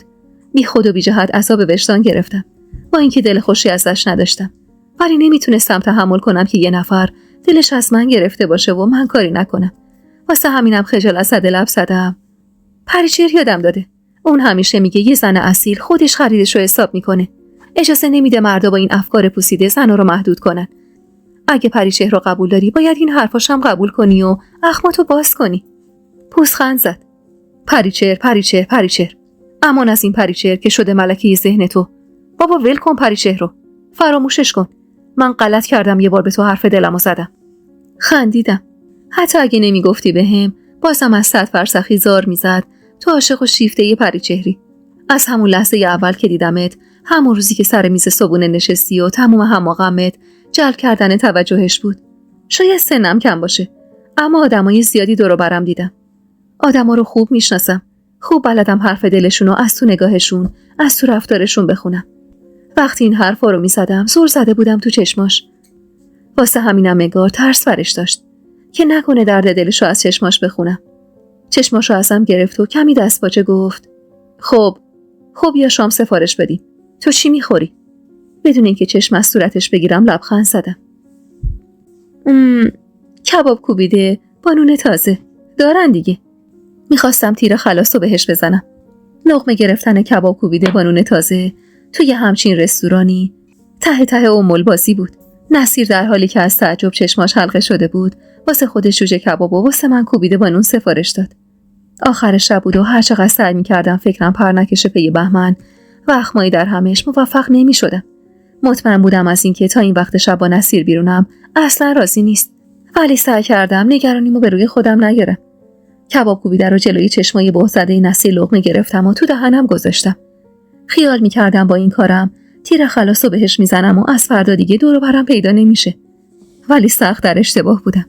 بی خود و بی جهت عذاب وجدان گرفتم، با اینکه دل خوشی ازش نداشتم، ولی نمیتونستم تحمل کنم که یه نفر دلش از من گرفته باشه و من کاری نکنم. واسه همینم خجالت زده لب زدم. پریچهر یادم داده، اون همیشه میگه یه زن اصیل خودش خریدش رو حساب میکنه. اجازه نمیده مردا با این افکار پوسیده زنا رو محدود کنن. اگه پریچهر رو قبول داری باید این حرفاش هم قبول کنی و اخماتو باز کنی. پوزخند زد. پریچهر. امان از این پریچهر که شده ملکه ذهن تو. بابا ول کن پریچهر رو. فراموشش کن. من غلط کردم یه بار به تو حرف دلمو زدم. خندیدم. حتی اگه نمیگفتی بهم بازم از 100 فرسخی زار میزد تو عاشق و شیفته یه پریچهری. از همون لحظه اول که دیدمت، همون روزی که سر میز صبونه نشستی و تموم هماغمت جلب کردن توجهش بود. شاید سنم کم باشه، اما آدمای زیادی دور و برم دیدم. آدما رو خوب میشناسم. خوب بلدم حرف دلشون رو از تو نگاهشون، از تو رفتارشون بخونم. وقتی این حرفا رو میزدم زور زده بودم تو چشماش. واسه همینم نگار ترس برش داشت که نکنه درد دلشو از چشماش بخونم. چشماشو ازم گرفت و کمی دست باچه گفت خب یا شام سفارش بدیم. تو چی میخوری؟ بدون اینکه چشم از صورتش بگیرم لبخند زدم. کباب کوبیده با نون تازه دارن دیگه. میخواستم تیر خلاصو بهش بزنم. لقمه گرفتن کباب کوبیده با نون تازه توی همچین رستورانی ته ته بازی بود. نصیر در حالی که از تعجب چشماش حلقه شده بود واسه خودش جوجه کباب و واسه من کوبیده با نون سفارش داد. آخر شب بود و هر چقدر سعی می‌کردم فکرم پر نکشه پی بهمن و اخمایی در همش موفق نمی‌شدم. مطمئن بودم از اینکه تا این وقت شب با نصیر بیرونم اصلا راضی نیست، ولی سعی کردم نگرانیمو به روی خودم نگیرم. کباب کوبیده رو جلوی چشمای بهزده نصیر لقمه گرفتم و تو دهنم گذاشتم. خیال می‌کردم با این کارم تیر خلاصو بهش میزنم و از فردا دیگه دور و برم پیدا نمیشه. ولی سخت در اشتباه بودم.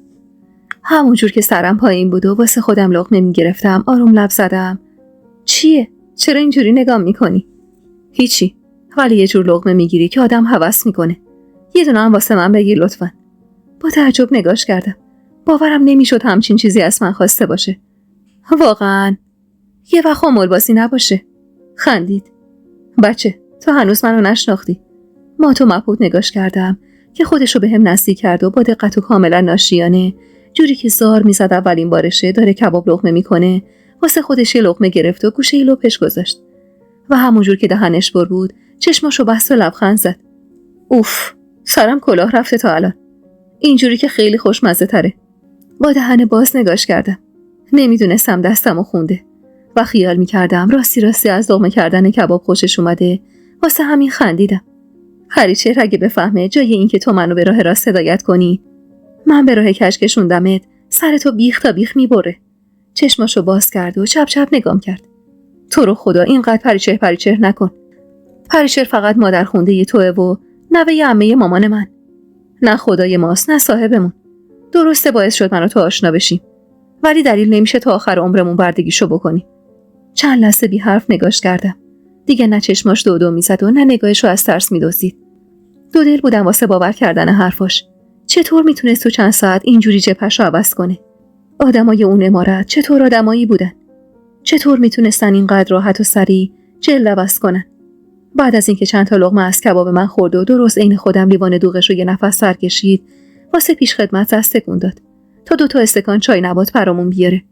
همونجور که سرم پایین بود و واسه خودم لقمه میگرفتم آروم لب زدم. چیه؟ چرا اینجوری نگاه میکنی؟ هیچی. ولی یه جور لقمه میگیری که آدم هوس میکنه. یه دونه هم واسه من بگیر لطفاً. با تعجب نگاش کردم. باورم نمیشد همچین چیزی از من خواسته باشه. واقعاً یه وقت بازی نباشه. خندید. بچه تو هنوز منو نشناختی. ما تو مبهوت نگاش کردم که خودشو به هم نزدیک کرد و با دقت و کاملا ناشیانه جوری که زار میزد اولین بارشه داره کباب لقمه میکنه واسه خودش یه لقمه گرفت و گوشه لپش گذاشت و همونجور که دهنش پر بود چشماشو بست و لبخند زد. اوف، سرم کلاه رفته تا الان. اینجوری که خیلی خوشمزه تره. با دهن باز نگاش کردم. نمیدونستم دستمو خونده و خیال میکردم راستی از لقمه کردن کباب خوشش اومده. واسه همین خندیدم. پریچهر اگه بفهمه جای این که تو منو به راه راست هدایت کنی من به راه کج کشوندمت سرتو بیخ تا بیخ میبره. چشماشو باز کرد و چپ چپ نگام کرد. تو رو خدا اینقدر پریچهر نکن. پریچهر فقط مادر خونده توه و نوه عمه مامان من. نه خدای ماست نه صاحبمون. درسته باعث شد منو تو آشنا بشیم، ولی دلیل نمیشه تا آخر عمرمون بردگیشو بکنی. چند لحظه بی حرف نگاش کردم. دیگه نه چشماش دو میزد و نه نگاهشو از ترس میدوزید. دو دل بودم واسه باور کردن حرفاش. چطور میتونست تو چند ساعت اینجوری جبهشو عوض کنه؟ آدمای اون عمارت چطور آدمایی بودن؟ چطور میتونستن اینقدر راحت و سریع جلد عوض کنن؟ بعد از اینکه چند تا لقمه از کباب من خورد و درست عین خودم لیوان دوغش رو یه نفس سر کشید واسه پیش خدمت دست تکون داد تا 2 استکان چای نبات برامون بیاره.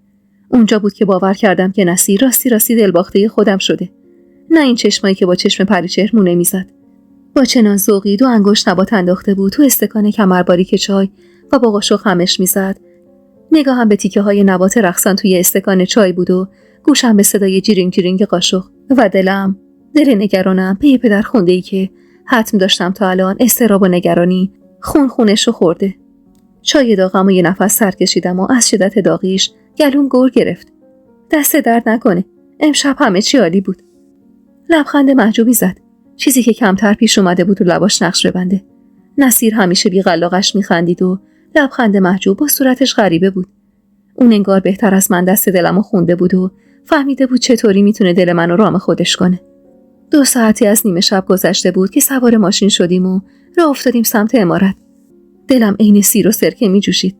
اونجا بود که باور کردم که نصیر راستی دلباخته خودم شده. نه این چشمایی که با چشم پریچهر مونه میزد. با چنان ذوقی 2 انگشت نبات انداخته بود تو استکان کمرباریک چای و با قاشق خمش میزد. نگاهم به تیکه های نبات رقصان توی استکان چای بود و گوشم به صدای جیرینگ جیرینگ قاشق و دل نگرانم پی پدر خونده‌ای که حتم داشتم تا الان استراب و نگرانی خونشو خورده. چای داغم و یه نفس سر کشیدم و از شدت داغیش گلوم گور گرفت. دست درد نکنه. امشب همه چی عالی بود. لبخند محجوبی زد. چیزی که کمتر پیش اومده بود و لباش نقش ببنده. نصیر همیشه بی قلاقش میخندید و لبخند محجوب با صورتش غریبه بود. اون انگار بهتر از من دست دلمو خونده بود و فهمیده بود چطوری میتونه دل منو رام خودش کنه. 2 ساعتی از نیمه شب گذشته بود که سوار ماشین شدیم و راه افتادیم سمت عمارت. دلم عین سیر و سرکه میجوشید،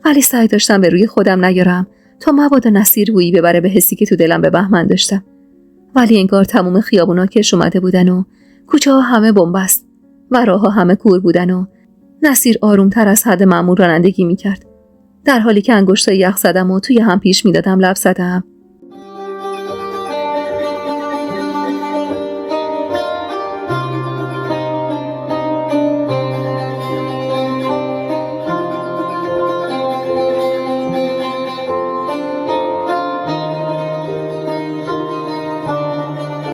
ولی سعی داشتم به روی خودم نیارم تا مبادا نصیر بویی ببره به حسی که تو دلم به بهمن داشتم. ولی انگار تموم خیابونا کش اومده بودن و کوچه ها همه بنبست و راه ها همه کور بودن و نصیر آرومتر از حد معمول رانندگی میکرد. در حالی که انگشتای یخ زدم و توی هم پیش میدادم لب زدم.